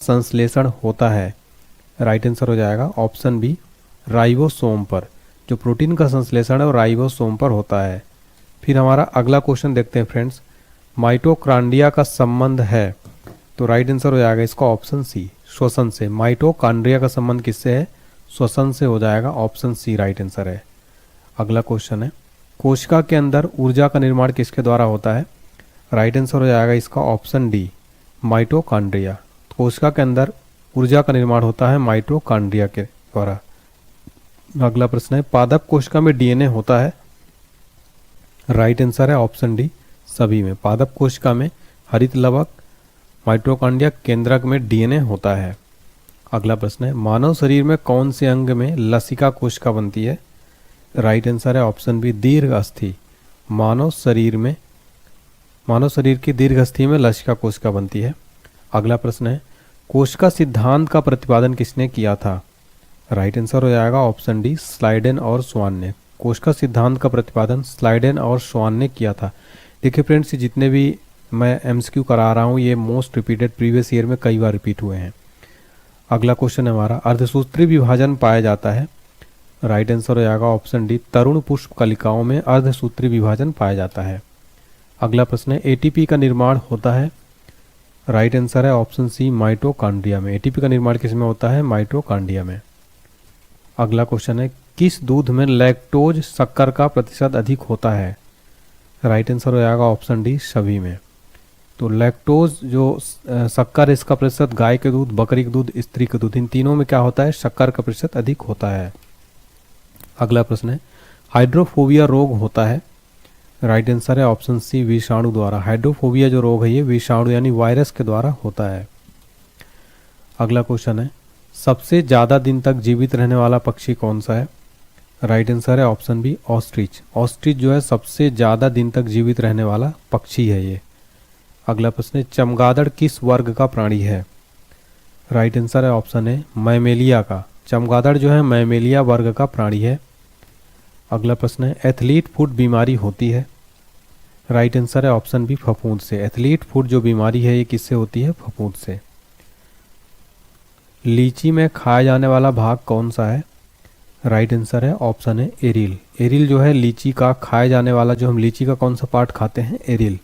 संश्लेषण होता है? राइट आंसर हो जाएगा ऑप्शन बी राइबोसोम पर। जो प्रोटीन का संश्लेषण है वो राइबोसोम पर होता है। फिर हमारा अगला क्वेश्चन देखते हैं फ्रेंड्स, माइटोकॉन्ड्रिया का संबंध है? तो राइट आंसर हो जाएगा इसका ऑप्शन सी श्वसन से। माइटोकॉन्ड्रिया का संबंध किससे है? श्वसन से हो जाएगा, ऑप्शन सी राइट आंसर है। अगला क्वेश्चन है, कोशिका के अंदर ऊर्जा का निर्माण किसके द्वारा होता है? राइट आंसर हो जाएगा इसका ऑप्शन डी माइटोकॉन्ड्रिया। कोशिका के अंदर ऊर्जा का निर्माण होता है माइटोकॉन्ड्रिया के द्वारा। अगला प्रश्न है, पादप कोशिका में डीएनए होता है? राइट आंसर है ऑप्शन डी सभी में। पादप कोशिका में हरित लवक, माइटोकॉन्ड्रिया केंद्रक में डीएनए होता है। अगला प्रश्न है, मानव शरीर में कौन से अंग में लसिका कोशिका बनती है? राइट आंसर है ऑप्शन बी दीर्घ अस्थि। मानव शरीर की दीर्घ अस्थि में लसिका कोशिका बनती है। अगला प्रश्न है, कोशिका सिद्धांत का प्रतिपादन किसने किया था? राइट आंसर हो जाएगा ऑप्शन डी स्लाइडेन और स्वान ने। कोशिका सिद्धांत का प्रतिपादन स्लाइडेन और स्वान ने किया था। देखिए फ्रेंड्स, जितने भी मैं एमसीक्यू करा रहा हूँ ये मोस्ट रिपीटेड प्रीवियस ईयर में कई बार रिपीट हुए हैं। अगला क्वेश्चन है हमारा, अर्धसूत्री विभाजन पाया जाता है? राइट आंसर हो जाएगा ऑप्शन डी तरुण पुष्प कलिकाओं में अर्धसूत्री विभाजन पाया जाता है। अगला प्रश्न है, एटीपी का निर्माण होता है? राइट आंसर है ऑप्शन सी माइटोकॉन्ड्रिया में। एटीपी का निर्माण किसमें होता है? माइटोकॉन्ड्रिया में। अगला क्वेश्चन है, किस दूध में लैक्टोज शक्कर का प्रतिशत अधिक होता है? राइट आंसर हो जाएगा ऑप्शन डी सभी में। तो लैक्टोज जो शक्कर, इसका प्रतिशत गाय के दूध, बकरी के दूध, स्त्री के दूध, इन तीनों में क्या होता है? शक्कर का प्रतिशत अधिक होता है। अगला प्रश्न है, हाइड्रोफोबिया रोग होता है? राइट आंसर है ऑप्शन सी विषाणु द्वारा। हाइड्रोफोबिया जो रोग है ये विषाणु यानी वायरस के द्वारा होता है। अगला क्वेश्चन है, सबसे ज़्यादा दिन तक जीवित रहने वाला पक्षी कौन सा है? राइट आंसर है ऑप्शन बी ऑस्ट्रिच। ऑस्ट्रिच जो है सबसे ज़्यादा दिन तक जीवित रहने वाला पक्षी है ये। अगला प्रश्न है, चमगादड़ किस वर्ग का प्राणी है? राइट आंसर है ऑप्शन है मैमेलिया का। चमगादड़ जो है मैमेलिया वर्ग का प्राणी है। अगला प्रश्न है, एथलीट फुट बीमारी होती है? राइट आंसर है ऑप्शन बी फफूंद से। एथलीट फुट जो बीमारी है ये किससे होती है? फफूंद से। लीची में खाया जाने वाला भाग कौन सा है? राइट आंसर है ऑप्शन है एरिल। एरिल जो है लीची का खाया जाने वाला, जो हम लीची का कौन सा पार्ट खाते हैं? एरिल।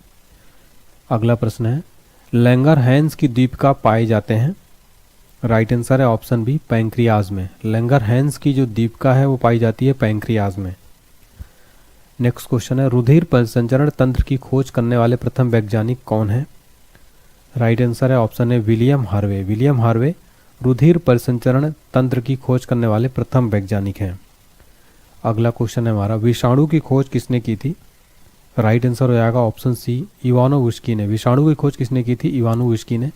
अगला प्रश्न है, लैंगरहैंस की द्वीपिका पाए जाते हैं? राइट आंसर है ऑप्शन बी पैंक्रियाज में। लैंगरहैंस की जो द्वीपिका है वो पाई जाती है पैंक्रियाज में। नेक्स्ट क्वेश्चन है, रुधिर परिसंचरण तंत्र की खोज करने वाले प्रथम वैज्ञानिक कौन है? राइट आंसर है ऑप्शन है विलियम हार्वे। विलियम हार्वे रुधिर परिसंचरण तंत्र की खोज करने वाले प्रथम वैज्ञानिक हैं। अगला क्वेश्चन है हमारा, विषाणु की खोज किसने की थी? राइट आंसर हो जाएगा ऑप्शन सी इवानोविस्की ने। विषाणु की खोज किसने की थी? इवानोविस्की ने।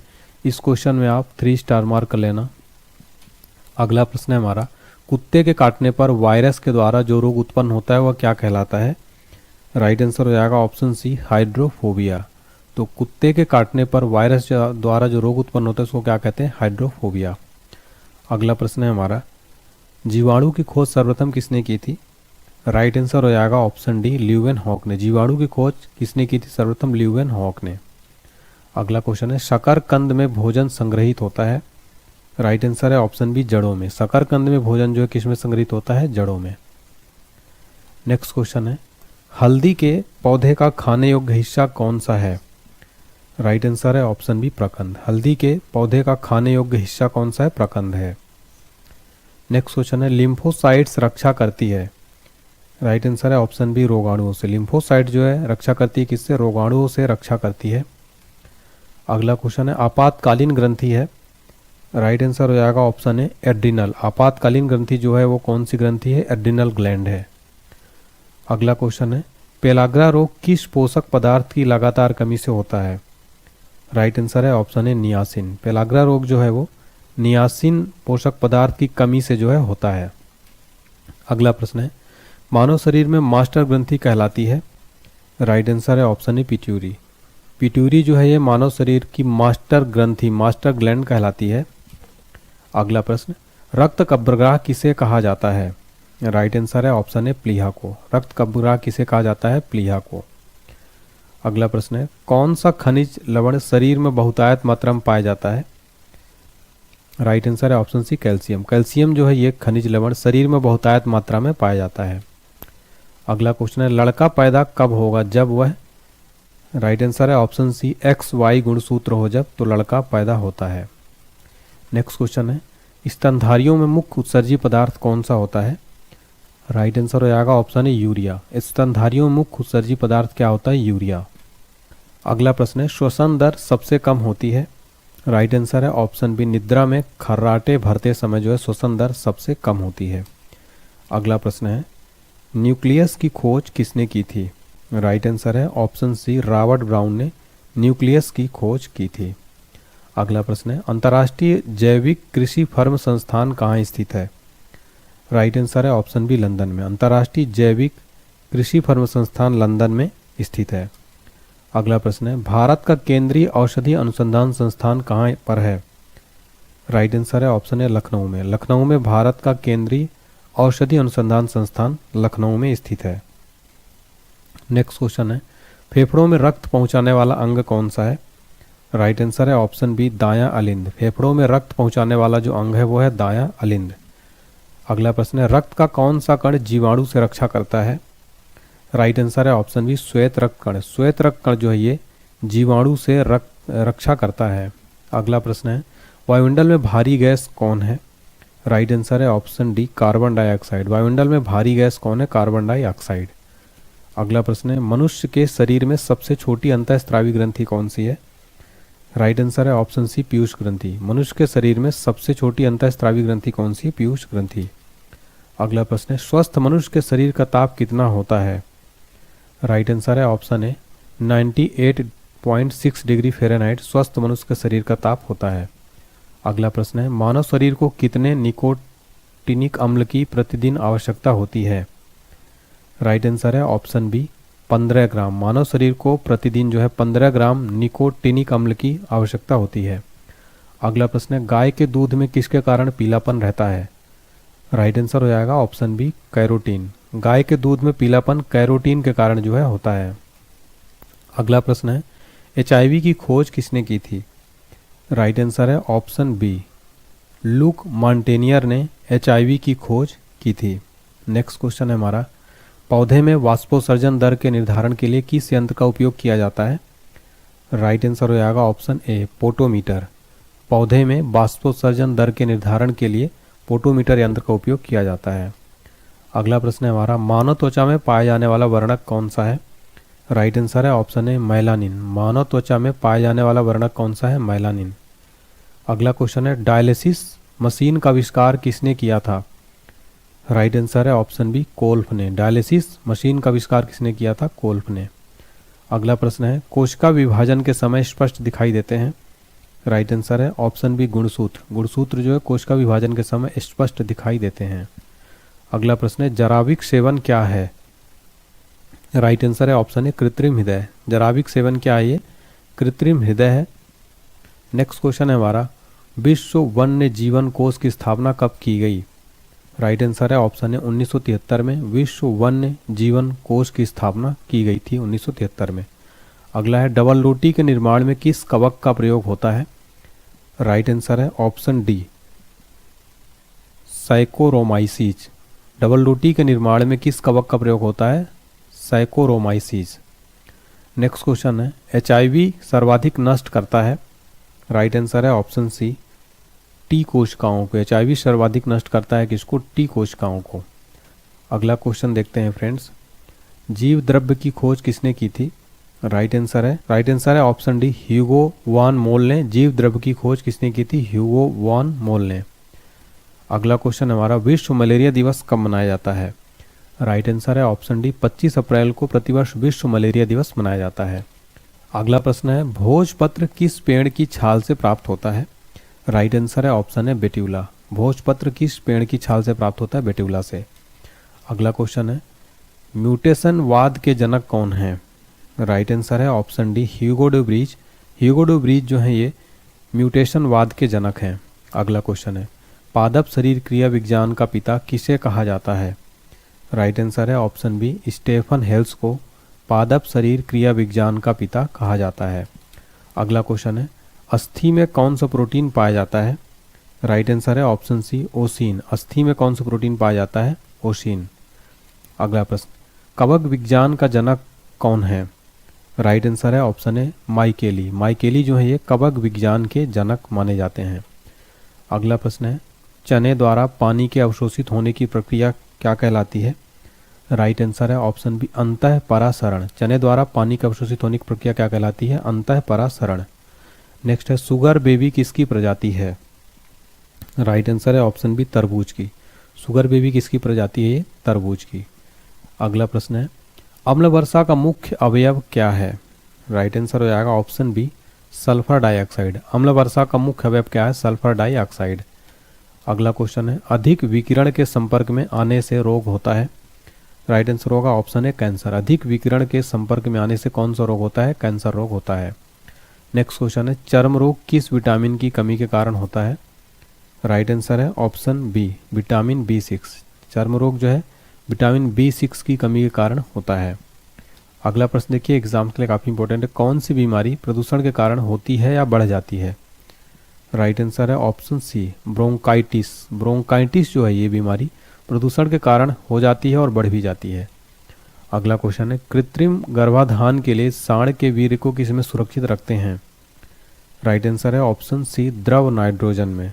इस क्वेश्चन में आप 3 स्टार मार्क कर लेना। अगला प्रश्न है हमारा, कुत्ते के काटने पर वायरस के द्वारा जो रोग उत्पन्न होता है वह क्या कहलाता है? राइट आंसर हो जाएगा ऑप्शन सी हाइड्रोफोबिया। तो कुत्ते के काटने पर वायरस द्वारा जो रोग उत्पन्न होता है उसको क्या कहते हैं? हाइड्रोफोबिया। अगला प्रश्न है हमारा, जीवाणु की खोज सर्वप्रथम किसने की थी? राइट आंसर हो जाएगा ऑप्शन डी ल्यूवेनहॉक ने। जीवाणु की खोज किसने की थी सर्वप्रथम? ल्यूवेनहॉक ने। अगला क्वेश्चन है, शकरकंद में भोजन संग्रहित होता है? राइट आंसर है ऑप्शन बी जड़ों में। शकरकंद में भोजन जो है किसमें संग्रहित होता है? जड़ों में। नेक्स्ट क्वेश्चन है, हल्दी के पौधे का खाने योग्य हिस्सा कौन सा है? राइट आंसर है ऑप्शन बी प्रकंद। हल्दी के पौधे का खाने योग्य हिस्सा कौन सा है? प्रकंद है। नेक्स्ट क्वेश्चन है, लिम्फोसाइट्स रक्षा करती है? राइट आंसर है ऑप्शन बी रोगाणुओं से। लिम्फोसाइट जो है रक्षा करती है किससे? रोगाणुओं से रक्षा करती है। अगला क्वेश्चन है, आपातकालीन ग्रंथि है? राइट आंसर हो जाएगा ऑप्शन है एड्रिनल। आपातकालीन ग्रंथि जो है वो कौन सी ग्रंथि है? एड्रिनल ग्लैंड है। अगला क्वेश्चन है, पेलाग्रा रोग किस पोषक पदार्थ की लगातार कमी से होता है? राइट आंसर है ऑप्शन है नियासिन। पेलाग्रा रोग जो है वो नियासिन पोषक पदार्थ की कमी से जो है होता है। अगला प्रश्न है, मानव शरीर में मास्टर ग्रंथि कहलाती है? राइट आंसर है ऑप्शन है पिट्यूरी। पिट्यूरी जो है ये मानव शरीर की मास्टर ग्रंथि, मास्टर ग्लैंड कहलाती है। अगला प्रश्न, रक्त कब्रगाह किसे कहा जाता है? राइट आंसर है ऑप्शन है प्लीहा को। रक्त कब्रगाह किसे कहा जाता है? प्लीहा को। अगला प्रश्न है, कौन सा खनिज लवण शरीर में बहुतायत मात्रा में पाया जाता है? राइट आंसर है ऑप्शन सी कैल्शियम। कैल्शियम जो है ये खनिज लवण शरीर में बहुतायत मात्रा में पाया जाता है। अगला क्वेश्चन है लड़का पैदा कब होगा जब वह, राइट आंसर है ऑप्शन सी एक्स वाई गुणसूत्र हो जब तो लड़का पैदा होता है। नेक्स्ट क्वेश्चन है स्तनधारियों में मुख्य उत्सर्जी पदार्थ कौन सा होता है, राइट आंसर हो जाएगा ऑप्शन है यूरिया। स्तनधारियों में मुख्य उत्सर्जी पदार्थ क्या होता है, यूरिया। अगला प्रश्न है श्वसन दर सबसे कम होती है, राइट आंसर है ऑप्शन बी निद्रा में खर्राटे भरते समय जो है श्वसन दर सबसे कम होती है। अगला प्रश्न है न्यूक्लियस की खोज किसने की थी, राइट आंसर है ऑप्शन सी रॉबर्ट ब्राउन ने न्यूक्लियस की खोज की थी। अगला प्रश्न है अंतर्राष्ट्रीय जैविक कृषि फर्म संस्थान कहाँ स्थित है, राइट आंसर है ऑप्शन बी लंदन में। अंतर्राष्ट्रीय जैविक कृषि फर्म संस्थान लंदन में स्थित है। अगला प्रश्न है भारत का केंद्रीय औषधि अनुसंधान संस्थान कहाँ पर है, राइट आंसर है ऑप्शन है लखनऊ में। लखनऊ में भारत का केंद्रीय औषधि अनुसंधान संस्थान लखनऊ में स्थित है। नेक्स्ट क्वेश्चन है फेफड़ों में रक्त पहुंचाने वाला अंग कौन सा है, राइट आंसर है ऑप्शन बी दायां अलिंद। फेफड़ों में रक्त पहुंचाने वाला जो अंग है वो है दायां अलिंद। अगला प्रश्न है रक्त का कौन सा कण जीवाणु से रक्षा करता है, राइट आंसर है ऑप्शन बी श्वेत रक्त कण। श्वेत रक्त कण जो है ये जीवाणु से रक्षा करता है। अगला प्रश्न है वायुमंडल में भारी गैस कौन है, राइट आंसर है ऑप्शन डी कार्बन डाइऑक्साइड। वायुमंडल में भारी गैस कौन है, कार्बन डाइऑक्साइड। अगला प्रश्न है मनुष्य के शरीर में सबसे छोटी अंतःस्रावी ग्रंथि कौन सी है, राइट आंसर है ऑप्शन सी पीयूष ग्रंथि। मनुष्य के शरीर में सबसे छोटी अंतःस्रावी ग्रंथि कौन सी है, पीयूष ग्रंथि। अगला प्रश्न है स्वस्थ मनुष्य के शरीर का ताप कितना होता है, राइट आंसर है ऑप्शन ए 98.6 डिग्री फ़ारेनहाइट स्वस्थ मनुष्य के शरीर का ताप होता है। अगला प्रश्न है मानव शरीर को कितने निकोटिनिक अम्ल की प्रतिदिन आवश्यकता होती है, राइट आंसर है ऑप्शन बी 15 ग्राम। मानव शरीर को प्रतिदिन जो है 15 ग्राम निकोटिनिक अम्ल की आवश्यकता होती है। अगला प्रश्न है गाय के दूध में किसके कारण पीलापन रहता है, राइट आंसर हो जाएगा ऑप्शन बी कैरोटीन। गाय के दूध में पीलापन कैरोटीन के कारण जो है होता है। अगला प्रश्न है एचआईवी की खोज किसने की थी, राइट आंसर है ऑप्शन बी लुक मॉन्टेनियर ने एचआईवी की खोज की थी। नेक्स्ट क्वेश्चन है हमारा पौधे में वाष्पोत्सर्जन दर के निर्धारण के लिए किस यंत्र का उपयोग किया जाता है, राइट आंसर हो जाएगा ऑप्शन ए पोटोमीटर। पौधे में वाष्पोत्सर्जन दर के निर्धारण के लिए पोटोमीटर यंत्र का उपयोग किया जाता है। अगला प्रश्न है हमारा मानव त्वचा में पाया जाने वाला वर्णक कौन सा है, राइट आंसर है ऑप्शन ए मेलानिन। मानव त्वचा में पाया जाने वाला वर्णक कौन सा है, मेलानिन। अगला क्वेश्चन है डायलिसिस मशीन का आविष्कार किसने किया था, राइट आंसर है ऑप्शन बी कोल्फ ने। डायलिसिस मशीन का आविष्कार किसने किया था, कोल्फ ने। अगला प्रश्न है कोशिका विभाजन के समय स्पष्ट दिखाई देते हैं, राइट आंसर है ऑप्शन बी गुणसूत्र। गुणसूत्र जो है कोशिका विभाजन के समय स्पष्ट दिखाई देते हैं। अगला प्रश्न है जराविक सेवन क्या है, राइट आंसर है ऑप्शन है कृत्रिम हृदय। जराविक सेवन क्या है, ये कृत्रिम हृदय है। नेक्स्ट क्वेश्चन है हमारा विश्व वन्य जीवन कोष की स्थापना कब की गई, राइट आंसर है ऑप्शन है 1973 में विश्व वन्य जीवन कोष की स्थापना की गई थी 1973 में। अगला है डबल रोटी के निर्माण में किस कवक का प्रयोग होता है, राइट आंसर है ऑप्शन डी साइकोरोमाइसिस। डबल रोटी के निर्माण में किस कवक का प्रयोग होता है, साइकोरोमाइसिस। नेक्स्ट क्वेश्चन है एचआईवी सर्वाधिक नष्ट करता है, राइट आंसर है ऑप्शन सी टी कोशिकाओं को। एचआईवी सर्वाधिक नष्ट करता है किसको, टी कोशिकाओं को। अगला क्वेश्चन देखते हैं फ्रेंड्स जीव द्रव्य की खोज किसने की थी, राइट आंसर है ऑप्शन डी ह्यूगो वान मोल ने। जीव द्रव्य की खोज किसने की थी, ह्यूगो वान मोल ने। अगला क्वेश्चन हमारा विश्व मलेरिया दिवस कब मनाया जाता है, राइट आंसर है ऑप्शन डी 25 अप्रैल को प्रतिवर्ष विश्व मलेरिया दिवस मनाया जाता है। अगला प्रश्न है भोजपत्र किस पेड़ की छाल से प्राप्त होता है, राइट आंसर है ऑप्शन है बेट्यूला। भोजपत्र किस पेड़ की छाल से प्राप्त होता है, बेट्यूला से। अगला क्वेश्चन है म्यूटेशन वाद के जनक कौन है, राइट आंसर है option D Hugo de Vries. Hugo de Vries जो है ये म्यूटेशन वाद के जनक हैं। अगला क्वेश्चन है पादप शरीर क्रिया विज्ञान का पिता किसे कहा जाता है, राइट आंसर है ऑप्शन बी स्टेफन हेल्स को पादप शरीर क्रिया विज्ञान का पिता कहा जाता है। अगला क्वेश्चन है अस्थि में कौन सा प्रोटीन पाया जाता है, राइट आंसर है ऑप्शन सी ओसीन। अस्थि में कौन सा प्रोटीन पाया जाता है? ओसीन। अगला प्रश्न, कवक विज्ञान का जनक कौन है? राइट आंसर है ऑप्शन ए माइकेली। माइकेली जो है ये कवक विज्ञान के जनक माने जाते हैं। अगला प्रश्न है, चने द्वारा पानी के अवशोषित होने की प्रक्रिया क्या कहलाती है? राइट आंसर है ऑप्शन बी अंतः परासरण। चने द्वारा पानी के अवशोषित होने की प्रक्रिया क्या कहलाती है? अंतः परासरण। नेक्स्ट है, शुगर बेबी किसकी प्रजाति है? राइट आंसर है ऑप्शन बी तरबूज की। शुगर बेबी किसकी प्रजाति है? ये तरबूज की। अगला प्रश्न है, अम्ल वर्षा का मुख्य अवयव क्या है? राइट आंसर हो जाएगा ऑप्शन बी सल्फर डाइऑक्साइड। अम्ल वर्षा का मुख्य अवयव क्या है? Sulphur dioxide. अगला क्वेश्चन है, अधिक विकिरण के संपर्क में आने से रोग होता है? राइट आंसर होगा ऑप्शन है कैंसर। अधिक विकिरण के संपर्क में आने से कौन सा रोग होता है? कैंसर रोग होता है। नेक्स्ट क्वेश्चन है, चर्म रोग किस विटामिन की कमी के कारण होता है? राइट आंसर है ऑप्शन बी विटामिन B6। चर्म रोग जो है विटामिन B6 की कमी के कारण होता है। अगला प्रश्न देखिए, एग्जाम के लिए काफ़ी इंपॉर्टेंट है। कौन सी बीमारी प्रदूषण के कारण होती है या बढ़ जाती है? राइट आंसर है ऑप्शन सी ब्रोंकाइटिस। ब्रोंकाइटिस जो है ये बीमारी प्रदूषण के कारण हो जाती है और बढ़ भी जाती है। अगला क्वेश्चन है, कृत्रिम गर्भाधान के लिए सांड के वीर्य को किस में सुरक्षित रखते हैं? राइट आंसर है ऑप्शन सी द्रव नाइट्रोजन में।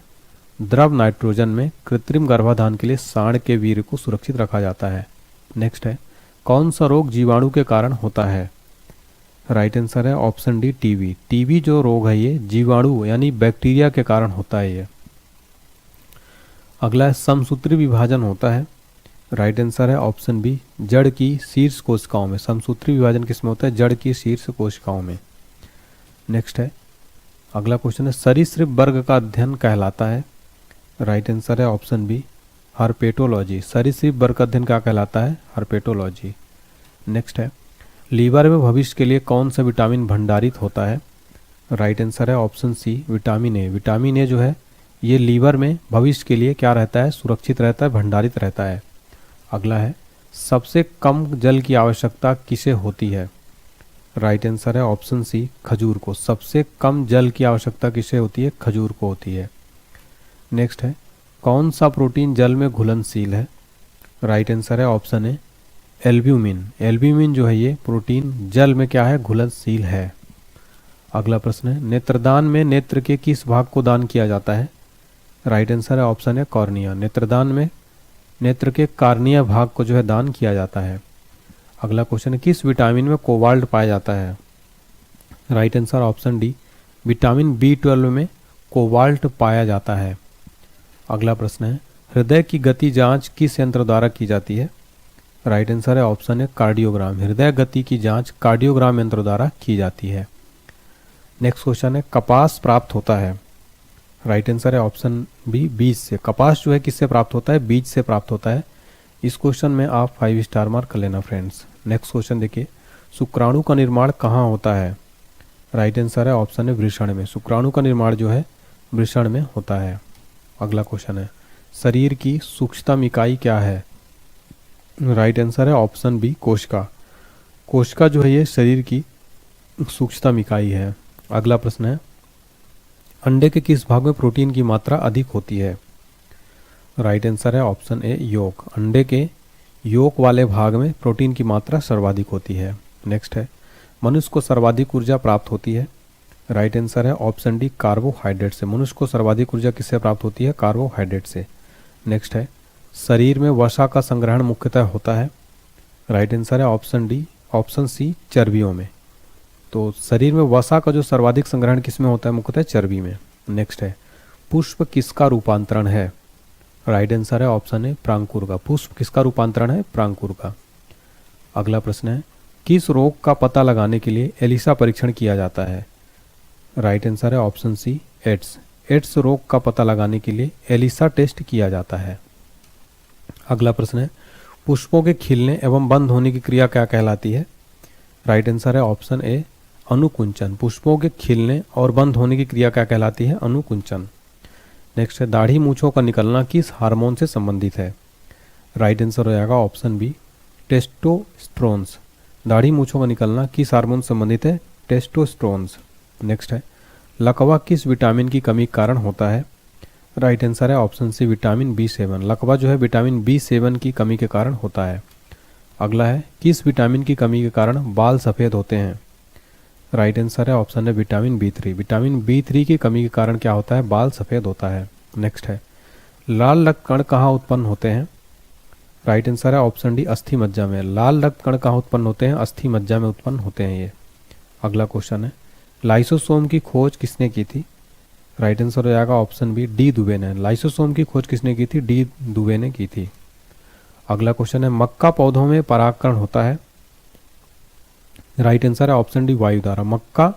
द्रव नाइट्रोजन में कृत्रिम गर्भाधान के लिए सांड के वीर्य को सुरक्षित रखा जाता है। नेक्स्ट है, कौन सा रोग जीवाणु के कारण होता है? राइट आंसर है ऑप्शन डी टीबी। टीबी जो रोग है ये जीवाणु यानी बैक्टीरिया के कारण होता है ये। अगला है, समसूत्री विभाजन होता है? राइट आंसर है ऑप्शन बी जड़ की शीर्ष कोशिकाओं में। समसूत्री विभाजन किसमें होता है? जड़ की शीर्ष कोशिकाओं में। नेक्स्ट है, अगला क्वेश्चन है, सरीसृप वर्ग का अध्ययन कहलाता है? राइट आंसर है ऑप्शन बी हर्पेटोलॉजी। सरीसृप वर्ग का अध्ययन क्या कहलाता है? हर्पेटोलॉजी। नेक्स्ट है, लीवर में भविष्य के लिए कौन सा विटामिन भंडारित होता है? राइट आंसर है option C vitamin A. Vitamin A जो है ये लीवर में भविष्य के लिए क्या रहता है? सुरक्षित रहता है, भंडारित रहता है। अगला है, सबसे कम जल की आवश्यकता किसे होती है? राइट आंसर है ऑप्शन सी खजूर को। सबसे कम जल की आवश्यकता किसे होती है? खजूर को होती है। नेक्स्ट है, कौन सा प्रोटीन जल में घुलनशील है? राइट आंसर है ऑप्शन ए एल्ब्यूमिन। एल्ब्यूमिन जो है ये प्रोटीन जल में क्या है? घुलनशील है। अगला प्रश्न है, नेत्रदान में नेत्र के किस भाग को दान किया जाता है? राइट आंसर है ऑप्शन है कॉर्निया। नेत्रदान में नेत्र के कार्निया भाग को जो है दान किया जाता है। अगला क्वेश्चन है, किस विटामिन में कोबाल्ट पाया जाता है? Right answer option D vitamin B12 में कोबाल्ट पाया जाता है। अगला प्रश्न है, हृदय की गति जांच किस यंत्र द्वारा की जाती है? राइट आंसर है ऑप्शन है कार्डियोग्राम। हृदय गति की जांच कार्डियोग्राम यंत्र द्वारा की जाती है। नेक्स्ट क्वेश्चन है, कपास प्राप्त होता है? राइट आंसर है ऑप्शन बी बीज से। कपास जो है किससे प्राप्त होता है? बीज से प्राप्त होता है। इस क्वेश्चन में आप 5 स्टार मार्क कर लेना फ्रेंड्स। नेक्स्ट क्वेश्चन देखिए, शुक्राणु का निर्माण कहाँ होता है? राइट आंसर है ऑप्शन है वृषण में। शुक्राणु का निर्माण जो है वृषण में होता है। अगला क्वेश्चन है, शरीर की सूक्ष्मतम इकाई क्या है? राइट आंसर है ऑप्शन बी कोशिका। कोशिका जो है ये शरीर की सूक्ष्मतम इकाई है। अगला प्रश्न है, अंडे के किस भाग में प्रोटीन की मात्रा अधिक होती है? राइट आंसर है ऑप्शन ए योक। अंडे के योक वाले भाग में प्रोटीन की मात्रा सर्वाधिक होती है। नेक्स्ट है, मनुष्य को सर्वाधिक ऊर्जा प्राप्त होती है? राइट आंसर है ऑप्शन डी कार्बोहाइड्रेट से। मनुष्य को सर्वाधिक ऊर्जा किससे प्राप्त होती है? कार्बोहाइड्रेट से। नेक्स्ट है, शरीर में वसा का संग्रहण मुख्यतः होता है? राइट आंसर है ऑप्शन सी चर्बियों में। तो शरीर में वसा का जो सर्वाधिक संग्रहण किसमें होता है? मुख्यतः चर्बी में। नेक्स्ट है, पुष्प किसका रूपांतरण है? राइट आंसर है ऑप्शन है प्रांकुर का। पुष्प किसका रूपांतरण है? प्रांकुर का। अगला प्रश्न है, किस रोग का पता लगाने के लिए एलिसा परीक्षण किया जाता है? राइट आंसर है ऑप्शन सी एड्स। एड्स रोग का पता लगाने के लिए एलिसा टेस्ट किया जाता है। अगला प्रश्न है, पुष्पों के खिलने एवं बंद होने की क्रिया क्या कहलाती है? राइट आंसर है ऑप्शन ए अनुकुंचन। पुष्पों के खिलने और बंद होने की क्रिया क्या कहलाती है? अनुकुंचन। नेक्स्ट है, दाढ़ी मूंछों का निकलना किस हार्मोन से संबंधित है? राइट आंसर हो जाएगा ऑप्शन बी टेस्टोस्टेरोन्स। दाढ़ी मूंछों का निकलना किस हार्मोन से संबंधित है? टेस्टोस्टेरोन्स। नेक्स्ट है, लकवा किस विटामिन की कमी के कारण होता है? राइट आंसर है ऑप्शन सी विटामिन B7। लकवा जो है विटामिन B7 की कमी के कारण होता है। अगला है किस विटामिन की कमी के कारण बाल सफ़ेद होते हैं। राइट आंसर है ऑप्शन है विटामिन B3। विटामिन B3 की कमी के कारण क्या होता है, बाल सफ़ेद होता है। नेक्स्ट है लाल रक्त कण कहाँ उत्पन्न होते हैं। राइट आंसर है ऑप्शन डी अस्थि मज्जा में। लाल रक्त कण कहाँ उत्पन्न होते हैं, अस्थि मज्जा में उत्पन्न होते हैं ये। अगला क्वेश्चन है लाइसोसोम की खोज किसने की थी। राइट आंसर हो जाएगा ऑप्शन बी डी दुबे ने। लाइसोसोम की खोज किसने की थी, डी दुबे ने की थी। अगला क्वेश्चन है मक्का पौधों में परागकण होता है। राइट आंसर है ऑप्शन डी वायु द्वारा। मक्का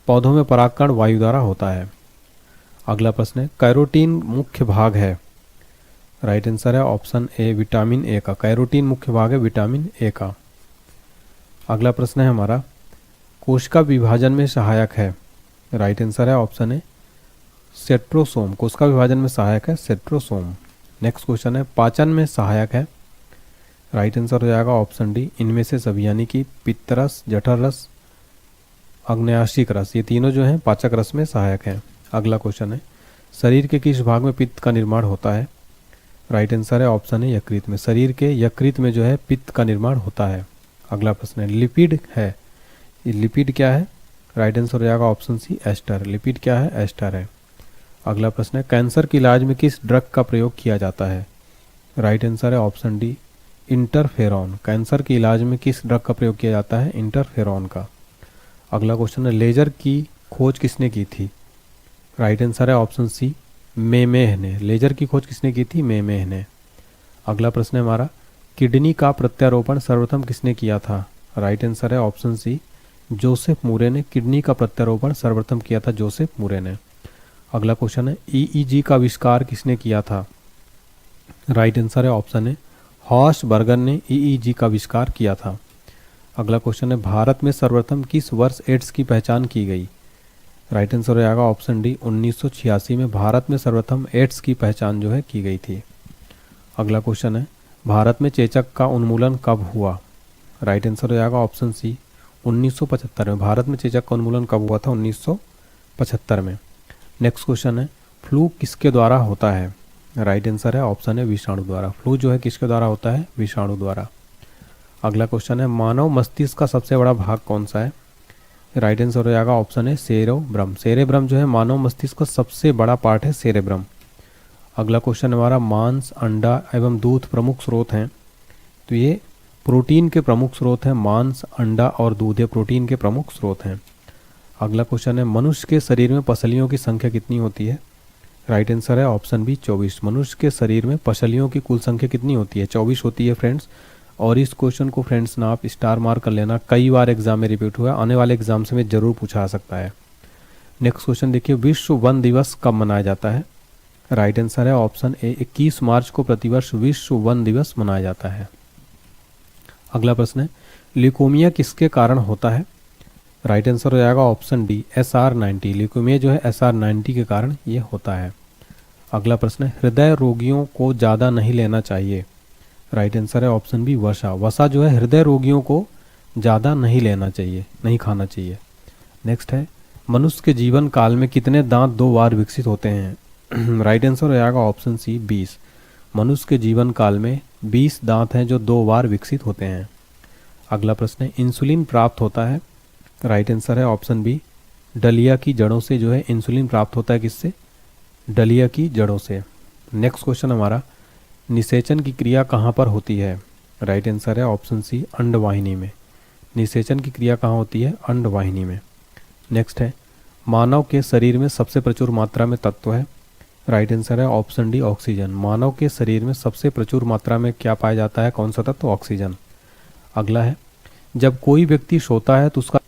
पौधों में परागकण वायु द्वारा होता है। अगला प्रश्न है कैरोटीन मुख्य भाग है। राइट आंसर है ऑप्शन ए विटामिन ए का। कैरोटीन मुख्य भाग है विटामिन ए का। अगला प्रश्न है हमारा कोशिका विभाजन में सहायक है। राइट आंसर है ऑप्शन ए सेट्रोसोम। कोशिका विभाजन में सहायक है सेट्रोसोम। नेक्स्ट क्वेश्चन है पाचन में सहायक है। राइट आंसर हो जाएगा ऑप्शन डी इनमें से सभी, यानी कि पित्तरस, जठर रस, आग्नेयाशिक रस, ये तीनों जो हैं पाचक रस में सहायक हैं। अगला क्वेश्चन है शरीर के किस भाग में पित्त का निर्माण होता है। राइट आंसर है ऑप्शन है यकृत में। शरीर के यकृत में जो है पित्त का निर्माण होता है। अगला प्रश्न है लिपिड है। ये लिपिड क्या है। राइट आंसर हो जाएगा ऑप्शन सी एस्टर। लिपिड क्या है, एस्टर है। अगला प्रश्न है कैंसर के इलाज में किस ड्रग का प्रयोग किया जाता है। राइट आंसर है ऑप्शन डी इंटरफेरॉन। कैंसर के इलाज में किस ड्रग का प्रयोग किया जाता है, इंटरफेरॉन का। अगला क्वेश्चन है लेजर की खोज किसने की थी। राइट आंसर है ऑप्शन सी मेमेह ने। लेजर की खोज किसने की थी, मेमेह ने। अगला प्रश्न है हमारा किडनी का प्रत्यारोपण सर्वप्रथम किसने किया था। राइट आंसर है ऑप्शन सी जोसेफ मूरे ने। किडनी का प्रत्यारोपण सर्वप्रथम किया था जोसेफ मूरे ने। अगला क्वेश्चन है ईईजी का आविष्कार किसने किया था। राइट आंसर है ऑप्शन है हॉर्स्ट बर्गर ने ईईजी का आविष्कार किया था। अगला क्वेश्चन है भारत में सर्वप्रथम किस वर्ष एड्स की पहचान की गई। राइट आंसर हो जाएगा ऑप्शन डी 1986 में भारत में सर्वप्रथम एड्स की पहचान जो है की गई थी। अगला क्वेश्चन है भारत में चेचक का उन्मूलन कब हुआ। राइट आंसर हो जाएगा ऑप्शन सी 1975 में। भारत में चेचक का उन्मूलन कब हुआ था, 1975 में। नेक्स्ट क्वेश्चन है फ्लू किसके द्वारा होता है। राइट आंसर है ऑप्शन है विषाणु द्वारा। फ्लू जो है किसके द्वारा होता है, विषाणु द्वारा। अगला क्वेश्चन है मानव मस्तिष्क का सबसे बड़ा भाग कौन सा है। राइट आंसर हो जाएगा ऑप्शन है सेरेब्रम। सेरेब्रम जो है मानव मस्तिष्क का सबसे बड़ा पार्ट है, सेरेब्रम। अगला क्वेश्चन हमारा मांस, अंडा एवं दूध प्रमुख स्रोत हैं। तो ये प्रोटीन के प्रमुख स्रोत हैं। मांस, अंडा और दूध ये प्रोटीन के प्रमुख स्रोत हैं। अगला क्वेश्चन है मनुष्य के शरीर में पसलियों की संख्या कितनी होती है। राइट आंसर है ऑप्शन बी 24। मनुष्य के शरीर में पसलियों की कुल संख्या कितनी होती है, 24 होती है फ्रेंड्स। और इस क्वेश्चन को फ्रेंड्स ना आप स्टार मार्क कर लेना, कई बार एग्जाम में रिपीट हुआ, आने वाले एग्जाम से में जरूर पूछा आ सकता है। नेक्स्ट क्वेश्चन देखिए विश्व वन दिवस कब मनाया जाता है। राइट आंसर है ऑप्शन ए 21 मार्च को प्रतिवर्ष विश्व वन दिवस मनाया जाता है। अगला प्रश्न है ल्यूकोमिया किसके कारण होता है। राइट आंसर हो जाएगा ऑप्शन डी SR90। ल्यूकोमिया जो है SR90 के कारण ये होता है। अगला प्रश्न है हृदय रोगियों को ज़्यादा नहीं लेना चाहिए। राइट आंसर है ऑप्शन बी वसा। वसा जो है हृदय रोगियों को ज़्यादा नहीं लेना चाहिए, नहीं खाना चाहिए। नेक्स्ट है मनुष्य के जीवन काल में कितने दांत 2 बार विकसित होते हैं। राइट आंसर हो जाएगा ऑप्शन सी 20। मनुष्य के जीवन काल में 20 दांत हैं जो 2 बार विकसित होते हैं। अगला प्रश्न है इंसुलिन प्राप्त होता है। राइट आंसर है ऑप्शन बी डलिया की जड़ों से जो है इंसुलिन प्राप्त होता है, किससे, डलिया की जड़ों से। नेक्स्ट क्वेश्चन हमारा निषेचन की क्रिया कहाँ पर होती है। राइट आंसर है ऑप्शन सी अंडवाहिनी में। निषेचन की क्रिया कहाँ होती है, अंडवाहिनी में। नेक्स्ट है मानव के शरीर में सबसे प्रचुर मात्रा में तत्व है। राइट आंसर है ऑप्शन डी ऑक्सीजन। मानव के शरीर में सबसे प्रचुर मात्रा में क्या पाया जाता है, कौन सा तत्व, ऑक्सीजन। अगला है जब कोई व्यक्ति सोता है तो उसका,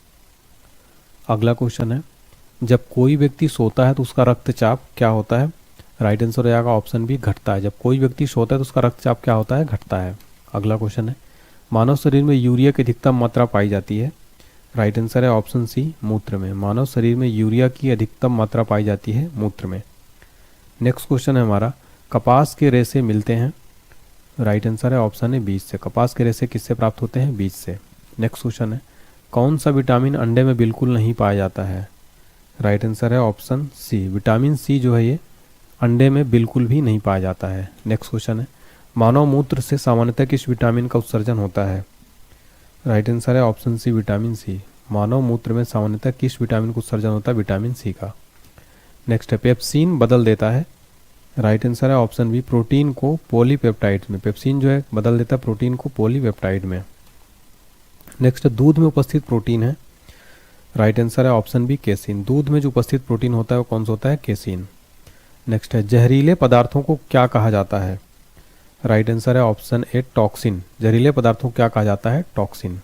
अगला क्वेश्चन है जब कोई व्यक्ति सोता है तो उसका रक्तचाप क्या होता है। राइट आंसर हो जाएगा ऑप्शन बी घटता है। जब कोई व्यक्ति सोता है तो उसका रक्तचाप क्या होता है, घटता है। अगला क्वेश्चन है मानव शरीर में यूरिया की अधिकतम मात्रा पाई जाती है। राइट आंसर है ऑप्शन सी मूत्र में। मानव शरीर में यूरिया की अधिकतम मात्रा पाई जाती है मूत्र में। नेक्स्ट क्वेश्चन है हमारा कपास के रेशे मिलते हैं। राइट आंसर है ऑप्शन है बीज से। कपास के रेशे किससे प्राप्त होते हैं, बीज से। नेक्स्ट क्वेश्चन है कौन सा विटामिन अंडे में बिल्कुल नहीं पाया जाता है। राइट आंसर है ऑप्शन सी विटामिन सी जो है ये अंडे में बिल्कुल भी नहीं पाया जाता है। नेक्स्ट क्वेश्चन है, मानव मूत्र से सामान्यतः किस विटामिन का उत्सर्जन होता है? राइट आंसर है ऑप्शन सी, विटामिन सी। मानव मूत्र में सामान्यतः किस विटामिन का उत्सर्जन होता है? विटामिन सी का। नेक्स्ट है, पेप्सिन बदल देता है? राइट आंसर है ऑप्शन बी, प्रोटीन को पॉलीपेप्टाइड में। पेप्सिन जो है बदल देता है प्रोटीन को पॉलीपेप्टाइड में। नेक्स्ट, दूध में उपस्थित प्रोटीन है? राइट आंसर है ऑप्शन बी, केसिन। दूध में जो उपस्थित प्रोटीन होता है वो कौन सा होता है? केसिन। नेक्स्ट है, जहरीले पदार्थों को क्या कहा जाता है? राइट आंसर है ऑप्शन ए, टॉक्सिन। जहरीले पदार्थों को क्या कहा जाता है? टॉक्सिन।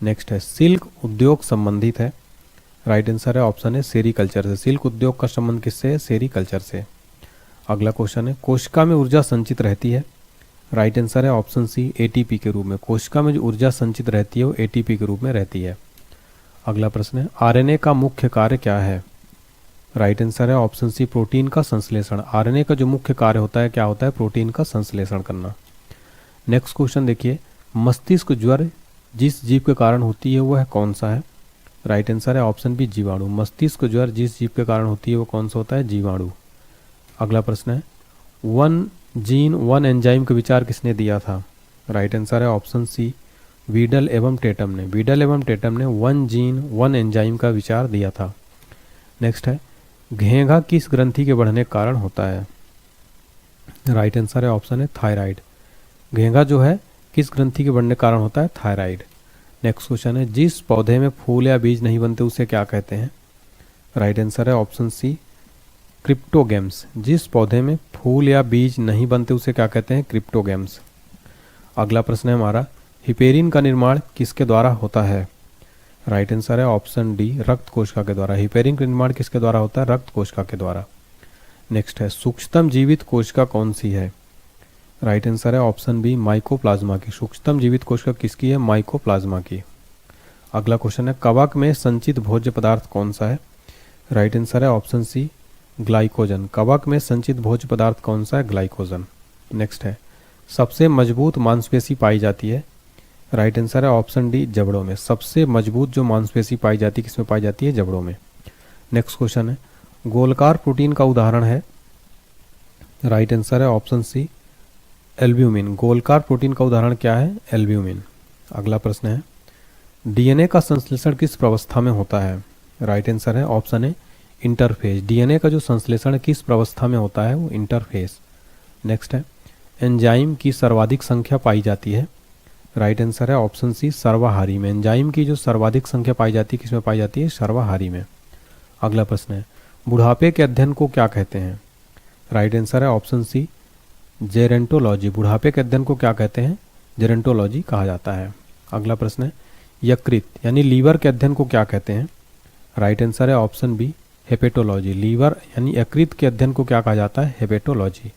नेक्स्ट है, सिल्क उद्योग संबंधित है? राइट आंसर है ऑप्शन ए, सेरीकल्चर से। सिल्क उद्योग का संबंध किससे है? सेरीकल्चर से। अगला क्वेश्चन है, कोशिका में ऊर्जा संचित रहती है? राइट आंसर है ऑप्शन सी, एटीपी के रूप में। कोशिका में जो ऊर्जा संचित रहती है वो एटीपी के रूप में रहती है। अगला प्रश्न है, आरएनए का मुख्य कार्य क्या है? राइट आंसर है ऑप्शन सी, प्रोटीन का संश्लेषण। आरएनए का जो मुख्य कार्य होता है क्या होता है? प्रोटीन का संश्लेषण करना। नेक्स्ट क्वेश्चन देखिए, मस्तिष्क ज्वर जिस जीव के कारण होती है वह कौन सा है? राइट आंसर है ऑप्शन बी, जीवाणु। मस्तिष्क ज्वर जिस जीव के कारण होती है वो कौन सा होता है? जीवाणु। अगला प्रश्न है, वन जीन वन एंजाइम का विचार किसने दिया था? राइट आंसर है ऑप्शन सी, वीडल एवं टेटम ने। वीडल एवं टेटम ने वन जीन वन एंजाइम का विचार दिया था। नेक्स्ट है, घेंघा किस ग्रंथि के बढ़ने के कारण होता है? राइट आंसर है ऑप्शन है, थायराइड। घेंघा जो है किस ग्रंथि के बढ़ने के कारण होता है? थायराइड। नेक्स्ट क्वेश्चन है, जिस पौधे में फूल या बीज नहीं बनते उसे क्या कहते हैं? राइट आंसर है ऑप्शन सी, क्रिप्टोगेम्स। जिस पौधे में फूल या बीज नहीं बनते उसे क्या कहते हैं? क्रिप्टोगेम्स। अगला प्रश्न है हमारा, हिपेरिन का निर्माण किसके द्वारा होता है? राइट आंसर है ऑप्शन डी, रक्त कोशिका के द्वारा। हिपेरिन का निर्माण किसके द्वारा होता है? रक्त कोशिका के द्वारा। नेक्स्ट है, सूक्ष्मतम जीवित कोशिका कौन सी है? राइट आंसर है ऑप्शन बी, माइकोप्लाज्मा की। सूक्ष्मतम जीवित कोशिका किसकी है? माइकोप्लाज्मा की। अगला क्वेश्चन है, कवक में संचित भोज्य पदार्थ कौन सा है? राइट आंसर है ऑप्शन सी, ग्लाइकोजन। कवक में संचित भोज्य पदार्थ कौन सा है? ग्लाइकोजन। नेक्स्ट है, सबसे मजबूत मांसपेशी पाई जाती है? राइट आंसर है ऑप्शन डी, जबड़ों में। सबसे मजबूत जो मांसपेशी पाई जाती है किसमें पाई जाती है? जबड़ों में। नेक्स्ट क्वेश्चन है, गोलकार प्रोटीन का उदाहरण है? राइट आंसर है ऑप्शन सी, एल्ब्यूमिन। गोलकार प्रोटीन का उदाहरण क्या है? एल्ब्यूमिन। अगला प्रश्न है, डीएनए का संश्लेषण किस प्रावस्था में होता है? राइट आंसर है ऑप्शन ए, इंटरफेज। डीएनए का जो संश्लेषण किस प्रावस्था में होता है? वो इंटरफेज। नेक्स्ट है, एंजाइम की सर्वाधिक संख्या पाई जाती है? राइट आंसर है ऑप्शन सी, सर्वाहारी में। एंजाइम की जो सर्वाधिक संख्या पाई जाती है किसमें पाई जाती है? सर्वाहारी में। अगला प्रश्न है, बुढ़ापे के अध्ययन को क्या कहते हैं? राइट आंसर है ऑप्शन सी, जेरेंटोलॉजी। बुढ़ापे के अध्ययन को क्या कहते हैं? जेरेंटोलॉजी कहा जाता है। अगला प्रश्न है, यकृत यानी लीवर के अध्ययन को क्या कहते हैं? राइट आंसर है ऑप्शन बी, हेपेटोलॉजी। लीवर यानी यकृत के अध्ययन को क्या कहा जाता है? हेपेटोलॉजी।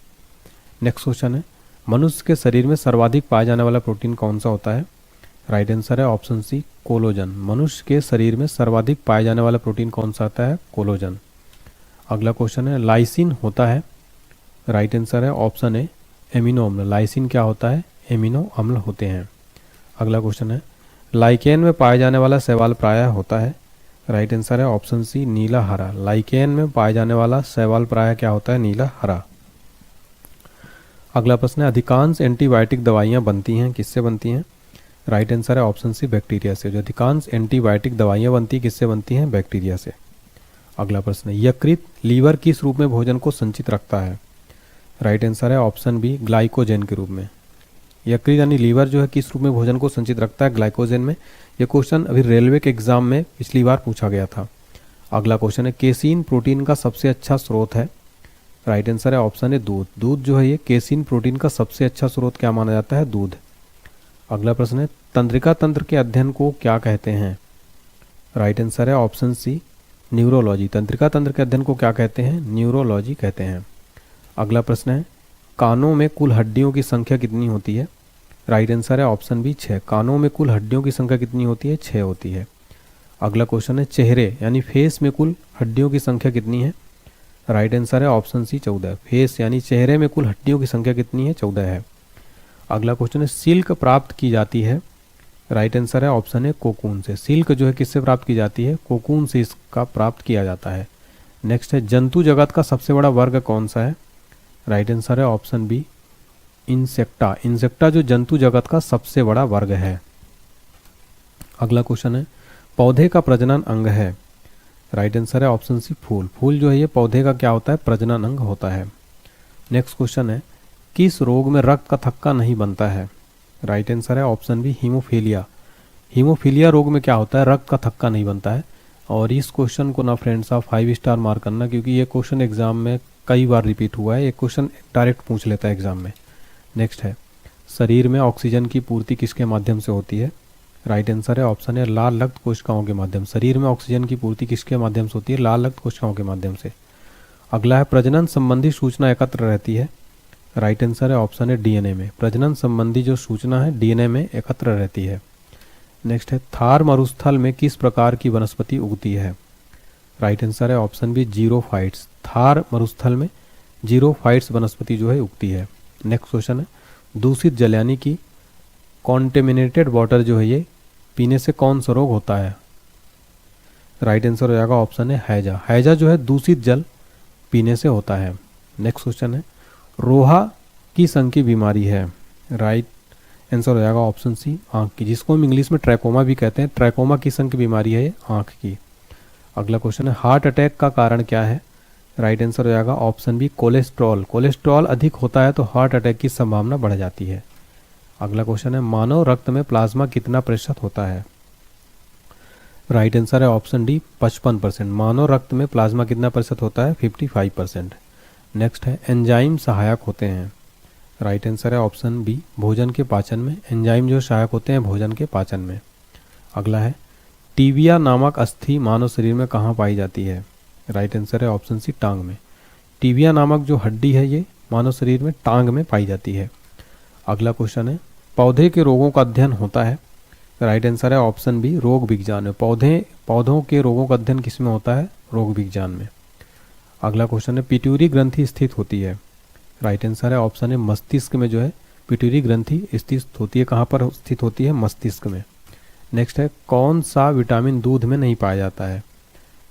नेक्स्ट क्वेश्चन है, मनुष्य के शरीर में सर्वाधिक पाया जाने वाला प्रोटीन कौन सा होता है? राइट आंसर है ऑप्शन सी, कोलोजन। मनुष्य के शरीर में सर्वाधिक पाया जाने वाला प्रोटीन कौन सा होता है? कोलोजन। अगला क्वेश्चन है, लाइसिन होता है? राइट आंसर है ऑप्शन ए, एमिनो अम्ल। लाइसिन क्या होता है? एमिनो अम्ल होते हैं। अगला क्वेश्चन है, लाइकेन में पाया जाने वाला शैवाल प्रायः होता है? राइट आंसर है ऑप्शन सी, नीला हरा। लाइकेन में पाया जाने वाला शैवाल प्रायः क्या होता है? नीला हरा। अगला प्रश्न है, अधिकांश एंटीबायोटिक दवाइयाँ बनती हैं किससे बनती हैं? राइट आंसर है ऑप्शन सी, बैक्टीरिया से। जो अधिकांश एंटीबायोटिक दवाइयाँ बनती किससे बनती हैं? बैक्टीरिया से। अगला प्रश्न है, यकृत लीवर किस रूप में भोजन को संचित रखता है? राइट आंसर है ऑप्शन बी, ग्लाइकोजन के रूप में। यकृत यानी लीवर जो है किस रूप में भोजन को संचित रखता है? ग्लाइकोजन में। यह क्वेश्चन अभी रेलवे के एग्जाम में पिछली बार पूछा गया था। अगला क्वेश्चन है, केसीन प्रोटीन का सबसे अच्छा स्रोत है? राइट आंसर है ऑप्शन है, दूध। दूध जो है ये केसीन प्रोटीन का सबसे अच्छा स्रोत क्या माना जाता है? दूध। अगला प्रश्न है, तंत्रिका तंत्र के अध्ययन को क्या कहते हैं? राइट आंसर है ऑप्शन सी, न्यूरोलॉजी। तंत्रिका तंत्र के अध्ययन को क्या कहते हैं? न्यूरोलॉजी कहते हैं। अगला प्रश्न है, कानों में कुल हड्डियों की संख्या कितनी होती है? राइट आंसर है ऑप्शन बी, 6। कानों में कुल हड्डियों की संख्या कितनी होती है? 6 होती है। अगला क्वेश्चन है, चेहरे यानी फेस में कुल हड्डियों की संख्या कितनी है? राइट आंसर है ऑप्शन सी, 14। फेस यानी चेहरे में कुल हड्डियों की संख्या कितनी है? 14 है। अगला क्वेश्चन है, सिल्क प्राप्त की जाती है? राइट आंसर है ऑप्शन है, कोकून से। सिल्क जो है किससे प्राप्त की जाती है? कोकून से इसका प्राप्त किया जाता है। नेक्स्ट है जंतु जगत का सबसे बड़ा वर्ग कौन सा है? राइट आंसर है ऑप्शन बी इंसेक्टा। इंसेक्टा जो जंतु जगत का सबसे बड़ा वर्ग है। अगला क्वेश्चन है पौधे का प्रजनन अंग है? राइट आंसर है ऑप्शन सी फूल। फूल जो है ये पौधे का क्या होता है? प्रजनन अंग होता है। नेक्स्ट क्वेश्चन है किस रोग में रक्त का थक्का नहीं बनता है? राइट आंसर है ऑप्शन बी हीमोफीलिया। हीमोफीलिया रोग में क्या होता है? रक्त का थक्का नहीं बनता है। और इस क्वेश्चन को ना फ्रेंड्स आप 5 स्टार मार्क करना, क्योंकि ये क्वेश्चन एग्जाम में कई बार रिपीट हुआ है। ये क्वेश्चन डायरेक्ट पूछ लेता है एग्जाम में। नेक्स्ट है शरीर में ऑक्सीजन की पूर्ति किसके माध्यम से होती है? राइट आंसर है ऑप्शन है लाल रक्त कोशिकाओं के माध्यम। शरीर में ऑक्सीजन की पूर्ति किसके माध्यम से होती है? लाल रक्त कोशिकाओं के माध्यम से। अगला है प्रजनन संबंधी सूचना एकत्र रहती है? राइट आंसर है ऑप्शन है डीएनए में। प्रजनन संबंधी जो सूचना है डीएनए में एकत्र रहती है। नेक्स्ट है थार मरुस्थल में किस प्रकार की वनस्पति उगती है? राइट आंसर है ऑप्शन बी जीरोफाइट्स। थार मरुस्थल में जीरोफाइट्स वनस्पति जो है उगती है। नेक्स्ट क्वेश्चन है दूषित जल यानी कि कॉन्टेमिनेटेड वाटर जो है ये पीने से कौन सा रोग होता है? राइट आंसर हो जाएगा ऑप्शन है हैजा। हैजा जो है दूषित जल पीने से होता है। नेक्स्ट क्वेश्चन है रोहा की संघ की बीमारी है? राइट आंसर हो जाएगा ऑप्शन सी आंख की, जिसको हम इंग्लिश में ट्रैकोमा भी कहते हैं। ट्रैकोमा की संघ की बीमारी है ये आंख की। अगला क्वेश्चन है हार्ट अटैक का कारण क्या है? राइट आंसर हो जाएगा ऑप्शन बी कोलेस्ट्रॉल। कोलेस्ट्रॉल अधिक होता है तो हार्ट अटैक की संभावना बढ़ जाती है। अगला क्वेश्चन है मानव रक्त में प्लाज्मा कितना प्रतिशत होता है? राइट आंसर है ऑप्शन डी 55%। मानव रक्त में प्लाज्मा कितना प्रतिशत होता है? 55%। नेक्स्ट है एंजाइम सहायक होते हैं? राइट आंसर है ऑप्शन बी भोजन के पाचन में। एंजाइम जो सहायक होते हैं भोजन के पाचन में। अगला है टीबिया नामक अस्थि मानव शरीर में कहाँ पाई जाती है? राइट आंसर है ऑप्शन सी टांग में। टीबिया नामक जो हड्डी है ये मानव शरीर में टांग में पाई जाती है। अगला क्वेश्चन है पौधे के रोगों का अध्ययन होता है? राइट आंसर है ऑप्शन बी रोग विज्ञान में। पौधों के रोगों का अध्ययन किस में होता है? रोग विज्ञान में। अगला क्वेश्चन है पिट्यूटरी ग्रंथि स्थित होती है? राइट आंसर है ऑप्शन है मस्तिष्क में जो है पिट्यूटरी ग्रंथि स्थित होती है। कहाँ पर स्थित होती है? मस्तिष्क में। नेक्स्ट है कौन सा विटामिन दूध में नहीं पाया जाता है?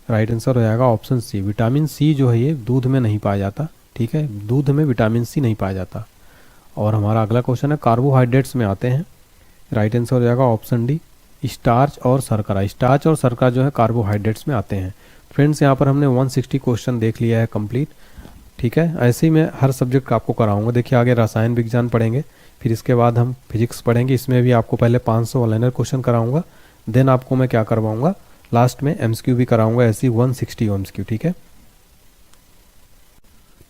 राइट आंसर हो जाएगा ऑप्शन सी विटामिन सी जो है ये दूध में नहीं पाया जाता। ठीक है, दूध में विटामिन सी नहीं पाया जाता। और हमारा अगला क्वेश्चन है कार्बोहाइड्रेट्स में आते हैं? राइट आंसर हो जाएगा ऑप्शन डी स्टार्च और शर्करा। स्टार्च और शर्करा जो है कार्बोहाइड्रेट्स में आते हैं। फ्रेंड्स यहाँ पर हमने 160 क्वेश्चन देख लिया है कंप्लीट। ठीक है, ऐसे ही मैं हर सब्जेक्ट का आपको कराऊंगा। देखिए आगे रसायन विज्ञान पढ़ेंगे, फिर इसके बाद हम फिजिक्स पढ़ेंगे। इसमें भी आपको पहले 500 ऑनलाइनर क्वेश्चन कराऊंगा, देन आपको मैं क्या करवाऊंगा लास्ट में एमसीक्यू भी कराऊंगा, ऐसी 160 एमसीक्यू। ठीक है,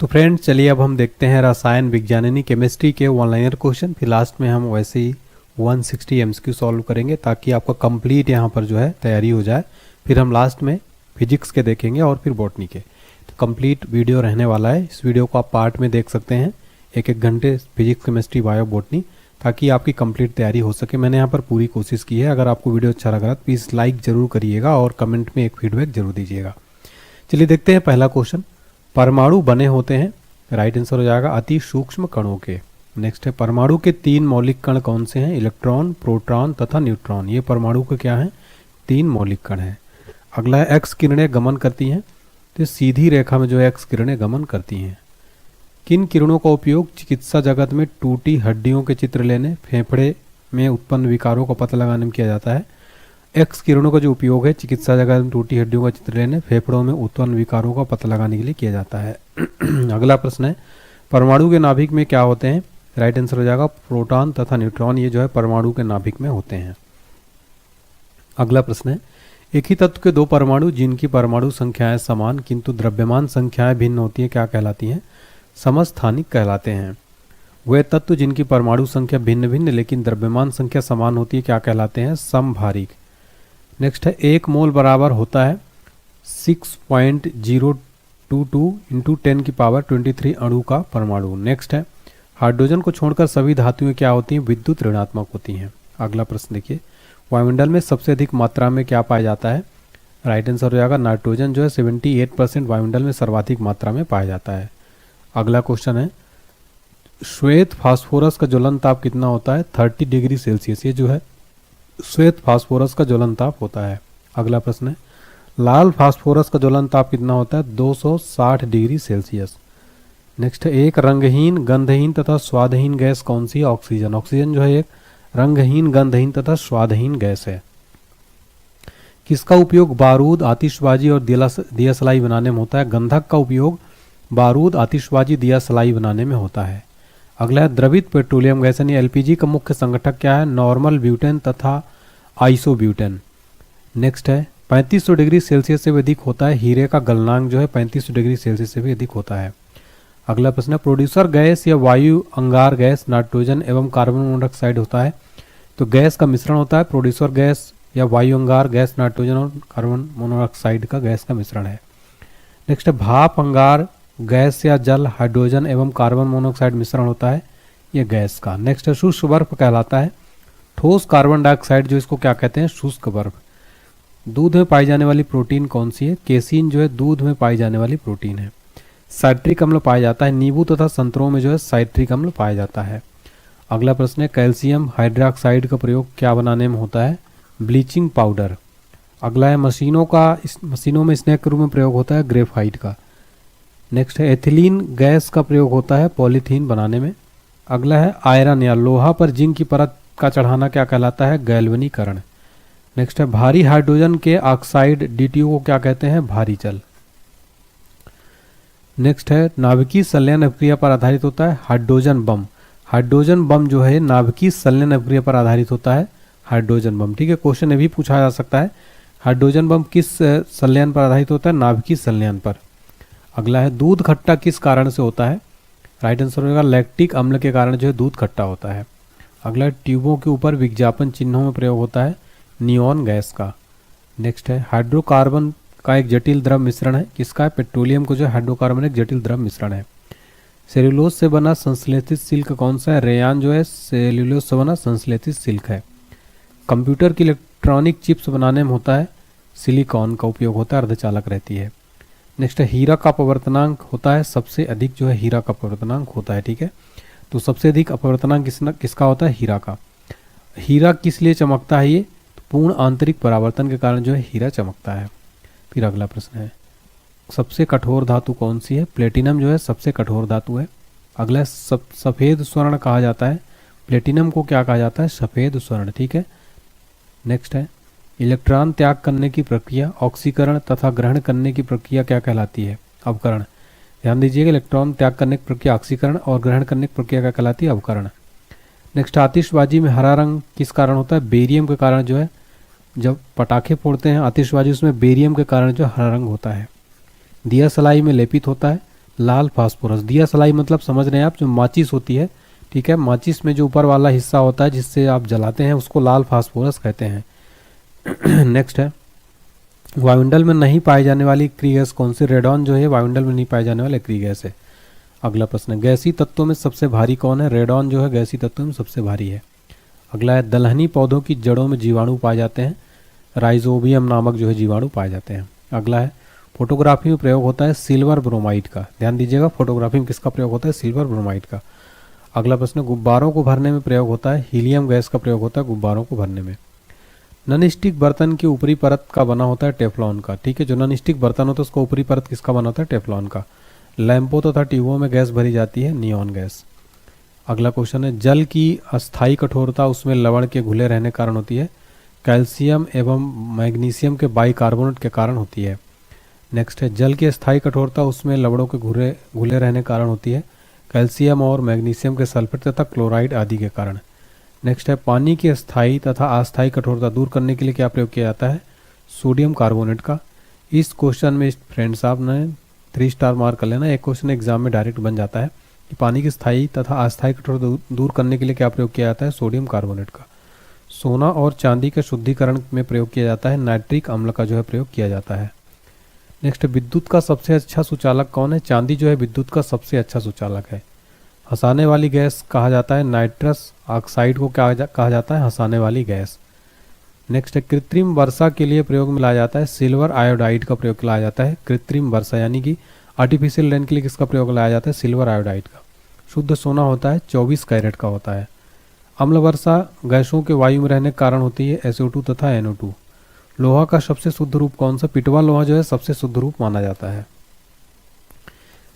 तो फ्रेंड्स चलिए अब हम देखते हैं रसायन विज्ञान यानी केमिस्ट्री के ऑनलाइनर क्वेश्चन। फिर लास्ट में हम वैसे ही 160 एमसीक्यू सॉल्व करेंगे ताकि आपका कंप्लीट यहाँ पर जो है तैयारी हो जाए। फिर हम लास्ट में फिजिक्स के देखेंगे और फिर बॉटनी के। तो कंप्लीट वीडियो रहने वाला है। इस वीडियो को आप पार्ट में देख सकते हैं, एक एक घंटे फिजिक्स केमिस्ट्री बायो बॉटनी, ताकि आपकी कंप्लीट तैयारी हो सके। मैंने यहाँ पर पूरी कोशिश की है। अगर आपको वीडियो अच्छा लग रहा है तो प्लीज़ लाइक ज़रूर करिएगा और कमेंट में एक फीडबैक जरूर दीजिएगा। चलिए देखते हैं पहला क्वेश्चन। परमाणु बने होते हैं? राइट आंसर हो जाएगा अति सूक्ष्म कणों के। नेक्स्ट है परमाणु के 3 मौलिक कण कौन से हैं? इलेक्ट्रॉन, प्रोटॉन तथा न्यूट्रॉन। ये परमाणु के क्या हैं? 3 मौलिक कण हैं। अगला है एक्स किरणें गमन करती हैं? तो सीधी रेखा में जो है एक्स किरणें गमन करती हैं। किन किरणों का उपयोग चिकित्सा जगत में टूटी हड्डियों के चित्र लेने, फेफड़े में उत्पन्न विकारों का पता लगाने में किया जाता है? एक्स किरणों का जो उपयोग है चिकित्सा जगत में टूटी हड्डियों का चित्र लेने, फेफड़ों में उत्पन्न विकारों का पता लगाने के लिए किया जाता है। अगला प्रश्न है परमाणु के नाभिक में क्या होते हैं? राइट आंसर हो जाएगा प्रोटॉन तथा न्यूट्रॉन। ये जो है परमाणु के नाभिक में होते हैं। अगला प्रश्न है एक ही तत्व के 2 परमाणु जिनकी परमाणु संख्याएं समान किंतु द्रव्यमान संख्याएं भिन्न होती हैं क्या कहलाती हैं? समस्थानिक कहलाते हैं। वे तत्व जिनकी परमाणु संख्या भिन्न भिन्न लेकिन द्रव्यमान संख्या समान होती है क्या कहलाते हैं? समभारिक। नेक्स्ट है 1 मोल बराबर होता है 6.022 इंटू 10 की पावर 23 अणु का परमाणु। नेक्स्ट है हाइड्रोजन को छोड़कर सभी धातुएं क्या होती हैं? विद्युत ऋणात्मक होती हैं। अगला प्रश्न देखिए वायुमंडल में सबसे अधिक मात्रा में क्या पाया जाता है? राइट आंसर हो जाएगा नाइट्रोजन जो है 78% वायुमंडल में सर्वाधिक मात्रा में पाया जाता है। अगला क्वेश्चन है श्वेत फास्फोरस का ज्वलन ताप कितना होता है? 30 डिग्री सेल्सियस। ये जो है श्वेत फास्फोरस का ज्वलन ताप होता है। अगला प्रश्न है लाल फास्फोरस का ज्वलन ताप कितना होता है? 260 डिग्री सेल्सियस। नेक्स्ट है, एक रंगहीन, गंधहीन तथा स्वादहीन गैस कौन सी है? ऑक्सीजन। ऑक्सीजन जो है एक रंगहीन, गंधहीन तथा स्वादहीन गैस है। किसका उपयोग बारूद, आतिशबाजी और दिया सलाई बनाने में होता है? गंधक का उपयोग बारूद, आतिशबाजी, दिया सलाई बनाने में होता है। अगला है, द्रवित पेट्रोलियम गैस यानी एलपीजी का मुख्य संगठक क्या है? नॉर्मल ब्यूटेन तथा आइसोब्यूटेन। नेक्स्ट है, 3500 डिग्री सेल्सियस से भी अधिक होता है हीरे का गलनांक जो है 3500 डिग्री सेल्सियस से भी अधिक होता है। अगला प्रश्न है, प्रोड्यूसर गैस या वायु अंगार गैस नाइट्रोजन एवं कार्बन मोनोऑक्साइड होता है। तो गैस का मिश्रण होता है। प्रोड्यूसर गैस या वायु अंगार गैस नाइट्रोजन और कार्बन मोनोऑक्साइड का गैस का मिश्रण है। नेक्स्ट है, भाप अंगार गैस या जल हाइड्रोजन एवं कार्बन मोनोऑक्साइड मिश्रण होता है ये गैस का। नेक्स्ट है, शुष्क बर्फ कहलाता है ठोस कार्बन डाइऑक्साइड जो इसको क्या कहते हैं? शुष्क बर्फ। दूध में पाई जाने वाली प्रोटीन कौन सी है? केसीन जो है दूध में पाई जाने वाली प्रोटीन है। साइट्रिक अम्ल पाया जाता है नींबू तथा संतरों में जो है साइट्रिक अम्ल पाया जाता है। अगला प्रश्न है, कैल्शियम हाइड्रोक्साइड का प्रयोग क्या बनाने में होता है? Bleaching powder. अगला है, मशीनों में स्नैक के रूप में प्रयोग होता है ग्रेफाइट का। नेक्स्ट है, एथिलीन गैस का प्रयोग होता है पॉलीथीन बनाने में। अगला है, आयरन या लोहा पर जिंक की परत का चढ़ाना क्या कहलाता है? गैल्वनीकरण। नेक्स्ट है, भारी हाइड्रोजन के ऑक्साइड DTO को क्या कहते हैं? भारी जल। नेक्स्ट है, नाभिकीय संलयन अभिक्रिया पर आधारित होता है हाइड्रोजन बम। हाइड्रोजन बम जो है नाभिकीय संलयन अभिक्रिया पर आधारित होता है हाइड्रोजन बम। ठीक है, क्वेश्चन ये भी पूछा जा सकता है, हाइड्रोजन बम किस संलयन पर आधारित होता है? नाभिकीय संलयन पर। अगला है, दूध खट्टा किस कारण से होता है? राइट आंसर होगा लैक्टिक अम्ल के कारण जो है दूध खट्टा होता है। अगला है, ट्यूबों के ऊपर विज्ञापन चिन्हों में प्रयोग होता है नियॉन गैस का। नेक्स्ट है, हाइड्रोकार्बन का एक जटिल द्रव मिश्रण है किसका है? पेट्रोलियम को जो हाइड्रोकार्बन एक जटिल द्रव मिश्रण है। सेल्यूलोज से बना संश्लेषित सिल्क कौन सा है? रेयान जो है सेल्यूलोज से बना संश्लेषित सिल्क है। कंप्यूटर की इलेक्ट्रॉनिक चिप्स बनाने में होता है सिलिकॉन का उपयोग होता है, अर्धचालक रहती है। नेक्स्ट है, हीरा का अपवर्तनांक होता है सबसे अधिक जो है हीरा का अपवर्तनांक होता है। ठीक है, तो सबसे अधिक अपवर्तनांक किसका होता है? हीरा का। हीरा किस लिए चमकता है? ये पूर्ण आंतरिक परावर्तन के कारण जो है हीरा चमकता है। फिर अगला प्रश्न है, सबसे कठोर धातु कौन सी है? प्लेटिनम जो है सबसे कठोर धातु है। अगला सफ़ेद स्वर्ण कहा जाता है, प्लेटिनम को क्या कहा जाता है? सफ़ेद स्वर्ण। ठीक है, नेक्स्ट है, इलेक्ट्रॉन त्याग करने की प्रक्रिया ऑक्सीकरण तथा ग्रहण करने की प्रक्रिया क्या कहलाती है? अवकरण। ध्यान दीजिएगा, इलेक्ट्रॉन त्याग करने की प्रक्रिया ऑक्सीकरण और ग्रहण करने की प्रक्रिया क्या कहलाती है? अवकरण। नेक्स्ट, आतिशबाजी में हरा रंग किस कारण होता है? बेरियम के कारण जो है, जब पटाखे फोड़ते हैं आतिशबाजी उसमें बेरियम के कारण जो हरा रंग होता है। दिया सलाई में लेपित होता है लाल फास्फोरस। दिया सलाई मतलब समझ रहे हैं आप, जो माचिस होती है। ठीक है, माचिस में जो ऊपर वाला हिस्सा होता है जिससे आप जलाते हैं उसको लाल फास्फोरस कहते हैं। नेक्स्ट है, वायुमंडल में नहीं पाई जाने वाली क्री गैस कौन सी? रेडॉन जो है वायुमंडल में नहीं पाई जाने वाली क्री गैस है। अगला प्रश्न है, गैसीय तत्वों में सबसे भारी कौन है? रेडॉन जो है गैसीय तत्वों में सबसे भारी है। अगला है, दलहनी पौधों की जड़ों में जीवाणु पाए जाते हैं, राइजोबियम नामक जो है जीवाणु पाए जाते हैं। अगला है, फोटोग्राफी में प्रयोग होता है सिल्वर ब्रोमाइड का। ध्यान दीजिएगा, फोटोग्राफी में किसका प्रयोग होता है? सिल्वर ब्रोमाइड का। अगला प्रश्न, गुब्बारों को भरने में प्रयोग होता है हीलियम गैस का प्रयोग होता है गुब्बारों को भरने में। नॉन स्टिक बर्तन की ऊपरी परत का बना होता है टेफ्लॉन का। ठीक है, जो नॉन स्टिक बर्तन होता है उसका ऊपरी परत किसका बना होता है? टेफ्लॉन का। लैंपों तथा ट्यूबों में गैस भरी जाती है नियॉन गैस। अगला क्वेश्चन है, जल की अस्थायी कठोरता उसमें लवण के घुले रहने के कारण होती है, कैल्शियम एवं मैग्नीशियम के बाइकार्बोनेट के कारण होती है। नेक्स्ट है, जल की अस्थायी कठोरता उसमें लवणों के घुले रहने के कारण होती है, कैल्शियम और मैग्नीशियम के सल्फेट तथा क्लोराइड आदि के कारण। नेक्स्ट है, पानी की अस्थायी तथा अस्थायी कठोरता दूर करने के लिए क्या प्रयोग किया जाता है? सोडियम कार्बोनेट का। इस क्वेश्चन में फ्रेंड्स आपने 3 स्टार मार्क कर लेना, एक क्वेश्चन एग्जाम में डायरेक्ट बन जाता है कि पानी की स्थायी तथा अस्थायी कठोरता दूर करने के लिए क्या प्रयोग किया जाता है? सोडियम कार्बोनेट का। सोना और चांदी के शुद्धिकरण में प्रयोग किया जाता है नाइट्रिक अम्ल का जो है प्रयोग किया जाता है। नेक्स्ट, विद्युत का सबसे अच्छा सुचालक कौन है? चांदी जो है विद्युत का सबसे अच्छा सुचालक है। हंसाने वाली गैस कहा जाता है नाइट्रस ऑक्साइड को क्या कहा जाता है? हंसाने वाली गैस। नेक्स्ट है, कृत्रिम वर्षा के लिए प्रयोग में लाया जाता है सिल्वर आयोडाइड का प्रयोग लाया जाता है। कृत्रिम वर्षा यानी कि आर्टिफिशियल रेन के लिए किसका प्रयोग लाया जाता है? सिल्वर आयोडाइड का। शुद्ध सोना होता है 24 कैरेट का होता है। अम्ल वर्षा गैसों के वायु में रहने के कारण होती है SO2 तथा NO2। लोहा का सबसे शुद्ध रूप कौन सा? पिटवा लोहा जो है सबसे शुद्ध रूप माना जाता है।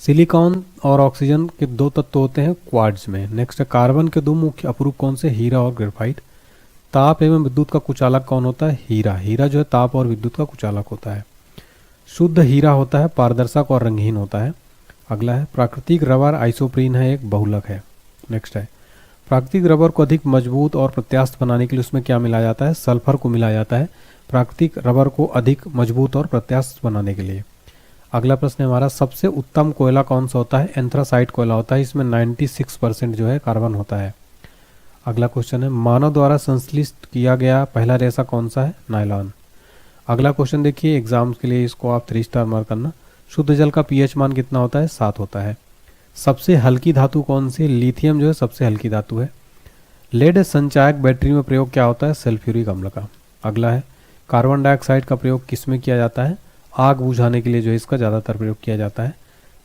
सिलिकॉन और ऑक्सीजन के दो तत्व होते हैं क्वार्ट्ज में। नेक्स्ट है कार्बन के दो मुख्य अपरूप कौन से? हीरा और ग्रेफाइट। ताप एवं विद्युत का कुचालक कौन होता है? हीरा। हीरा जो है ताप और विद्युत का कुचालक होता है। शुद्ध हीरा होता है पारदर्शक और रंगहीन होता है। अगला है प्राकृतिक रबर आइसोप्रीन है, एक बहुलक है। नेक्स्ट है प्राकृतिक रबर को अधिक मजबूत और प्रत्यास्थ बनाने के लिए उसमें क्या मिलाया जाता है? सल्फर को मिलाया जाता है प्राकृतिक रबर को अधिक मजबूत और प्रत्यास्थ बनाने के लिए। अगला प्रश्न है हमारा सबसे उत्तम कोयला कौन सा होता है? एंथ्रासाइट कोयला होता है, इसमें 96% जो है कार्बन होता है। अगला क्वेश्चन है मानव द्वारा संश्लिष्ट किया गया पहला रेशा कौन सा है? नायलॉन। अगला क्वेश्चन देखिए एग्जाम्स के लिए इसको आप 3 स्टार मार्क करना। शुद्ध जल का पीएच मान कितना होता है? 7 होता है। सबसे हल्की धातु कौन सी? लिथियम जो है सबसे हल्की धातु है। लेड संचायक बैटरी में प्रयोग क्या होता है? सल्फ्यूरिक अम्ल का। अगला है कार्बन डाइऑक्साइड का प्रयोग किस में किया जाता है? आग बुझाने के लिए जो है इसका ज़्यादातर प्रयोग किया जाता है।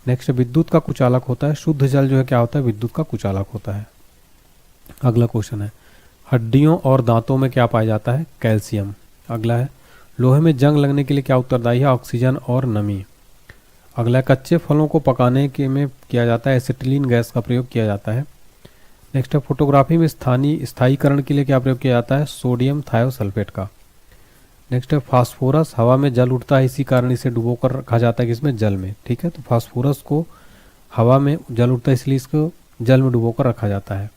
नेक्स्ट विद्युत का कुचालक होता है। शुद्ध जल जो है क्या होता है? विद्युत का कुचालक होता है। अगला क्वेश्चन है हड्डियों और दांतों में क्या पाया जाता है? कैल्शियम। अगला है लोहे में जंग लगने के लिए क्या उत्तरदायी है? ऑक्सीजन और नमी। अगला है कच्चे फलों को पकाने के में किया जाता है एसिटिलीन गैस का प्रयोग किया जाता है। नेक्स्ट है फोटोग्राफी में स्थायीकरण के लिए क्या प्रयोग किया जाता है? सोडियम थायोसल्फेट का। नेक्स्ट है फास्फोरस हवा में जल उठता है, इसी कारण इसे डुबोकर रखा जाता है किसमें? जल में। ठीक है, तो फास्फोरस को हवा में जल उठता है इसलिए इसको जल में डुबोकर रखा जाता है।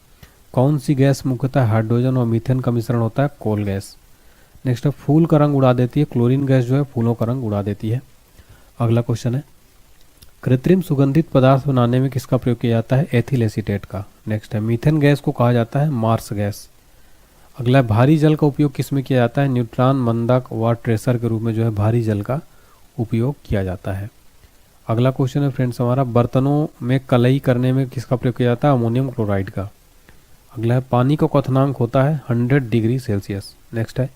कौन सी गैस मुख्यतः हाइड्रोजन और मीथेन का मिश्रण होता है? कोल गैस। नेक्स्ट है फूल का रंग उड़ा देती है, क्लोरीन गैस जो है फूलों का रंग उड़ा देती है। अगला क्वेश्चन है कृत्रिम सुगंधित पदार्थ बनाने में किसका प्रयोग किया जाता है? एथिल एसीटेट का। नेक्स्ट है मीथेन गैस को कहा जाता है मार्स गैस। अगला है भारी जल का उपयोग किस में किया जाता है? न्यूट्रॉन मंदक व ट्रेसर के रूप में जो है भारी जल का उपयोग किया जाता है। अगला क्वेश्चन है फ्रेंड्स हमारा बर्तनों में कलई करने में किसका प्रयोग किया जाता है? अमोनियम क्लोराइड का। अगला है पानी का क्वथनांक होता है 100 डिग्री सेल्सियस। नेक्स्ट है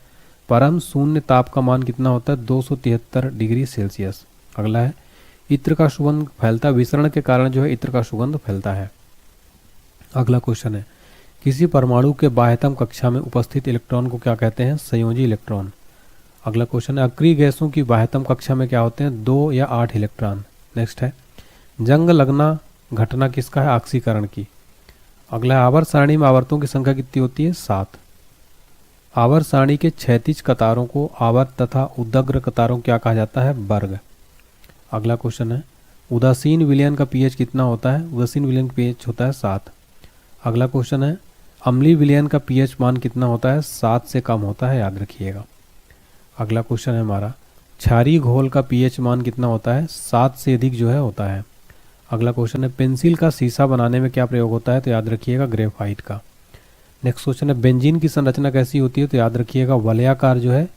परम शून्य ताप का मान कितना होता है? 273 डिग्री सेल्सियस। अगला है इत्र का सुगंध फैलता है, विसरण के कारण जो है इत्र का सुगंध फैलता है। अगला क्वेश्चन है किसी परमाणु के बाह्यतम कक्षा में उपस्थित इलेक्ट्रॉन को क्या कहते हैं? संयोजी इलेक्ट्रॉन। अगला क्वेश्चन है अक्रिय गैसों की बाह्यतम कक्षा में क्या होते हैं? 2 या 8 इलेक्ट्रॉन। नेक्स्ट है जंग लगना घटना किसका है? ऑक्सीकरण की। अगला है आवर्त सारणी में आवर्तों की संख्या कितनी होती है? 7। आवर्त सारणी के क्षैतिज कतारों को आवर्त तथा उदग्र कतारों को क्या कहा जाता है? वर्ग। अगला क्वेश्चन है उदासीन विलयन का पीएच कितना होता है? उदासीन विलयन का पीएच होता है 7। अगला क्वेश्चन है अम्लीय विलयन का पीएच मान कितना होता है? 7 से कम होता है, याद रखिएगा। अगला क्वेश्चन है हमारा क्षारीय घोल का पीएच मान कितना होता है? 7 से अधिक जो है होता है। अगला क्वेश्चन है पेंसिल का शीशा बनाने में क्या प्रयोग होता है? तो याद रखिएगा ग्रेफाइट का। नेक्स्ट क्वेश्चन है बेंजीन की संरचना कैसी होती है? तो याद रखिएगा वलयाकार जो है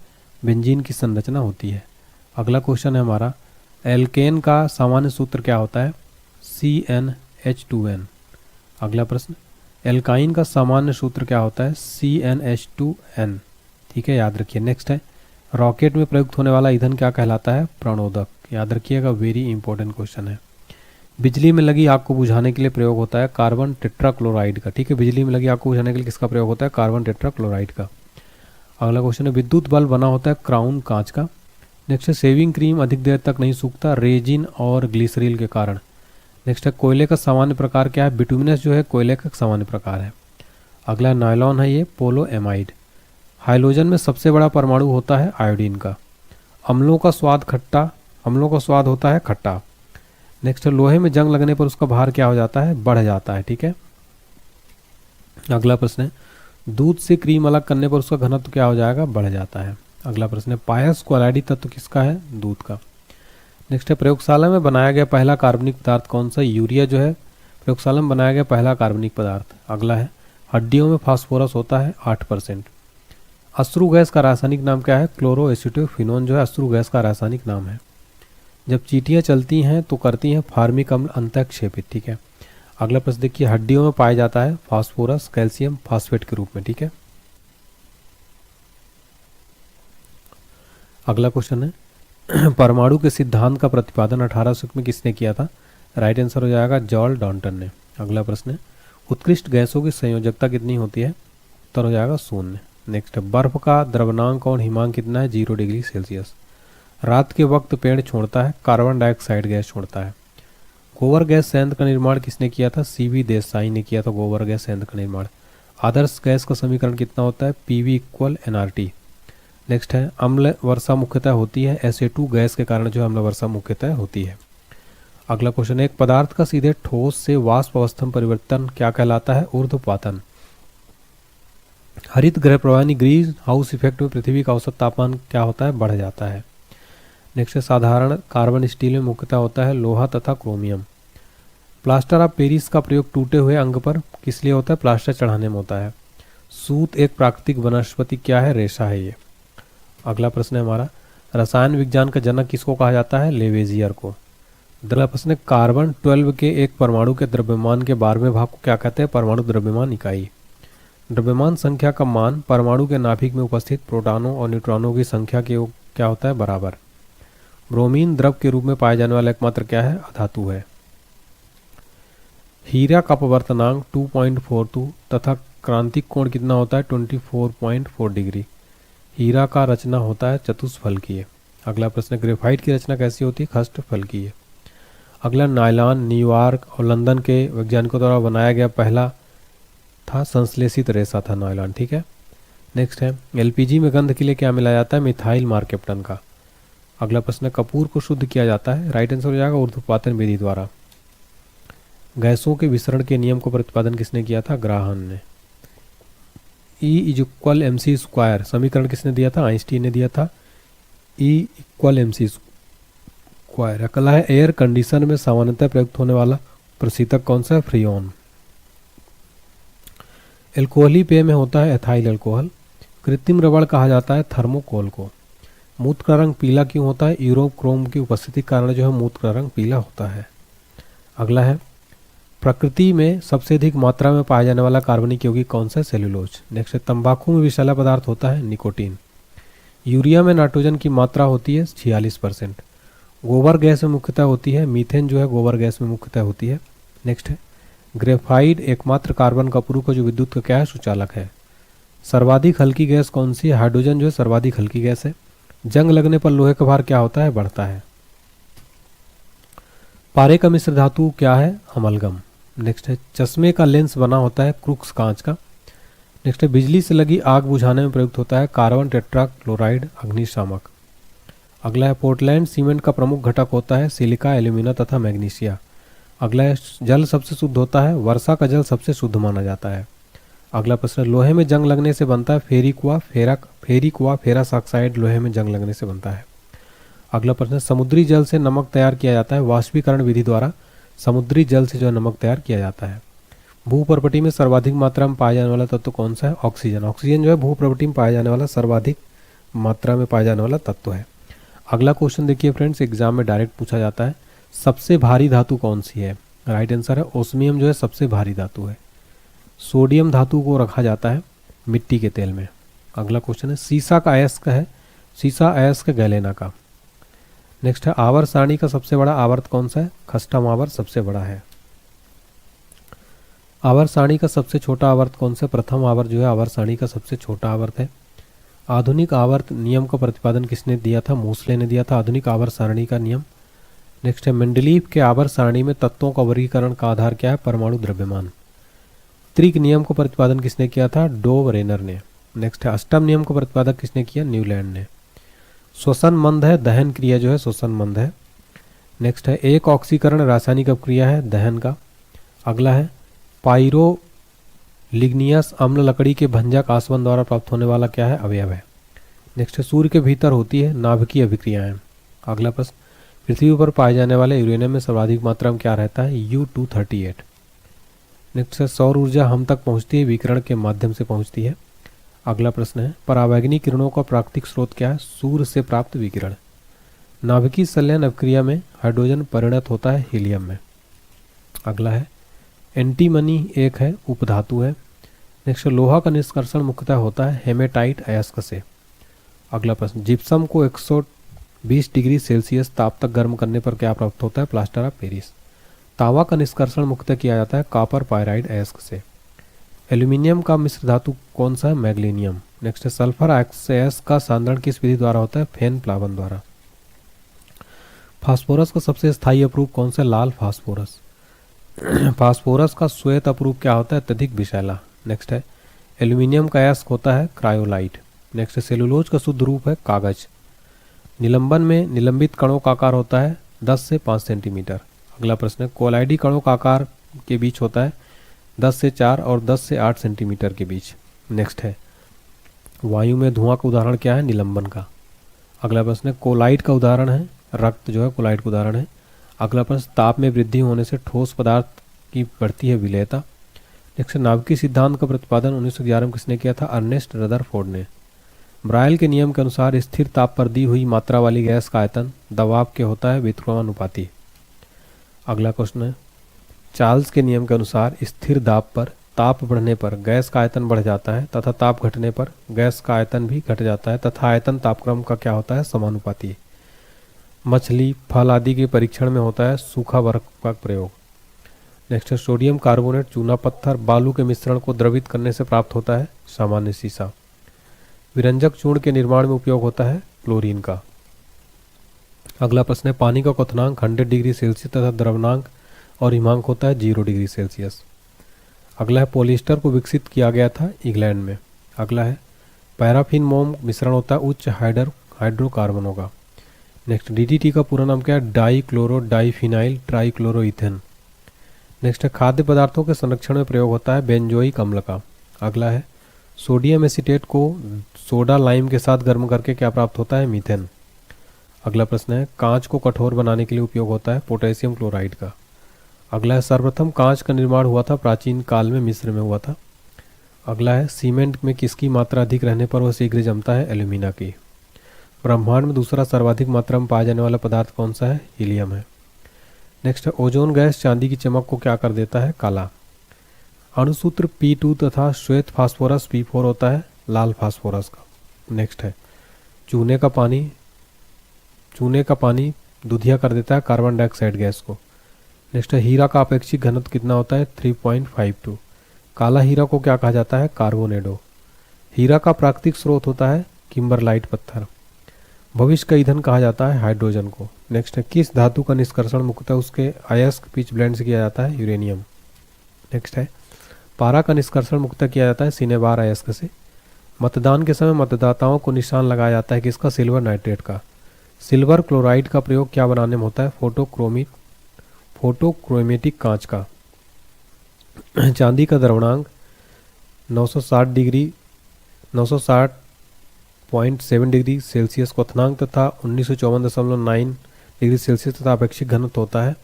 बेंजीन की संरचना होती है। अगला क्वेश्चन है हमारा एल्केन का सामान्य सूत्र क्या होता है? CnH2n। अगला प्रश्न एल्काइन का सामान्य सूत्र क्या होता है? CnH2n। ठीक है, याद रखिए। नेक्स्ट है रॉकेट में प्रयुक्त होने वाला ईंधन क्या कहलाता है? प्रणोदक। याद रखिएगा, वेरी इंपॉर्टेंट क्वेश्चन है। बिजली में लगी आग को बुझाने के लिए प्रयोग होता है कार्बन टेट्राक्लोराइड का। ठीक है, बिजली में लगी आग को बुझाने के लिए किसका प्रयोग होता है? कार्बन टेट्राक्लोराइड का। अगला क्वेश्चन है विद्युत बल्ब बना होता है क्राउन कांच का। नेक्स्ट है सेविंग क्रीम अधिक देर तक नहीं सूखता रेजिन और ग्लिसरील के कारण। नेक्स्ट है कोयले का सामान्य प्रकार क्या है? बिटुमिनस जो है कोयले का सामान्य प्रकार है। अगला नायलॉन है ये पोलो एमाइड। हाइड्रोजन में सबसे बड़ा परमाणु होता है आयोडीन का। अम्लों का स्वाद होता है खट्टा। नेक्स्ट है लोहे में जंग लगने पर उसका भार क्या हो जाता है? बढ़ जाता है। ठीक है, अगला प्रश्न है दूध से क्रीम अलग करने पर उसका घनत्व क्या हो जाएगा? बढ़ जाता है। अगला प्रश्न है पायस क्लोराइडी तत्व किसका है? दूध का। नेक्स्ट है प्रयोगशाला में बनाया गया पहला कार्बनिक पदार्थ कौन सा? यूरिया जो है प्रयोगशाला में बनाया गया पहला कार्बनिक पदार्थ। अगला है हड्डियों में फास्फोरस होता है 8%। अश्रु गैस का रासायनिक नाम क्या है? क्लोरोएसिटोफिनोन जो है अश्रु गैस का रासायनिक नाम है। जब चींटियां चलती हैं तो करती हैं फार्मिक अम्ल अंतःक्षेपित। ठीक है, अगला प्रश्न देखिए हड्डियों में पाया जाता है फास्फोरस कैल्शियम फास्फेट के रूप में। ठीक है, अगला क्वेश्चन है परमाणु के सिद्धांत का प्रतिपादन 1800 में किसने किया था? राइट आंसर हो जाएगा जॉर्ज डॉल्टन ने। अगला प्रश्न है उत्कृष्ट गैसों की संयोजकता कितनी होती है? उत्तर हो जाएगा 0। नेक्स्ट है बर्फ का द्रवनांक और हिमांक कितना है 0 डिग्री सेल्सियस। रात के वक्त पेड़ छोड़ता है कार्बन डाइऑक्साइड गैस छोड़ता है। गोबर गैस संयंत्र का निर्माण किसने किया था? सीवी देसाई ने किया था गोबर गैस संयंत्र का निर्माण। आदर्श गैस का समीकरण कितना होता है? PV equal NRT. नेक्स्ट है अम्ल वर्षा मुख्यतः होती है SA2 गैस के कारण जो अम्ल वर्षा मुख्यतः होती है। अगला क्वेश्चन है एक पदार्थ का सीधे ठोस से वाष्प अवस्था में परिवर्तन क्या कहलाता है? ऊर्ध्वपातन। हरित गृह प्रवाह ग्रीन हाउस इफेक्ट में पृथ्वी का औसत तापमान क्या होता है? बढ़ जाता है। नेक्स्ट है साधारण कार्बन स्टील में मुख्यतः होता है लोहा तथा क्रोमियम। प्लास्टर ऑफ पेरिस का प्रयोग टूटे हुए अंग पर किस लिए होता है? प्लास्टर चढ़ाने में होता है। सूत एक प्राकृतिक वनस्पति क्या है? रेशा है ये। अगला प्रश्न है हमारा रसायन विज्ञान का जनक किसको कहा जाता है? लेवेजियर को। अगला प्रश्न है कार्बन 12 के एक परमाणु के द्रव्यमान के 12वें भाग को क्या कहते हैं? परमाणु द्रव्यमान इकाई। द्रव्यमान संख्या का मान परमाणु के नाभिक में उपस्थित प्रोटॉनों और न्यूट्रॉनों की संख्या के क्या होता है? बराबर। ब्रोमीन द्रव के रूप में पाया जाने वाला एकमात्र क्या है? अधातु है। हीरा का अपवर्तनांक 2.42 तथा क्रांतिक कोण कितना होता है? 24.4 डिग्री। हीरा का रचना होता है चतुष्फलकीय। अगला प्रश्न ग्रेफाइट की रचना कैसी होती है? खष्टफलकीय। अगला नायलॉन न्यूयॉर्क और लंदन के वैज्ञानिकों द्वारा बनाया गया पहला था संश्लेषित रेशा था नायलॉन। ठीक है। नेक्स्ट है LPG में गंध के लिए क्या मिलाया जाता है? मिथाइल मार्केप्टन का। अगला प्रश्न कपूर को शुद्ध किया जाता है। राइट आंसर हो जाएगा ऊर्ध्वपातन विधि द्वारा। गैसों के विसरण के नियम को प्रतिपादन किसने किया था? ग्राहम ने। E=mc²। समीकरण किसने दिया था? आइंस्टीन ने दिया था। E=mc²। अगला है एयर कंडीशन में सामान्यतः प्रयुक्त होने वाला प्रशीतक कौन सा है? फ्रीऑन। एल्कोहली पेय में होता है एथाइल अल्कोहल। कृत्रिम रबड़ कहा जाता है थर्मोकोल को। मूत्र का रंग पीला क्यों होता है? यूरोक्रोम की उपस्थिति के कारण जो है मूत्र का रंग पीला होता है। अगला है प्रकृति में सबसे अधिक मात्रा में पाया जाने वाला कार्बनिक यौगिक कौन सा है? सेल्यूलोज। नेक्स्ट है तंबाकू में विषैला पदार्थ होता है निकोटीन। यूरिया में नाइट्रोजन की मात्रा होती है 46%। गोबर गैस में मुख्यतः होती है मीथेन जो है गोबर गैस में मुख्यतः होती है। नेक्स्ट है ग्रेफाइट एकमात्र कार्बन का पूरक जो विद्युत का क्या है? सुचालक है। सर्वाधिक हल्की गैस कौन सी है? हाइड्रोजन जो है सर्वाधिक हल्की गैस है। जंग लगने पर लोहे का भार क्या होता है? बढ़ता है। पारे का मिश्र धातु क्या है? अमलगम। नेक्स्ट है चश्मे का लेंस बना होता है क्रूक्स कांच का। नेक्स्ट है बिजली से लगी आग बुझाने में प्रयुक्त होता है कार्बन टेट्राक्लोराइड अग्निशामक। अगला है पोर्टलैंड सीमेंट का प्रमुख घटक होता है सिलिका एल्यूमिना तथा मैग्नीशिया। अगला है जल सबसे शुद्ध होता है? वर्षा का जल सबसे शुद्ध माना जाता है। अगला प्रश्न लोहे में जंग लगने से बनता है फेरिक व फेरस ऑक्साइड लोहे में जंग लगने से बनता है। अगला प्रश्न समुद्री जल से नमक तैयार किया जाता है वाष्पीकरण विधि द्वारा। समुद्री जल से जो है नमक तैयार किया जाता है। भूप्रपटी में सर्वाधिक मात्रा में पाया जाने वाला तत्व कौन सा है? ऑक्सीजन। ऑक्सीजन जो है भूप्रपटी में पाया जाने वाला सर्वाधिक मात्रा में पाया जाने वाला तत्व है। अगला क्वेश्चन देखिए फ्रेंड्स एग्जाम में डायरेक्ट पूछा जाता है सबसे भारी धातु कौन सी है? राइट आंसर है ओस्मियम जो है सबसे भारी धातु है। सोडियम धातु को रखा जाता है मिट्टी के तेल में। अगला क्वेश्चन है सीसा का अयस्क है? सीसा अयस्क गैलेना का। नेक्स्ट है आवर्त सारणी का सबसे बड़ा आवर्त कौन सा है? खष्टम आवर्त सबसे बड़ा है। आवर्त सारणी का सबसे छोटा आवर्त कौन सा? प्रथम आवर्त जो है आवर्त सारणी का सबसे छोटा आवर्त है। आधुनिक आवर्त नियम का प्रतिपादन किसने दिया था? मोसले ने दिया था आधुनिक आवर्त सारणी का नियम। नेक्स्ट है मेंडलीव के आवर्त सारणी में तत्वों का वर्गीकरण का आधार क्या है? परमाणु द्रव्यमान। त्रिक नियम को प्रतिपादन किसने किया था? डोव रेनर ने। नेक्स्ट है अष्टम नियम को प्रतिपादक किसने किया? न्यूलैंड ने। श्वसन मंद है दहन क्रिया जो है श्वसन मंद है। नेक्स्ट है एक ऑक्सीकरण रासायनिक अपक्रिया है दहन का। अगला है पाइरोलिग्नियस अम्ल लकड़ी के भंजक आसवन द्वारा प्राप्त होने वाला क्या है? अवयव है। नेक्स्ट है सूर्य के भीतर होती है नाभिकीय अभिक्रियाएं। अगला प्रश्न पृथ्वी पर पाए जाने वाले यूरेनियम में सर्वाधिक मात्रा में क्या रहता है? U-238। नेक्स्ट है सौर ऊर्जा हम तक पहुंचती है विकिरण के माध्यम से पहुंचती है। अगला प्रश्न है परावैंगनी किरणों का प्राकृतिक स्रोत क्या है? सूर्य से प्राप्त विकिरण। नाभिकीय संलयन अभिक्रिया में हाइड्रोजन परिणत होता है हीलियम में। अगला है एंटीमनी एक है उपधातु है। नेक्स्ट लोहा का निष्कर्षण मुख्यतः होता है हेमेटाइट अयस्क से। अगला प्रश्न जिप्सम को 120 डिग्री सेल्सियस ताप तक गर्म करने पर क्या प्राप्त होता है? Plaster of Paris. तांबा का निष्कर्षण मुख्यतः किया जाता है कॉपर पायराइड अयस्क से। एल्यूमिनियम का मिश्र धातु कौन सा है? मैग्नीशियम। नेक्स्ट है सल्फर ऑक्साइड का सांद्रण किस विधि द्वारा होता है? फेन प्लावन द्वारा। फास्फोरस का सबसे स्थायी अपरूप कौन सा? लाल फास्फोरस। फास्फोरस का श्वेत अपरूप क्या होता है? अत्यधिक विषैला। नेक्स्ट है एल्यूमिनियम का अयस्क होता है क्रायोलाइट। नेक्स्ट है सेलुलोज का शुद्ध रूप है कागज। निलंबन में निलंबित कणों का आकार होता है 10 से 5 सेंटीमीटर। अगला प्रश्न है कोलाइडी कणों का आकार के बीच होता है 10 से 4 और 10 से 8 सेंटीमीटर के बीच। नेक्स्ट है वायु में धुआं का उदाहरण क्या है? निलंबन का। अगला प्रश्न है कोलाइड का उदाहरण है रक्त जो है कोलाइड का उदाहरण है। अगला प्रश्न ताप में वृद्धि होने से ठोस पदार्थ की बढ़ती है विलेयता। नेक्स्ट नाभिकीय सिद्धांत का प्रतिपादन 1911 में किसने किया था? अर्नेस्ट रदरफोर्ड ने। ब्रायल के नियम के अनुसार स्थिर ताप पर दी हुई मात्रा वाली गैस का आयतन दबाव के होता है व्युत्क्रमानुपाती। अगला क्वेश्चन है चार्ल्स के नियम के अनुसार स्थिर दाब पर ताप बढ़ने पर गैस का आयतन बढ़ जाता है तथा ताप घटने पर गैस का आयतन भी घट जाता है तथा आयतन तापक्रम का क्या होता है? समानुपाती। मछली फल आदि के परीक्षण में होता है सूखा बर्फ का प्रयोग। नेक्स्ट है सोडियम कार्बोनेट चूना पत्थर बालू के मिश्रण को द्रवित करने से प्राप्त होता है सामान्य सीसा। विरंजक चूर्ण के निर्माण में उपयोग होता है क्लोरीन का। अगला प्रश्न है पानी का क्वथनांक 100 डिग्री सेल्सियस तथा द्रवनांक और हिमांक होता है 0 डिग्री सेल्सियस। अगला है पॉलिएस्टर को विकसित किया गया था इंग्लैंड में। अगला है पैराफिन मोम मिश्रण होता है उच्च हाइड्रोकार्बनों का। नेक्स्ट डीडीटी का पूरा नाम क्या है? Dichloro diphenyl trichloroethane. Next है खाद्य पदार्थों के संरक्षण में प्रयोग होता है बेंजोइक अम्ल का। अगला है सोडियम एसीटेट को सोडा लाइम के साथ गर्म करके क्या प्राप्त होता है? मीथेन। अगला प्रश्न है कांच को कठोर बनाने के लिए उपयोग होता है पोटेशियम क्लोराइड का। अगला है सर्वप्रथम कांच का निर्माण हुआ था प्राचीन काल में मिस्र में हुआ था। अगला है सीमेंट में किसकी मात्रा अधिक रहने पर वह शीघ्र जमता है? एल्यूमिना की। ब्रह्मांड में दूसरा सर्वाधिक मात्रा में पाया जाने वाला पदार्थ कौन सा है? हीलियम है। नेक्स्ट है ओजोन गैस चांदी की चमक को क्या कर देता है? काला। अणुसूत्र P2 तथा श्वेत फास्फोरस P4 होता है लाल फास्फोरस का। नेक्स्ट है चूने का पानी दुधिया कर देता है कार्बन डाइऑक्साइड गैस को। नेक्स्ट है हीरा का अपेक्षित घनत्व कितना होता है? 3.52। काला हीरा को क्या कहा जाता है? कार्बोनेडो। हीरा का प्राकृतिक स्रोत होता है किम्बरलाइट पत्थर। भविष्य का ईंधन कहा जाता है हाइड्रोजन को। नेक्स्ट है किस धातु का निष्कर्षण मुख्यतः उसके अयस्क पिच ब्लेंड से किया जाता है? यूरेनियम। नेक्स्ट है पारा का निष्कर्षण मुख्यतः किया जाता है सिनेबार अयस्क से। मतदान के समय मतदाताओं को निशान लगाया जाता है किसका? सिल्वर नाइट्रेट का। सिल्वर क्लोराइड का प्रयोग क्या बनाने में होता है? फोटोक्रोमेटिक कांच का। चांदी का द्रवणांक 960.7 डिग्री सेल्सियस क्वथनांक तथा 1954.9 डिग्री सेल्सियस तथा अपेक्षित घनत्व होता है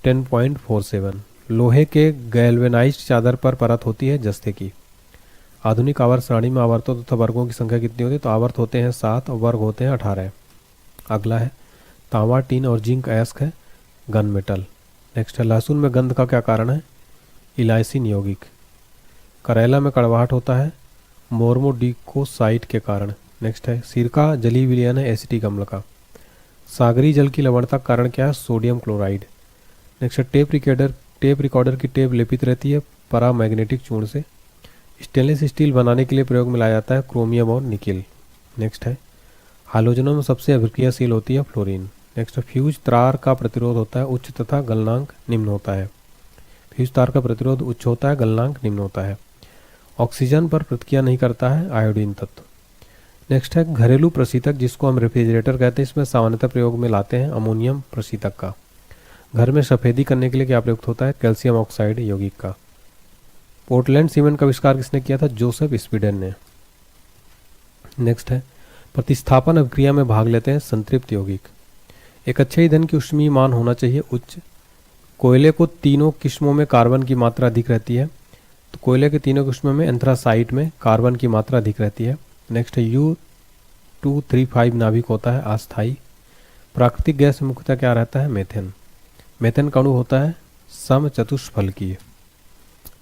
10.47। लोहे के गैल्वेनाइज्ड चादर पर परत होती है जस्ते की। आधुनिक आवर्त सारणी में आवर्तों तथा वर्गों की संख्या कितनी होती है? तो आवर्त होते हैं 7 और वर्ग होते हैं 18। अगला है तांबा टीन और जिंक अयस्क है गन मेटल। नेक्स्ट है लहसुन में गंध का क्या कारण है? इलायसिन यौगिक। करेला में कड़वाहट होता है मोर्मोडिकोसाइट के कारण। नेक्स्ट है सिरका जली विलयन है एसिटिक अम्ल का। सागरी जल की लवणता का कारण क्या है? Sodium chloride. नेक्स्ट है टेप रिकॉर्डर की टेप लेपित रहती है पैरामैग्नेटिक चूर्ण से। स्टेनलेस स्टील बनाने के लिए प्रयोग में लाया जाता है क्रोमियम और निकिल। नेक्स्ट है हाइड्रोजनों में सबसे अभिक्रियाशील होती है फ्लोरीन। नेक्स्ट है फ्यूज तार का प्रतिरोध होता है उच्च तथा गलनांक निम्न होता है। फ्यूज तार का प्रतिरोध उच्च होता है गलनांक निम्न होता है। ऑक्सीजन पर प्रतिक्रिया नहीं करता है आयोडीन तत्व। नेक्स्ट है घरेलू प्रशीतक जिसको हम रेफ्रिजरेटर कहते हैं। इसमें सामान्यतः प्रयोग में लाते हैं अमोनियम प्रशीतक का। घर में सफेदी करने के लिए क्या प्रयुक्त होता है? कैल्शियम ऑक्साइड यौगिक का। पोर्टलैंड सीमेंट का आविष्कार किसने किया था? जोसेफ स्पीडन ने। नेक्स्ट है प्रतिस्थापन अभिक्रिया में भाग लेते हैं संतृप्त यौगिक। एक अच्छे ईंधन की ऊष्मीय मान होना चाहिए उच्च। कोयले को तीनों किस्मों में कार्बन की मात्रा अधिक रहती है। तो कोयले के तीनों किस्मों में एंथ्रासाइट में कार्बन की मात्रा अधिक रहती है। नेक्स्ट है U235 नाभिक होता है अस्थायी। प्राकृतिक गैस में मुख्यतः क्या रहता है? मेथेन। मेथेन का अणु होता है समचतुष्फलकीय।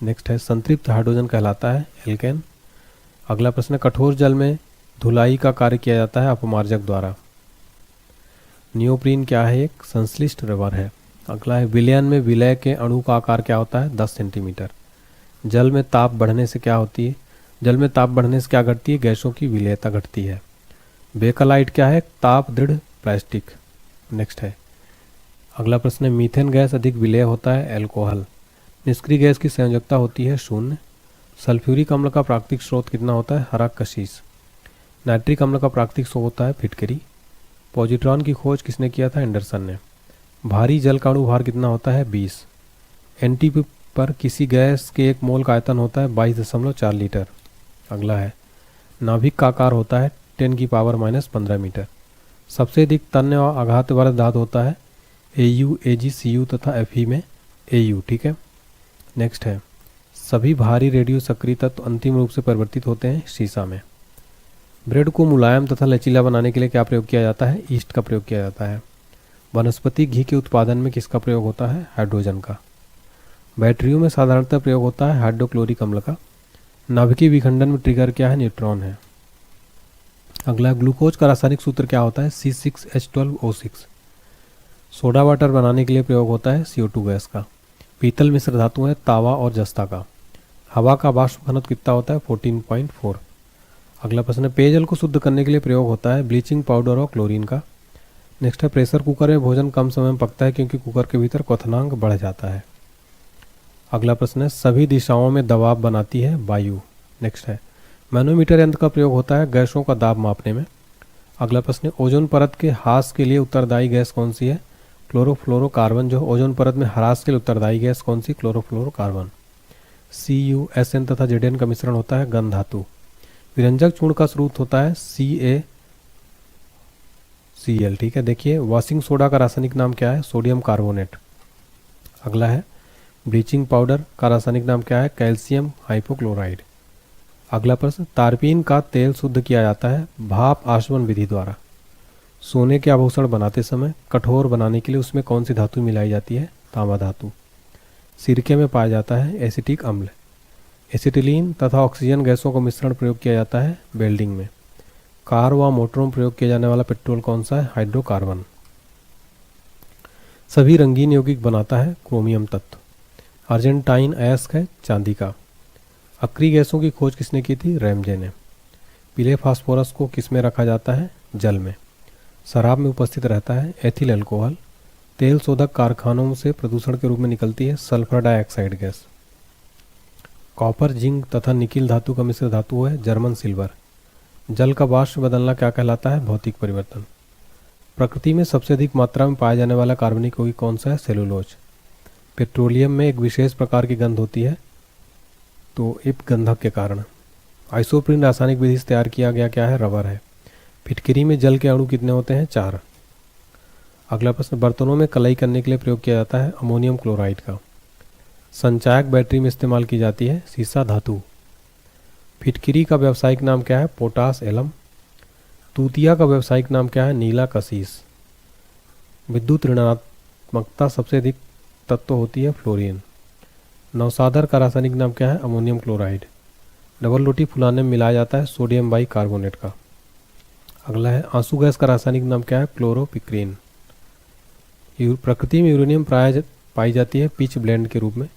नेक्स्ट है संतृप्त हाइड्रोजन कहलाता है एल्केन। अगला प्रश्न कठोर जल में धुलाई का कार्य किया जाता है अपमार्जक द्वारा। नियोप्रीन क्या है? एक संश्लिष्ट रबर है। अगला है विलयन में विलय के अणु का आकार क्या होता है? 10 सेंटीमीटर। जल में ताप बढ़ने से क्या होती है? जल में ताप बढ़ने से क्या घटती है? गैसों की विलेयता घटती है। बेकलाइट क्या है? ताप दृढ़ प्लास्टिक। नेक्स्ट है अगला प्रश्न है, मीथेन गैस अधिक विलेय होता है अल्कोहल। निष्क्रिय गैस की संयोजकता होती है 0। सल्फ्यूरिक अम्ल का प्राकृतिक स्रोत कितना होता है? हरा कशीस। नाइट्रिक अम्ल का प्राकृतिक स्रोत होता है फिटकरी। पॉजिट्रॉन की खोज किसने किया था? एंडरसन ने। भारी जल का अणु भार कितना होता है? 20। एनटीपी पर किसी गैस के 1 मोल का आयतन होता है 22.4 लीटर। अगला है नाभिक का आकार होता है 10⁻⁻15 मीटर। सबसे अधिक तन्य और आघात वाला धातु होता है AU, AG, CU तथा Fe में AU। ठीक है। नेक्स्ट है सभी भारी रेडियो सक्रिय तत्व अंतिम रूप से परिवर्तित होते हैं शीशा में। ब्रेड को मुलायम तथा लचीला बनाने के लिए क्या प्रयोग किया जाता है? ईस्ट का प्रयोग किया जाता है। वनस्पति घी के उत्पादन में किसका प्रयोग होता है? हाइड्रोजन का। बैटरियों में साधारणतः प्रयोग होता है हाइड्रोक्लोरिक अम्ल का। नाभिकीय विखंडन में ट्रिगर क्या है? न्यूट्रॉन है। अगला ग्लूकोज का रासायनिक सूत्र क्या होता है? C6H12O6। सोडा वाटर बनाने के लिए प्रयोग होता है CO2 गैस का। पीतल मिश्र धातु है तावा और जस्ता का। हवा का वाष्प घनत्व कितना होता है? 14.4। अगला प्रश्न है पेयजल को शुद्ध करने के लिए प्रयोग होता है ब्लीचिंग पाउडर और क्लोरीन का। नेक्स्ट है प्रेशर कुकर में भोजन कम समय में पकता है क्योंकि कुकर के भीतर क्वथनांक बढ़ जाता है। अगला प्रश्न है सभी दिशाओं में दबाव बनाती है वायु। नेक्स्ट है मैनोमीटर यंत्र का प्रयोग होता है गैसों का दाब मापने में। अगला प्रश्न है ओजोन परत के ह्रास के लिए उत्तरदायी गैस कौन सी है? क्लोरोफ्लोरोकार्बन। जो ओजोन परत में ह्रास के लिए उत्तरदायी गैस कौन सी? क्लोरोफ्लोरोकार्बन। CuSN तथा Zn का मिश्रण होता है गंध धातु। विरंजक चूर्ण का स्रोत होता है CaCl। ठीक है। देखिए वॉशिंग सोडा का रासायनिक नाम क्या है? Sodium carbonate. अगला है ब्लीचिंग पाउडर का रासायनिक नाम क्या है? Calcium hypochloride. अगला प्रश्न तारपीन का तेल शुद्ध किया जाता है भाप आशवन विधि द्वारा। सोने के आभूषण बनाते समय कठोर बनाने के लिए उसमें कौन सी धातु मिलाई जाती है? तांबा धातु। सिरके में पाया जाता है एसिटिक अम्ल। एसिटिलीन तथा ऑक्सीजन गैसों का मिश्रण प्रयोग किया जाता है वेल्डिंग में। कार व मोटरों में प्रयोग किया जाने वाला पेट्रोल कौन सा है? हाइड्रोकार्बन। सभी रंगीन यौगिक बनाता है क्रोमियम तत्व। अर्जेंटाइन अयस्क है चांदी का। अक्रिय गैसों की खोज किसने की थी? रैमजे ने। पीले फास्फोरस को किस में रखा जाता है? जल में। शराब में उपस्थित रहता है एथिल अल्कोहल। तेल शोधक कारखानों से प्रदूषण के रूप में निकलती है sulphur dioxide gas. Copper, zinc तथा निकिल धातु का मिश्र धातु है जर्मन सिल्वर। जल का वाष्प बदलना क्या कहलाता है? भौतिक परिवर्तन। प्रकृति में सबसे अधिक मात्रा में पाया जाने वाला कार्बनिक यौगिक कौन सा है? सेलुलोज। पेट्रोलियम में एक विशेष प्रकार की गंध होती है तो इप गंधक के कारण। आइसोप्रीन रासायनिक विधि से तैयार किया गया क्या है? रबर है। फिटकरी में जल के अणु कितने होते हैं? 4। अगला प्रश्न बर्तनों में कलई करने के लिए प्रयोग किया जाता है अमोनियम क्लोराइड का। संचायक बैटरी में इस्तेमाल की जाती है सीसा धातु। फिटकरी का व्यावसायिक नाम क्या है? Potash alum. तूतिया का व्यावसायिक नाम क्या है? नीला कशीस। विद्युत ऋणात्मकता सबसे अधिक तत्व होती है फ्लोरीन। नवसाधर का रासायनिक नाम क्या है? Ammonium chloride. डबल रोटी फुलाने में मिलाया जाता है सोडियम बाइकार्बोनेट का। अगला है आंसू गैस का रासायनिक नाम क्या है? क्लोरोपिक्रीन। प्रकृति में यूरेनियम प्राय पाई जाती है पिच ब्लेंड के रूप में।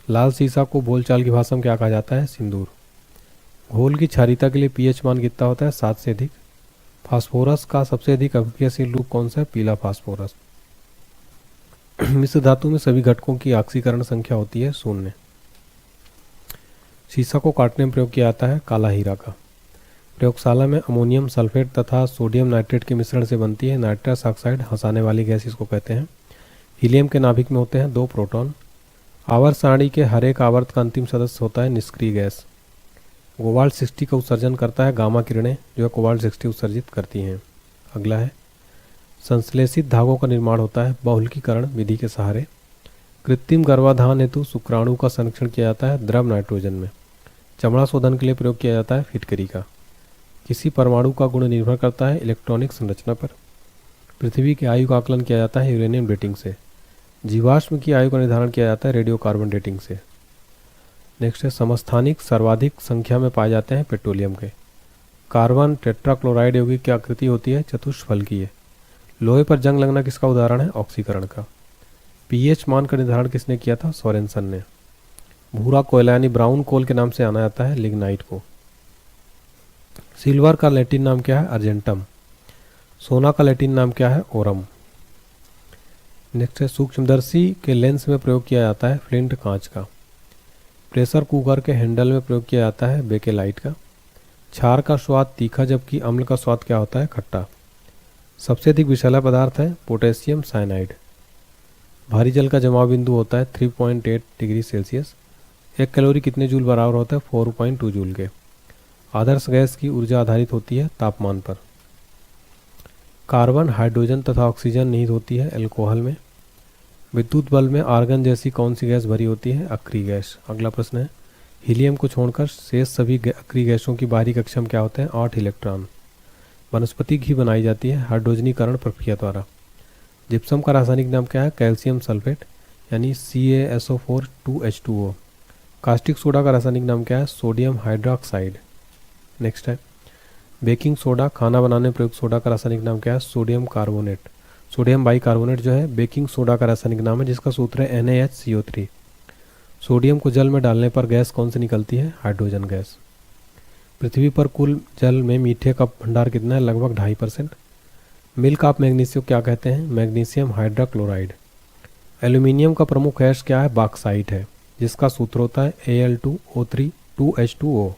लाल सीसा को बोलचाल की भाषा में क्या कहा जाता है? सिंदूर। घोल की क्षारीयता के लिए पीएच मान कितना होता है? 7 से अधिक। फास्फोरस का सबसे अधिक अभिक्रियाशील रूप कौन सा है? पीला फास्फोरस। मिश्र धातु में सभी घटकों की ऑक्सीकरण संख्या होती है 0। शीशा को काटने में प्रयोग किया जाता है काला हीरा का। प्रयोगशाला में अमोनियम सल्फेट तथा सोडियम नाइट्रेट के मिश्रण से बनती है नाइट्रस ऑक्साइड, हंसाने वाली गैस इसको कहते हैं। हीलियम के नाभिक में होते हैं 2 प्रोटॉन। आवर्त सारणी के हर एक आवर्त का अंतिम सदस्य होता है निष्क्रिय गैस। कोबाल्ट 60 का उत्सर्जन करता है गामा किरणें जो है कोबाल्ट 60 उत्सर्जित करती हैं। अगला है संश्लेषित धागों का निर्माण होता है बहुलकीकरण विधि के सहारे। कृत्रिम गर्भाधान हेतु शुक्राणु का संरक्षण किया जाता है द्रव नाइट्रोजन में। चमड़ा शोधन के लिए प्रयोग किया जाता है फिटकरी का। किसी परमाणु का गुण निर्भर करता है इलेक्ट्रॉनिक संरचना पर। पृथ्वी की आयु का आकलन किया जाता है यूरेनियम डेटिंग से। जीवाश्म की आयु का निर्धारण किया जाता है रेडियोकार्बन डेटिंग से। नेक्स्ट है समस्थानिक सर्वाधिक संख्या में पाए जाते हैं पेट्रोलियम के। कार्बन टेट्राक्लोराइड यौगिक की आकृति होती है चतुष्फलकीय। लोहे पर जंग लगना किसका उदाहरण है? ऑक्सीकरण का। पीएच मान का निर्धारण किसने किया था? सोरेनसन ने। भूरा कोयला यानी ब्राउन कोल के नाम से जाना जाता है लिग्नाइट को। सिल्वर का लैटिन नाम क्या है? अर्जेंटम। सोना का लैटिन नाम क्या है? ओरम। नेक्स्ट है, सूक्ष्मदर्शी के लेंस में प्रयोग किया जाता है फ्लिंट कांच का। प्रेशर कुकर के हैंडल में प्रयोग किया जाता है बेकेलाइट का। क्षार का स्वाद तीखा जबकि अम्ल का स्वाद क्या होता है? खट्टा। सबसे अधिक विषैला पदार्थ है पोटेशियम साइनाइड। भारी जल का जमाव बिंदु होता है 3.8 डिग्री सेल्सियस। 1 कैलोरी कितने जूल बराबर होता है? 4.2 जूल के। आदर्श गैस की ऊर्जा आधारित होती है तापमान पर। कार्बन, हाइड्रोजन तथा ऑक्सीजन निहित होती है अल्कोहल में। विद्युत बल्ब में आर्गन जैसी कौन सी गैस भरी होती है? अक्रिय गैस। अगला प्रश्न है, हीलियम को छोड़कर शेष सभी अक्रिय गैसों की बाहरी कक्षा में क्या होते हैं? 8 इलेक्ट्रॉन। वनस्पति घी बनाई जाती है हाइड्रोजनीकरण प्रक्रिया द्वारा। जिप्सम का रासायनिक नाम क्या है? कैल्शियम सल्फेट यानी CaSO4 2H2O। कास्टिक सोडा का रासायनिक नाम क्या है? Sodium hydroxide. नेक्स्ट है, बेकिंग सोडा खाना बनाने में प्रयुक्त सोडा का रासायनिक नाम क्या है? Sodium carbonate. सोडियम बाइकार्बोनेट जो है बेकिंग सोडा का रासायनिक नाम है, जिसका सूत्र है NaHCO3। सोडियम को जल में डालने पर गैस कौन सी निकलती है? Hydrogen gas. पृथ्वी पर कुल जल में मीठे का भंडार कितना है? लगभग 2.5%। मिल्क ऑफ मैग्नीशियम क्या कहते हैं? Magnesium hydrochloride. एल्यूमिनियम का प्रमुख हैश क्या है? बॉक्साइट है, जिसका सूत्र होता है Al2O3 2H2O।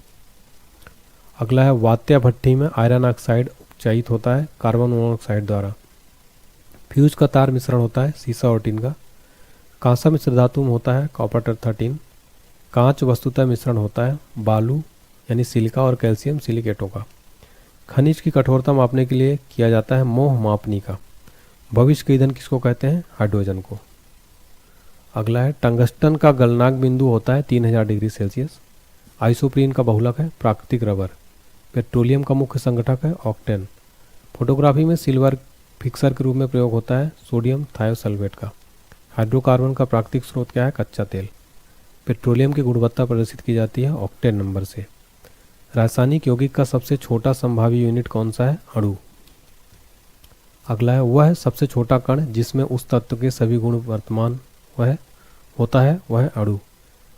अगला है, वात्या भट्ठी में आयरन ऑक्साइड उपचायित होता है कार्बन मोनोऑक्साइड द्वारा। फ्यूज का तार मिश्रण होता है सीसा और टिन का। कांसा मिश्र धातु में होता है कॉपर 13। कांच वस्तुतः मिश्रण होता है बालू यानी सिलिका और कैल्शियम सिलिकेटों का। खनिज की कठोरता मापने के लिए किया जाता है मोह मापनी का। भविष्य के ईंधन किसको कहते हैं? हाइड्रोजन को। अगला है, टंगस्टन का गलनांक बिंदु होता है 3000 डिग्री सेल्सियस। आइसोप्रीन का बहुलक है प्राकृतिक रबर। पेट्रोलियम का मुख्य संगठक है ऑक्टेन। फोटोग्राफी में सिल्वर फिक्सर के रूप में प्रयोग होता है सोडियम थायोसल्फेट का। हाइड्रोकार्बन का प्राकृतिक स्रोत क्या है? कच्चा तेल। पेट्रोलियम की गुणवत्ता प्रदर्शित की जाती है ऑक्टेन नंबर से। रासायनिक यौगिक का सबसे छोटा संभावी यूनिट कौन सा है? अणु। अगला है, वह है सबसे छोटा कण जिसमें उस तत्व के सभी गुण वर्तमान वह होता है, वह है अणु।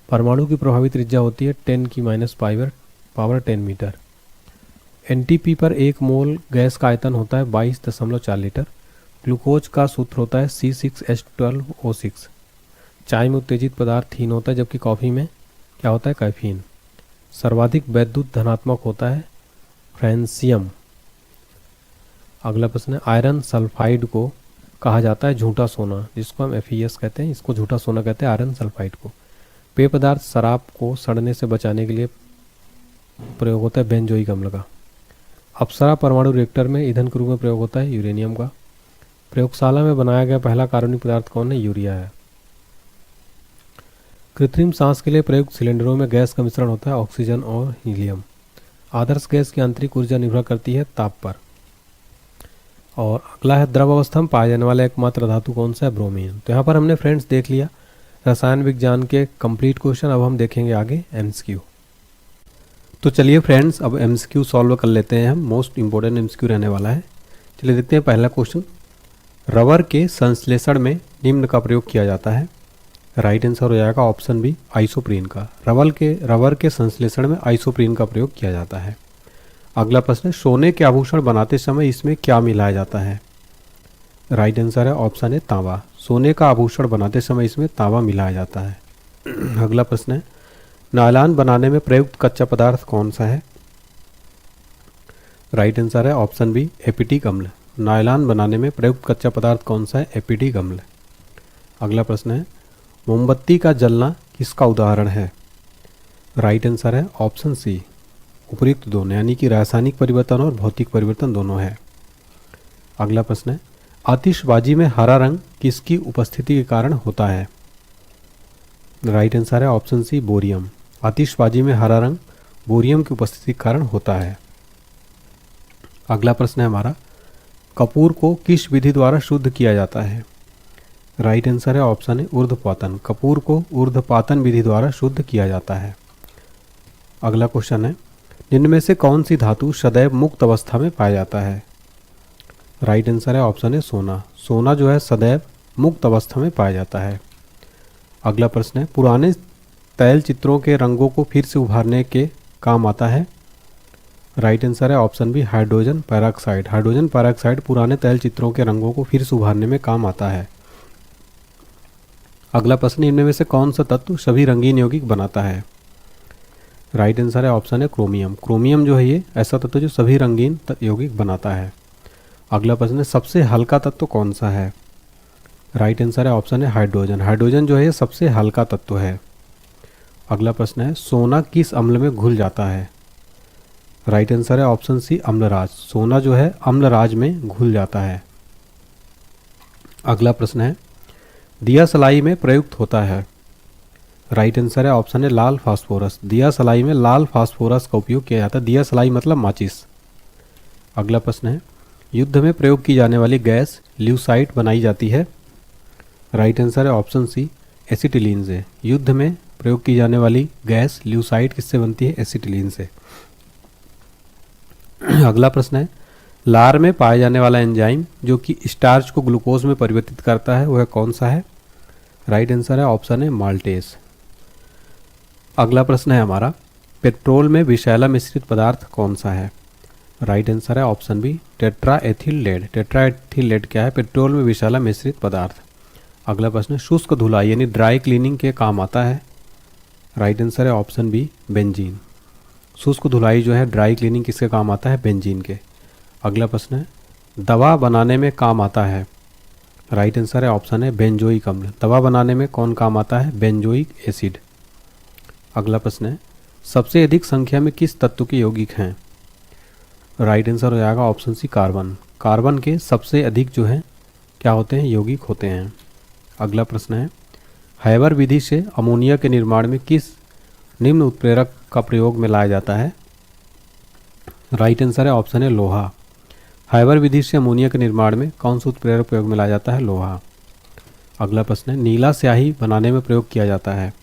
परमाणु की प्रभावी त्रिज्या होती है 10⁻⁵ 10 मीटर। एनटीपी पर 1 मोल गैस का आयतन होता है 22.4 लीटर। ग्लूकोज का सूत्र होता है C6H12O6। चाय में उत्तेजित पदार्थ हीन होता है जबकि कॉफ़ी में क्या होता है? कैफीन। सर्वाधिक वैद्युत धनात्मक होता है फ्रांसियम। अगला प्रश्न है, आयरन सल्फाइड को कहा जाता है झूठा सोना, जिसको हम FeS कहते हैं, इसको झूठा सोना कहते हैं आयरन सल्फाइड को। पेय पदार्थ शराब को सड़ने से बचाने के लिए प्रयोग होता है बेंजोइक अम्ल का। अप्सरा परमाणु रिएक्टर में ईंधन के रूप में प्रयोग होता है यूरेनियम का। प्रयोगशाला में बनाया गया पहला कार्बनिक पदार्थ कौन है? यूरिया है। कृत्रिम सांस के लिए प्रयुक्त सिलेंडरों में गैस का मिश्रण होता है ऑक्सीजन और हीलियम। आदर्श गैस की आंतरिक ऊर्जा निर्भर करती है ताप पर। और अगला है, द्रव अवस्था में पाया जाने वाला एकमात्र धातु कौन सा है? ब्रोमीन। तो यहाँ पर हमने फ्रेंड्स देख लिया रसायन विज्ञान के कंप्लीट क्वेश्चन। अब हम देखेंगे आगे MCQ। तो चलिए फ्रेंड्स, अब MCQ सॉल्व कर लेते हैं हम। मोस्ट इंपॉर्टेंट MCQ रहने वाला है। चलिए देखते हैं पहला क्वेश्चन। रबर के संश्लेषण में निम्न का प्रयोग किया जाता है। राइट आंसर हो जाएगा ऑप्शन बी, आइसोप्रीन का। रबर के संश्लेषण में आइसोप्रीन का प्रयोग किया जाता है। अगला प्रश्न है, सोने के आभूषण बनाते समय इसमें क्या मिलाया जाता है? राइट आंसर है ऑप्शन ए, तांबा। सोने का आभूषण बनाते समय इसमें तांबा मिलाया जाता है। अगला प्रश्न है, नायलॉन बनाने में प्रयुक्त कच्चा पदार्थ कौन सा है? राइट आंसर है ऑप्शन बी, एपिटिक अम्ल। नायलॉन बनाने में प्रयुक्त कच्चा पदार्थ कौन सा है? एपिटिक अम्ल। अगला प्रश्न है, मोमबत्ती का जलना किसका उदाहरण है? राइट आंसर है ऑप्शन सी, उपयुक्त दोनों, यानी कि रासायनिक परिवर्तन और भौतिक परिवर्तन दोनों है। अगला प्रश्न है, आतिशबाजी में हरा रंग किसकी उपस्थिति के कारण होता है? राइट आंसर है ऑप्शन सी, बोरियम। आतिशबाजी में हरा रंग बोरियम की उपस्थिति के कारण होता है। अगला प्रश्न है हमारा, कपूर को किस विधि द्वारा शुद्ध किया जाता है? राइट आंसर है ऑप्शन ए, ऊर्ध्वपातन। कपूर को ऊर्ध्वपातन विधि द्वारा शुद्ध किया जाता है। अगला क्वेश्चन है, निम्न में से कौन सी धातु सदैव मुक्त अवस्था में पाया जाता है? राइट आंसर है ऑप्शन ए, सोना। सोना जो है सदैव मुक्त अवस्था में पाया जाता है। अगला प्रश्न है, पुराने तैल चित्रों के रंगों को फिर से उभारने के काम आता है? राइट आंसर है option B hydrogen peroxide. Hydrogen peroxide पुराने तैल चित्रों के रंगों को फिर से उभारने में काम आता है। अगला प्रश्न, इनमें में से कौन सा तत्व सभी रंगीन यौगिक बनाता है? राइट आंसर है ऑप्शन है क्रोमियम। क्रोमियम जो है ये ऐसा तत्व जो सभी रंगीन यौगिक बनाता है। अगला प्रश्न है, सबसे हल्का तत्व कौन सा है? राइट आंसर है ऑप्शन है हाइड्रोजन। हाइड्रोजन जो है ये सबसे हल्का तत्व है। अगला प्रश्न है, सोना किस अम्ल में घुल जाता है? राइट आंसर है ऑप्शन सी अम्लराज। सोना जो है अम्लराज में घुल जाता है। अगला प्रश्न है, दिया सलाई में प्रयुक्त होता है? राइट आंसर है ऑप्शन है लाल फास्फोरस। दिया सलाई में लाल फास्फोरस का उपयोग किया जाता है। दिया सलाई मतलब माचिस। अगला प्रश्न है, युद्ध में प्रयोग की जाने वाली गैस ल्यूसाइट बनाई जाती है? राइट आंसर है ऑप्शन सी एसिटिलीन से। युद्ध में प्रयोग की जाने वाली गैस ल्यूसाइट किससे बनती है? एसिटिलीन से। अगला प्रश्न है, लार में पाया जाने वाला एंजाइम जो कि स्टार्च को ग्लूकोज में परिवर्तित करता है वह कौन सा है? राइट आंसर है ऑप्शन है माल्टेस। अगला प्रश्न है हमारा, पेट्रोल में विषैला मिश्रित पदार्थ कौन सा है? राइट आंसर है option B tetra ethyl lead. Tetra ethyl lead क्या है? पेट्रोल में विषैला मिश्रित पदार्थ। अगला प्रश्न, शुष्क धुलाई यानी ड्राई क्लीनिंग के काम आता है? राइट आंसर है ऑप्शन बी बेंजीन। शुष्क धुलाई जो है ड्राई क्लीनिंग किसके काम आता है? बेंजीन के। अगला प्रश्न है, दवा बनाने में काम आता है? राइट आंसर है ऑप्शन है बेंजोइक अम्ल। दवा बनाने में कौन काम आता है? Benzoic acid. अगला प्रश्न है, सबसे अधिक संख्या में किस तत्व के यौगिक हैं? राइट आंसर हो जाएगा ऑप्शन सी कार्बन। कार्बन के सबसे अधिक जो है क्या होते हैं? यौगिक होते हैं। अगला प्रश्न है, हैबर विधि से अमोनिया के निर्माण में किस निम्न उत्प्रेरक का प्रयोग में लाया जाता है? राइट आंसर है ऑप्शन है लोहा। हैबर विधि से अमोनिया के निर्माण में कौन सा उत्प्रेरक प्रयोग में लाया जाता है? लोहा। अगला प्रश्न है, नीला स्याही बनाने में प्रयोग किया जाता है?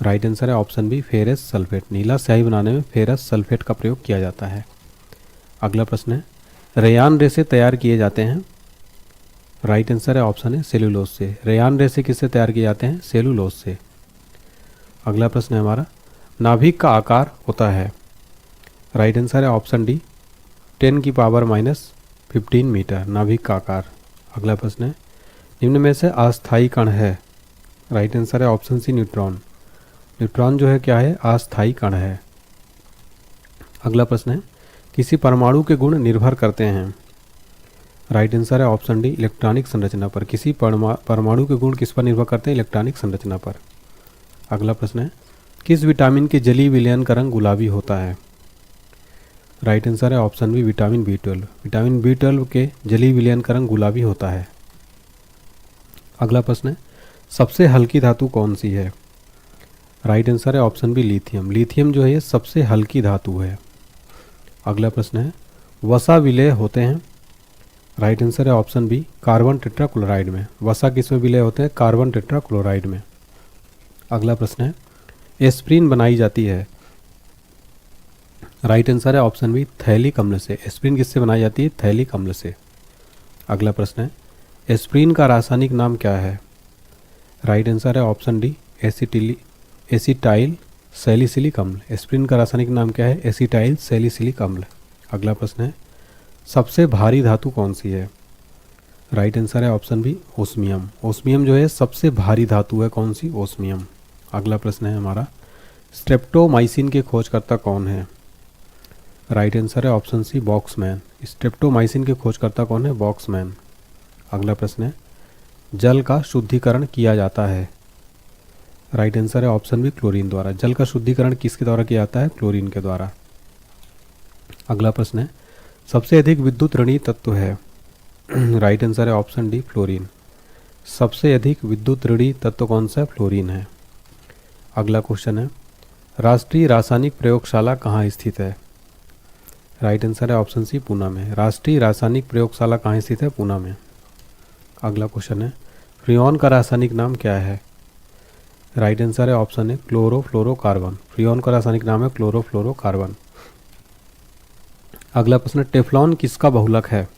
राइट आंसर है ऑप्शन बी फेरस सल्फेट। नीला स्याही बनाने में फेरस सल्फेट का प्रयोग किया जाता है। अगला प्रश्न है, रेयान रेसे तैयार किए जाते हैं? राइट आंसर है ऑप्शन है सेलुलोज से। रेयान रेसे किससे तैयार किए जाते हैं? सेलुलोज से। अगला प्रश्न है हमारा, नाभिक का आकार होता है? राइट आंसर है ऑप्शन डी 10⁻⁻15 मीटर नाभिक का आकार। अगला प्रश्न है, निम्न में से अस्थायी कण है? राइट आंसर है ऑप्शन सी न्यूट्रॉन। न्यूट्रॉन जो है क्या है? अस्थायी कण है। अगला प्रश्न है, किसी परमाणु के गुण निर्भर करते हैं? राइट आंसर है ऑप्शन डी इलेक्ट्रॉनिक संरचना पर। किसी परमाणु के गुण किस पर निर्भर करते हैं? इलेक्ट्रॉनिक संरचना पर। अगला प्रश्न है, किस विटामिन के जलीय विलयन का रंग गुलाबी होता है? राइट आंसर है option B vitamin B12। Vitamin B12 के जलीय विलयन का रंग गुलाबी होता है। अगला प्रश्न है, सबसे हल्की धातु कौन सी है? राइट आंसर है ऑप्शन बी लिथियम। लिथियम जो है ये सबसे हल्की धातु है। अगला प्रश्न है, वसा विलय होते हैं? राइट आंसर है ऑप्शन बी कार्बन टेट्राक्लोराइड में। वसा किस में विलय होते हैं? कार्बन टेट्राक्लोराइड में। अगला प्रश्न है, एस्प्रिन बनाई जाती है? राइट आंसर है ऑप्शन बी थैलिक अम्ल से। एस्प्रिन किससे बनाई जाती है? थैलिक अम्ल से। अगला प्रश्न है, एस्प्रिन का रासायनिक नाम क्या है? राइट आंसर है ऑप्शन डी एसिटाइल सैलिसिलिक अम्ल। एस्प्रिन का रासायनिक नाम क्या है? एसिटाइल सैलिसिलिक अम्ल। अगला प्रश्न है, सबसे भारी धातु कौन सी है? राइट आंसर है ऑप्शन बी ओस्मियम। ओस्मियम जो है सबसे भारी धातु है। कौन सी? ओस्मियम। अगला प्रश्न है हमारा, स्ट्रेप्टोमाइसिन के खोजकर्ता कौन है? राइट आंसर है ऑप्शन सी बॉक्समैन। स्ट्रेप्टोमाइसिन के खोजकर्ता कौन है? बॉक्समैन। अगला प्रश्न है, जल का शुद्धिकरण किया जाता है? राइट आंसर है ऑप्शन बी क्लोरीन द्वारा। जल का शुद्धिकरण किसके द्वारा किया जाता है? क्लोरीन के द्वारा। अगला प्रश्न है, सबसे अधिक विद्युत ऋणी तत्व है? राइट आंसर है ऑप्शन डी फ्लोरीन। सबसे अधिक विद्युत ऋणी तत्व कौन सा है? फ्लोरीन है। अगला क्वेश्चन है, राष्ट्रीय रासायनिक प्रयोगशाला कहाँ स्थित है? राइट आंसर है ऑप्शन सी पूना में। राष्ट्रीय रासायनिक प्रयोगशाला कहाँ स्थित है? पूना में। अगला क्वेश्चन है, फ्रियोन का रासायनिक नाम क्या है? राइट आंसर है ऑप्शन है क्लोरोफ्लोरोकार्बन। फ्रियोन का रासायनिक नाम है क्लोरोफ्लोरोकार्बन। अगला प्रश्न, टेफ्लॉन किसका बहुलक है?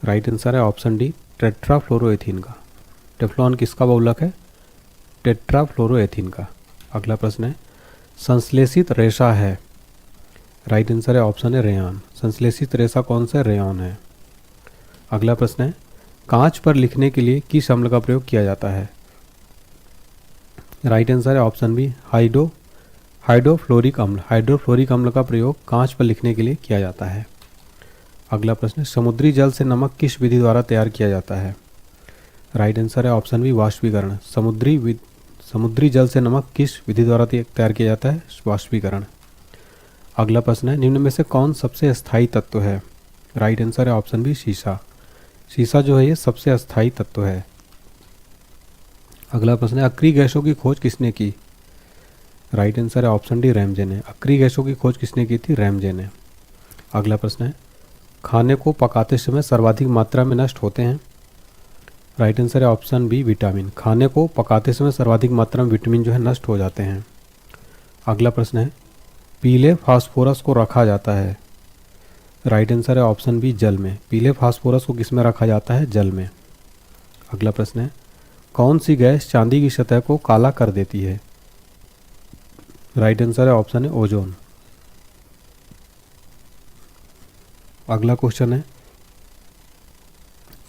राइट आंसर है ऑप्शन डी टेट्राफ्लोरोएथीन का। टेफ्लॉन किसका बहुलक है? टेट्राफ्लोरोएथीन का। अगला प्रश्न है, संश्लेषित रेशा है? राइट आंसर है ऑप्शन है रेयॉन। संश्लेषित रेशा कौन सा है? रेयॉन है। अगला प्रश्न है, कांच पर लिखने के लिए किस अम्ल का प्रयोग किया जाता है? राइट आंसर है ऑप्शन बी हाइड्रोफ्लोरिक अम्ल। हाइड्रोफ्लोरिक अम्ल का प्रयोग कांच पर लिखने के लिए किया जाता है। अगला प्रश्न है, समुद्री जल से नमक किस विधि द्वारा तैयार किया जाता है? राइट आंसर है ऑप्शन बी वाष्पीकरण। समुद्री जल से नमक किस विधि द्वारा तैयार किया जाता है? वाष्पीकरण। अगला प्रश्न है, निम्न में से कौन सबसे स्थायी तत्व है? राइट आंसर है ऑप्शन बी शीशा। शीशा जो है ये सबसे अस्थायी तत्व है। अगला प्रश्न है, अक्रिय गैसों की खोज किसने की? राइट आंसर है ऑप्शन डी रैमजे ने। अक्रिय गैसों की खोज किसने की थी? रैमजे ने। अगला प्रश्न है, खाने को पकाते समय सर्वाधिक मात्रा में नष्ट होते हैं? राइट आंसर है ऑप्शन बी विटामिन। खाने को पकाते समय सर्वाधिक मात्रा में विटामिन जो है नष्ट हो जाते हैं। अगला प्रश्न है, पीले फास्फोरस को रखा जाता है? राइट आंसर है ऑप्शन बी जल में। पीले फास्फोरस को किस में रखा जाता है? जल में। अगला प्रश्न है, कौन सी गैस चांदी की सतह को काला कर देती है? राइट आंसर है ऑप्शन है ओजोन। अगला क्वेश्चन है,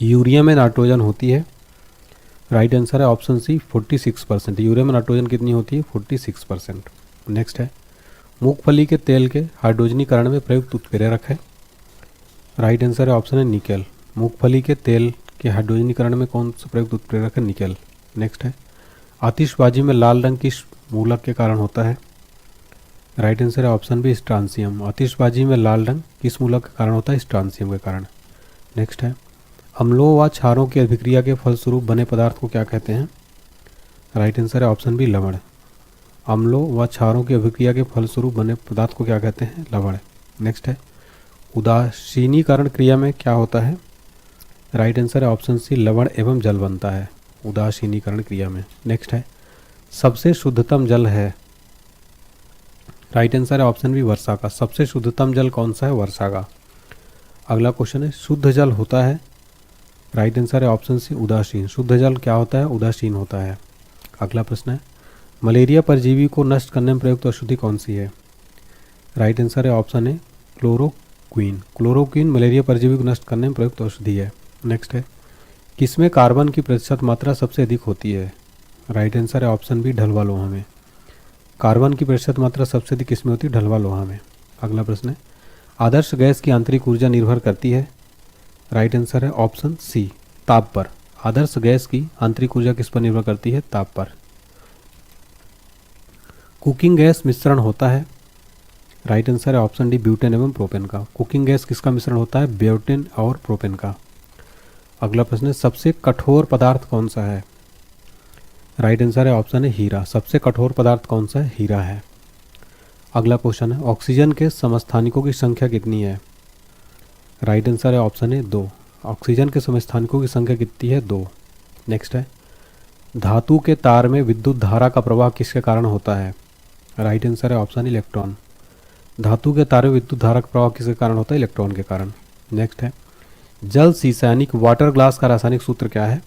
यूरिया में नाइट्रोजन होती है? राइट आंसर है ऑप्शन सी 46%। यूरिया में नाइट्रोजन कितनी होती है? 46%। नेक्स्ट है, मूंगफली के तेल के हाइड्रोजनीकरण में प्रयुक्त उत्प्रेरक है? राइट आंसर है ऑप्शन है निकेल। मूंगफली के तेल के हाइड्रोजनीकरण में कौन सा प्रयुक्त उत्प्रेरक है? निकेल। नेक्स्ट है, आतिशबाजी में लाल रंग किस मूलक के कारण होता है? राइट आंसर है ऑप्शन बी स्ट्रांसियम। आतिशबाजी में लाल रंग किस मूलक के कारण होता है? स्ट्रांसियम के कारण। नेक्स्ट है, अम्लों व क्षारों की अभिक्रिया के फलस्वरूप बने पदार्थ को क्या कहते हैं? राइट आंसर है ऑप्शन बी लवण। अम्लों व क्षारों की अभिक्रिया के फलस्वरूप बने पदार्थ को क्या कहते हैं? लवण। नेक्स्ट है, उदासीनीकरण क्रिया में क्या होता है? राइट आंसर है ऑप्शन सी लवण एवं जल बनता है उदासीनीकरण क्रिया में। नेक्स्ट है, सबसे शुद्धतम जल है? राइट आंसर है ऑप्शन बी वर्षा का। सबसे शुद्धतम जल कौन सा है? वर्षा का। अगला क्वेश्चन है, शुद्ध जल होता है? राइट आंसर है ऑप्शन सी उदासीन। शुद्ध जल क्या होता है? उदासीन होता है। अगला प्रश्न है, मलेरिया परजीवी को नष्ट करने में प्रयुक्त औषधि कौन सी है? राइट आंसर है ऑप्शन है क्लोरोक्वीन। क्लोरोक्वीन मलेरिया परजीवी को नष्ट करने में प्रयुक्त औषधि है। नेक्स्ट है, किसमें कार्बन की प्रतिशत मात्रा सबसे अधिक होती है? राइट आंसर है ऑप्शन बी ढलवा लोहा में। कार्बन की प्रतिशत मात्रा सबसे अधिक किसमें होती है? ढलवा लोहा में। अगला प्रश्न है, आदर्श गैस की आंतरिक ऊर्जा निर्भर करती है? राइट आंसर है ऑप्शन सी ताप पर। आदर्श गैस की आंतरिक ऊर्जा किस पर निर्भर करती है? ताप पर। कुकिंग गैस मिश्रण होता है? राइट आंसर है ऑप्शन डी ब्यूटेन एवं प्रोपेन का। कुकिंग गैस किसका मिश्रण होता है? ब्यूटेन और प्रोपेन का। अगला प्रश्न है, सबसे कठोर पदार्थ कौन सा है? राइट आंसर है ऑप्शन है हीरा। सबसे कठोर पदार्थ कौन सा है? हीरा है। अगला क्वेश्चन है, ऑक्सीजन के समस्थानिकों की संख्या कितनी है? राइट आंसर है ऑप्शन है 2। ऑक्सीजन के समस्थानिकों की संख्या कितनी है? 2। नेक्स्ट है, धातु के तार में विद्युत धारा का प्रवाह किसके कारण होता है? राइट आंसर है ऑप्शन इलेक्ट्रॉन। धातु के तार में विद्युत धारा का प्रवाह किसके कारण होता है? इलेक्ट्रॉन के कारण। नेक्स्ट है, जल सीसैनिक वाटर ग्लास का रासायनिक सूत्र क्या है?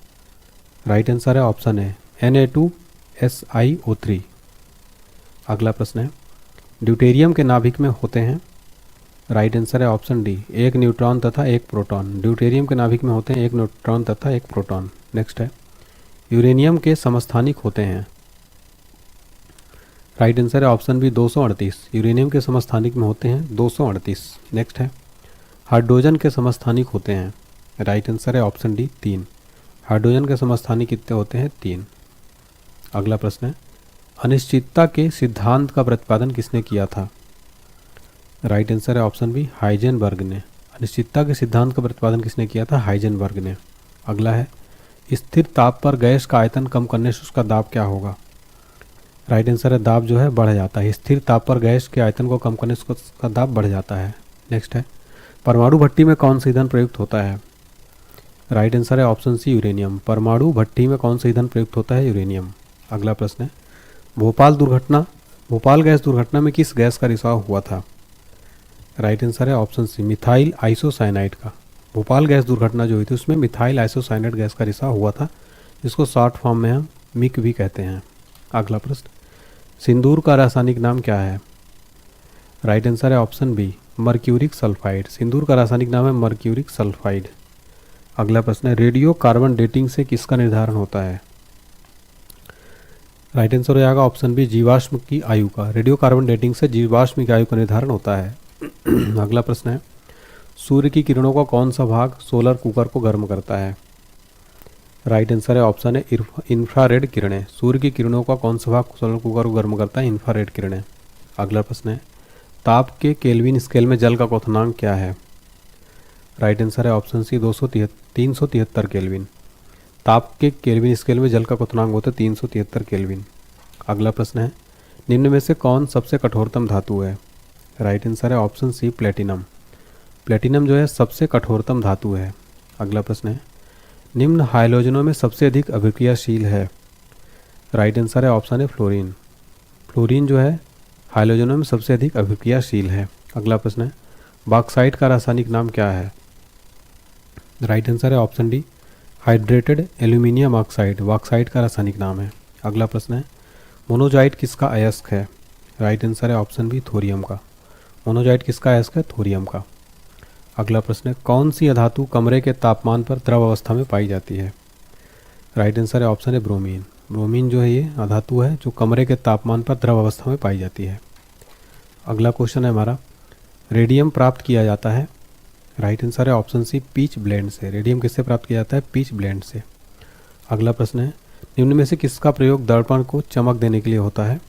राइट आंसर है ऑप्शन है Na2SiO3। अगला प्रश्न है, ड्यूटेरियम के नाभिक में होते हैं? राइट आंसर है ऑप्शन डी एक न्यूट्रॉन तथा एक प्रोटॉन। ड्यूटेरियम के नाभिक में होते हैं एक न्यूट्रॉन तथा एक प्रोटॉन। नेक्स्ट है, यूरेनियम के समस्थानिक होते हैं? राइट आंसर है ऑप्शन बी 238। यूरेनियम के समस्थानिक में होते हैं 238। नेक्स्ट है, हाइड्रोजन के समस्थानिक होते हैं? राइट आंसर है ऑप्शन डी 3। हाइड्रोजन के समस्थानिक कितने होते हैं? 3। अगला प्रश्न है, अनिश्चितता के सिद्धांत का प्रतिपादन किसने किया था? राइट आंसर है ऑप्शन बी हाइजेनबर्ग ने। अनिश्चितता के सिद्धांत का प्रतिपादन किसने किया था? हाइजेनबर्ग ने। अगला है, स्थिर ताप पर गैस का आयतन कम करने से उसका दाब क्या होगा? राइट आंसर है दाब जो है बढ़ जाता है। स्थिर ताप पर गैस के आयतन को कम करने से उसका दाब बढ़ जाता है। नेक्स्ट है, परमाणु भट्टी में कौन सा ईंधन प्रयुक्त होता है? राइट आंसर है ऑप्शन सी यूरेनियम। परमाणु भट्टी में कौन सा ईंधन प्रयुक्त होता है? यूरेनियम। अगला प्रश्न है, भोपाल गैस दुर्घटना में किस गैस का रिसाव हुआ था? राइट आंसर है ऑप्शन सी मिथाइल आइसोसाइनाइड का। भोपाल गैस दुर्घटना जो हुई थी उसमें मिथाइल आइसोसाइनाइड गैस का रिसाव हुआ था, जिसको शॉर्ट फॉर्म में हम मिक भी कहते हैं। अगला प्रश्न, सिंदूर का रासायनिक नाम क्या है? राइट आंसर है ऑप्शन बी मर्क्यूरिक सल्फाइड। सिंदूर का रासायनिक नाम है मर्क्यूरिक सल्फाइड। अगला प्रश्न है रेडियो कार्बन डेटिंग से किसका निर्धारण होता है? राइट आंसर हो जाएगा ऑप्शन बी जीवाश्म की आयु का। रेडियो कार्बन डेटिंग से जीवाश्म की आयु का निर्धारण होता है। अगला प्रश्न है सूर्य की किरणों का कौन सा भाग सोलर कुकर को गर्म करता है? राइट आंसर है ऑप्शन है इंफ्रारेड किरणें। सूर्य की किरणों का कौन सा भाग सोलर कुकर को गर्म करता है? इंफ्रारेड किरणें। अगला प्रश्न है ताप के केल्विन स्केल में जल का क्वथनांक क्या है? राइट आंसर है ऑप्शन सी 373 केल्विन। ताप के केल्विन स्केल में जल का क्वथनांक होता है 373 केल्विन। अगला प्रश्न है निम्न में से कौन सबसे कठोरतम धातु है? राइट आंसर है ऑप्शन सी प्लेटिनम। प्लेटिनम जो है सबसे कठोरतम धातु है। अगला प्रश्न है निम्न हाइड्रोजनों में सबसे अधिक अभिक्रियाशील है? राइट आंसर है ऑप्शन है फ्लोरीन। फ्लोरीन जो है हाइड्रोजनों में सबसे अधिक अभिक्रियाशील है। अगला प्रश्न है बॉक्साइट का रासायनिक नाम क्या है? राइट आंसर है option D hydrated aluminium oxide bauxite का रासायनिक नाम है। अगला प्रश्न है मोनोजाइट किसका अयस्क है? राइट आंसर है ऑप्शन बी थोरियम का। मोनोजाइट किसका अयस्क है? थोरियम का। अगला प्रश्न है कौन सी अधातु कमरे के तापमान पर द्रव अवस्था में पाई जाती है? राइट आंसर है ऑप्शन है ब्रोमीन। ब्रोमीन जो है ये अधातु है जो कमरे के तापमान पर द्रव अवस्था में पाई जाती है। अगला क्वेश्चन है हमारा रेडियम प्राप्त किया जाता है? राइट आंसर है ऑप्शन सी पीच ब्लेंड से। रेडियम किससे प्राप्त किया जाता है? पीच ब्लेंड से। अगला प्रश्न है निम्न में से किसका प्रयोग दर्पण को चमक देने के लिए होता है?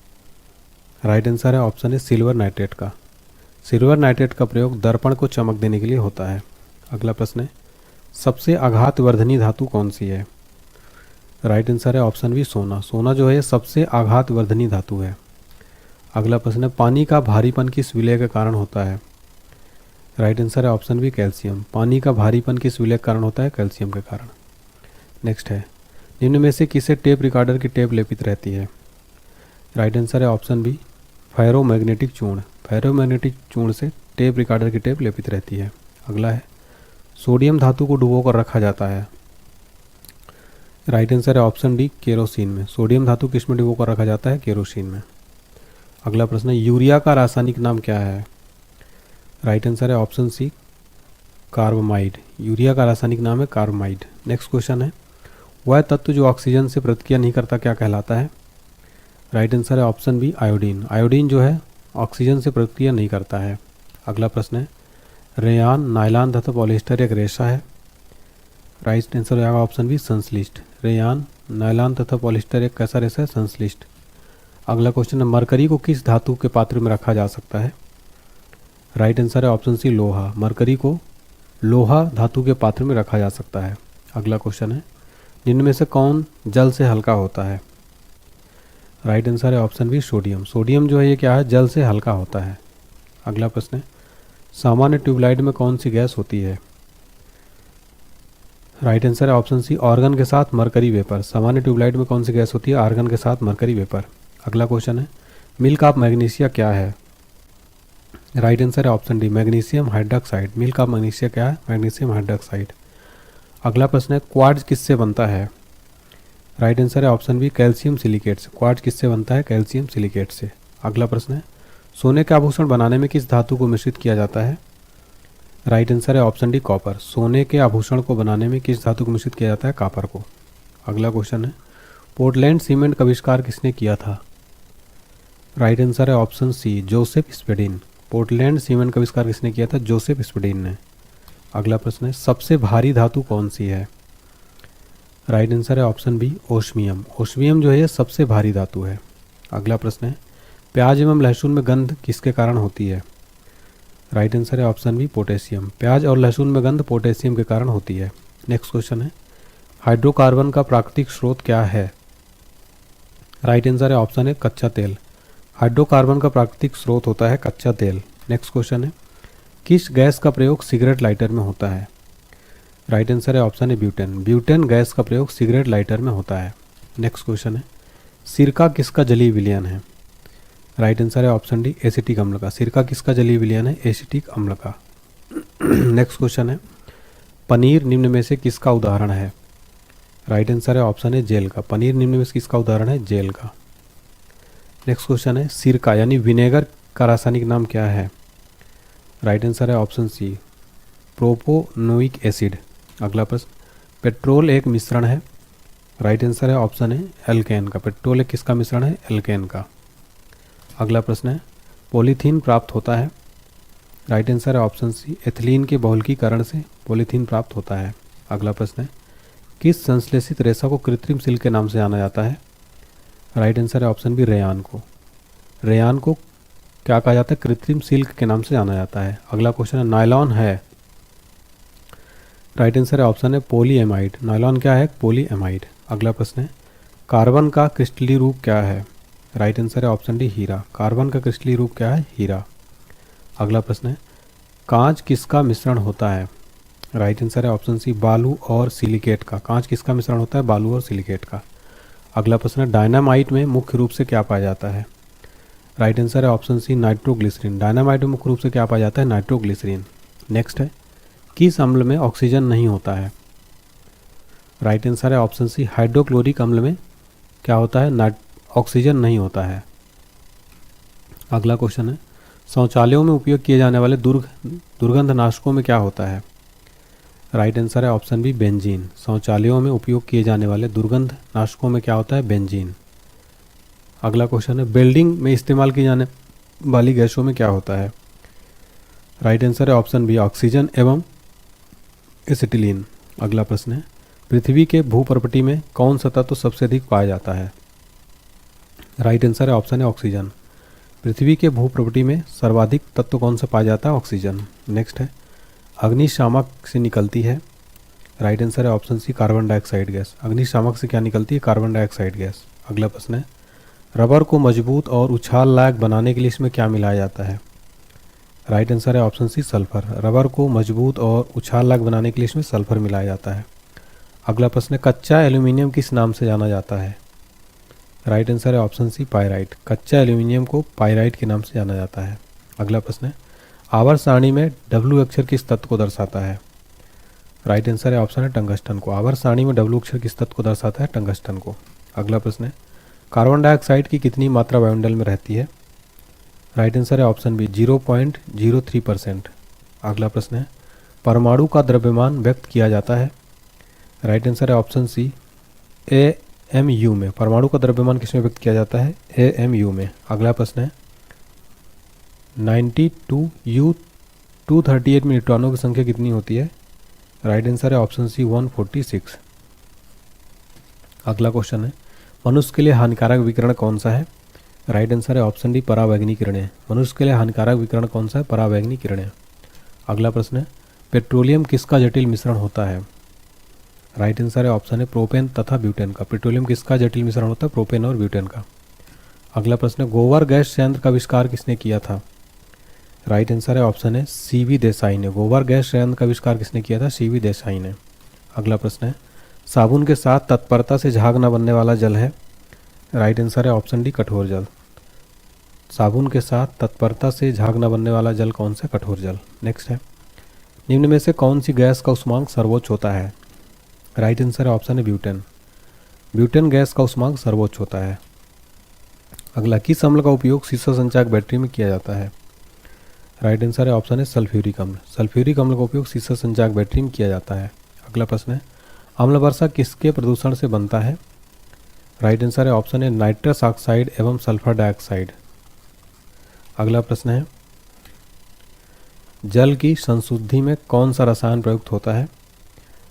राइट आंसर है ऑप्शन है सिल्वर नाइट्रेट का। सिल्वर नाइट्रेट का प्रयोग दर्पण को चमक देने के लिए होता है। अगला प्रश्न है सबसे आघातवर्धनी धातु कौन सी है? राइट आंसर है ऑप्शन बी सोना। सोना जो है सबसे आघातवर्धनी धातु है। अगला प्रश्न है पानी का भारीपन किस विलय के कारण होता है? राइट आंसर है ऑप्शन बी कैल्शियम। पानी का भारीपन किस विलय के कारण होता है? कैल्शियम के कारण। नेक्स्ट है निम्न में से किसे टेप रिकॉर्डर की टेप लेपित रहती है? राइट आंसर है ऑप्शन बी फेरोमैग्नेटिक चूर्ण। फेरोमैग्नेटिक चूर्ण से टेप रिकॉर्डर की टेप लेपित रहती है। अगला है सोडियम धातु को डुबोकर रखा जाता है? राइट आंसर है ऑप्शन डी केरोसिन में। सोडियम धातु किस में डुबोकर रखा जाता है? केरोसिन में। अगला प्रश्न है यूरिया का रासायनिक नाम क्या है? राइट आंसर है ऑप्शन सी कार्बमाइड। यूरिया का रासायनिक नाम है कार्बमाइड। नेक्स्ट क्वेश्चन है वह तत्व जो ऑक्सीजन से प्रतिक्रिया नहीं करता क्या कहलाता है? राइट आंसर है ऑप्शन बी आयोडीन। आयोडीन जो है ऑक्सीजन से प्रतिक्रिया नहीं करता है। अगला प्रश्न है रेयान नायलॉन तथा पॉलिएस्टर एक रेशा है? राइट आंसर हो जाएगा ऑप्शन बी संश्लिष्ट। रेयान नायलॉन तथा पॉलिएस्टर एक कैसा रेशा है? संश्लिष्ट। अगला क्वेश्चन है मरकरी को किस धातु के पात्र में रखा जा सकता है? राइट आंसर है ऑप्शन सी लोहा। मरकरी को लोहा धातु के पात्र में रखा जा सकता है। अगला क्वेश्चन है निम्न में से कौन जल से हल्का होता है? राइट आंसर है ऑप्शन बी सोडियम। सोडियम जो है ये क्या है? जल से हल्का होता है। अगला प्रश्न है सामान्य ट्यूबलाइट में कौन सी गैस होती है? राइट आंसर है ऑप्शन सी आर्गन के साथ मरकरी वेपर। सामान्य ट्यूबलाइट में कौन सी गैस होती है? आर्गन के साथ मरकरी वेपर। अगला क्वेश्चन है मिल्क ऑफ मैग्नीशिया क्या है? राइट आंसर है option D magnesium hydroxide. Milk of magnesia क्या है? Magnesium hydroxide. अगला प्रश्न है क्वार्ट्ज किससे बनता है? राइट आंसर है ऑप्शन बी कैल्शियम सिलिकेट से। क्वार्ट्ज किससे बनता है? कैल्शियम सिलिकेट से। अगला प्रश्न है सोने के आभूषण बनाने में किस धातु को मिश्रित किया जाता है? राइट आंसर है ऑप्शन डी कॉपर। सोने के आभूषण को बनाने में किस धातु को मिश्रित किया जाता है? कॉपर को। अगला क्वेश्चन है पोर्टलैंड सीमेंट का आविष्कार किसने किया था? राइट आंसर है option C Joseph Aspdin. Portland cement का आविष्कार किसने किया था? जोसेफ स्पेडिन ने। अगला प्रश्न है सबसे भारी धातु कौन सी है? राइट आंसर है ऑप्शन बी ओस्मियम। ओस्मियम जो है सबसे भारी धातु है। अगला प्रश्न है प्याज एवं लहसुन में गंध किसके कारण होती है? राइट आंसर है ऑप्शन बी पोटेशियम। प्याज और लहसुन में गंध पोटेशियम के कारण होती है। नेक्स्ट क्वेश्चन है हाइड्रोकार्बन का प्राकृतिक स्रोत क्या है? राइट आंसर है ऑप्शन है कच्चा तेल। हाइड्रोकार्बन का प्राकृतिक स्रोत होता है कच्चा तेल। नेक्स्ट क्वेश्चन है किस गैस का प्रयोग सिगरेट लाइटर में होता है? राइट आंसर है ऑप्शन है ब्यूटेन। ब्यूटेन गैस का प्रयोग सिगरेट लाइटर में होता है। नेक्स्ट क्वेश्चन है सिरका किसका जलीय विलयन है? राइट आंसर है ऑप्शन डी एसिटिक अम्ल का। सिरका किसका जलीय विलयन है? एसिटिक अम्ल का। नेक्स्ट क्वेश्चन है पनीर निम्न में से किसका उदाहरण है? राइट आंसर है ऑप्शन है जेल का। पनीर निम्न में से किसका उदाहरण है? जेल का। नेक्स्ट क्वेश्चन है सिरका यानी विनेगर का रासायनिक नाम क्या है? राइट आंसर है ऑप्शन सी, प्रोपोनोइक एसिड। अगला प्रश्न, पेट्रोल एक मिश्रण है। राइट आंसर है ऑप्शन है एल्केन का। पेट्रोल एक किसका मिश्रण है? एल्केन का। अगला प्रश्न है, पॉलीथीन प्राप्त होता है। राइट आंसर है ऑप्शन सी, एथिलीन के बहुलकीकरण से पॉलीथीन प्राप्त होता है। अगला प्रश्न है, किस संश्लेषित रेशा को कृत्रिम सिल्क के नाम से जाना जाता है? राइट आंसर है ऑप्शन बी, रेयान को। रेयान को क्या कहा जाता है? कृत्रिम सिल्क के नाम से जाना जाता है। अगला क्वेश्चन है, नायलॉन है। राइट आंसर है ऑप्शन है पॉलीएमाइड। नायलॉन क्या है? पॉलीएमाइड। अगला प्रश्न है, कार्बन का क्रिस्टलीय रूप क्या है? राइट आंसर है ऑप्शन डी, हीरा। कार्बन का क्रिस्टलीय रूप क्या है? हीरा। अगला प्रश्न है, कांच किसका मिश्रण होता है? राइट आंसर है ऑप्शन सी, बालू और सिलिकेट का। कांच किसका मिश्रण होता है? बालू और सिलिकेट का। अगला प्रश्न है, डायनामाइट में मुख्य रूप से क्या पाया जाता है? राइट आंसर है ऑप्शन सी, नाइट्रोग्लिसरीन। डायनामाइट में मुख्य रूप से क्या पाया जाता है? नाइट्रोग्लिसरीन। नेक्स्ट है, किस अम्ल में ऑक्सीजन नहीं होता है? राइट आंसर है ऑप्शन सी, हाइड्रोक्लोरिक अम्ल में क्या होता है? ऑक्सीजन नहीं होता है। अगला क्वेश्चन है, शौचालयों में उपयोग किए जाने वाले दुर्गंधनाशकों में क्या होता है? राइट आंसर है ऑप्शन बी, बेंजीन। शौचालयों में उपयोग किए जाने वाले दुर्गंधनाशकों में क्या होता है? बेंजीन। अगला क्वेश्चन है, बिल्डिंग में इस्तेमाल की जाने वाली गैसों में क्या होता है? राइट आंसर है ऑप्शन बी, ऑक्सीजन एवं एसिटिलीन। अगला प्रश्न है, पृथ्वी के भूप्रपटी में कौन सा तत्व सबसे अधिक पाया जाता है? राइट आंसर है ऑप्शन है ऑक्सीजन। पृथ्वी के भूप्रपटी में सर्वाधिक तत्व कौन सा पाया जाता है? ऑक्सीजन। नेक्स्ट है, अग्निशामक से निकलती है। राइट आंसर है option C, carbon dioxide gas. अग्निशामक से क्या निकलती है? Carbon dioxide gas. अगला प्रश्न है, रबर को मजबूत और उछाल लायक बनाने के लिए इसमें क्या मिलाया जाता है? राइट आंसर है ऑप्शन सी, सल्फर। रबर को मजबूत और उछाल लायक बनाने के लिए इसमें सल्फर मिलाया जाता है। अगला प्रश्न है, कच्चा एल्यूमिनियम किस नाम से जाना जाता है? राइट आंसर है ऑप्शन सी, पाइराइट। कच्चा एल्यूमिनियम को पाइराइट के नाम से जाना जाता है। अगला प्रश्न है, आवर्त सारणी में डब्ल्यू अक्षर किस तत्व को दर्शाता है? राइट आंसर है ऑप्शन है टंगस्टन को। आवर्त सारणी में डब्ल्यू अक्षर किस तत्व को दर्शाता है? टंगस्टन को। अगला प्रश्न है, कार्बन डाइऑक्साइड की कितनी मात्रा वायुमंडल में रहती है? राइट आंसर है ऑप्शन बी, 0.03%। अगला प्रश्न है, परमाणु का द्रव्यमान व्यक्त किया जाता है? राइट आंसर है ऑप्शन सी, AMU में। परमाणु का द्रव्यमान किसमें व्यक्त किया जाता है? AMU में। अगला प्रश्न है, 92U238 में न्यूट्रॉनों की संख्या कितनी होती है? राइट आंसर है ऑप्शन सी, 146। अगला क्वेश्चन है, मनुष्य के लिए हानिकारक विकिरण कौन सा है? राइट आंसर है ऑप्शन डी, परावैंगनी किरणें। मनुष्य के लिए हानिकारक विकिरण कौन सा है? परावैंगनी किरणें। अगला प्रश्न है, पेट्रोलियम किसका जटिल मिश्रण होता है? राइट आंसर है ऑप्शन है प्रोपेन तथा ब्यूटेन का। पेट्रोलियम किसका जटिल मिश्रण होता है? प्रोपेन और ब्यूटेन का। अगला प्रश्न है, गोबर गैस संयंत्र का आविष्कार किसने किया था? राइट आंसर है ऑप्शन है CV देसाई ने। गोबर गैस संयंत्र का आविष्कार किसने किया था? CV देसाई ने। अगला प्रश्न है, साबुन के साथ तत्परता से झाग न बनने वाला जल है? राइट आंसर है ऑप्शन डी, कठोर जल। साबुन के साथ तत्परता से झाग न बनने वाला जल कौन सा? कठोर जल। नेक्स्ट है, निम्न में से कौन सी गैस का उष्मांक सर्वोच्च होता है? राइट आंसर है ऑप्शन है ब्यूटेन। ब्यूटेन गैस का उष्मांक सर्वोच्च होता है। अगला, किस अम्ल का उपयोग शीशा संचायक बैटरी में किया जाता है? राइट आंसर है ऑप्शन है सल्फ्यूरिक अम्ल। सल्फ्यूरिक अम्ल का उपयोग शीशा संचायक बैटरी में किया जाता है। अगला प्रश्न है, अम्ल वर्षा किसके प्रदूषण से बनता है? राइट आंसर है ऑप्शन है नाइट्रस ऑक्साइड एवं सल्फर डाइऑक्साइड। अगला प्रश्न है, जल की संशुद्धि में कौन सा रसायन प्रयुक्त होता है?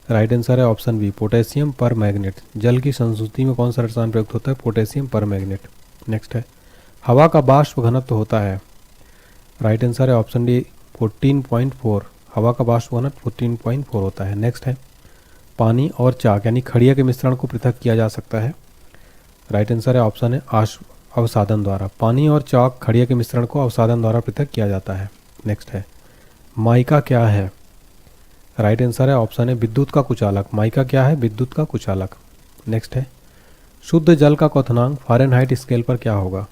राइट आंसर है ऑप्शन बी, पोटेशियम पर मैग्नेट। जल की संशुद्धि में कौन सा रसायन प्रयुक्त होता है? पोटेशियम पर मैग्नेट। नेक्स्ट है, हवा का बाष्प घनत्व होता है? राइट आंसर है ऑप्शन डी, 14.4। हवा का बाष्प घनत्व 14.4 होता है। नेक्स्ट है, पानी और चाक यानी खड़िया के मिश्रण को पृथक किया जा सकता है? राइट आंसर है ऑप्शन है अवसादन द्वारा। पानी और चाक खड़िया के मिश्रण को अवसादन द्वारा पृथक किया जाता है। नेक्स्ट है, माइका क्या है? राइट आंसर है ऑप्शन है विद्युत का कुचालक। माइका क्या है? विद्युत का कुचालक। नेक्स्ट है, शुद्ध जल का क्वथनांक फ़ारेनहाइट स्केल पर क्या होगा?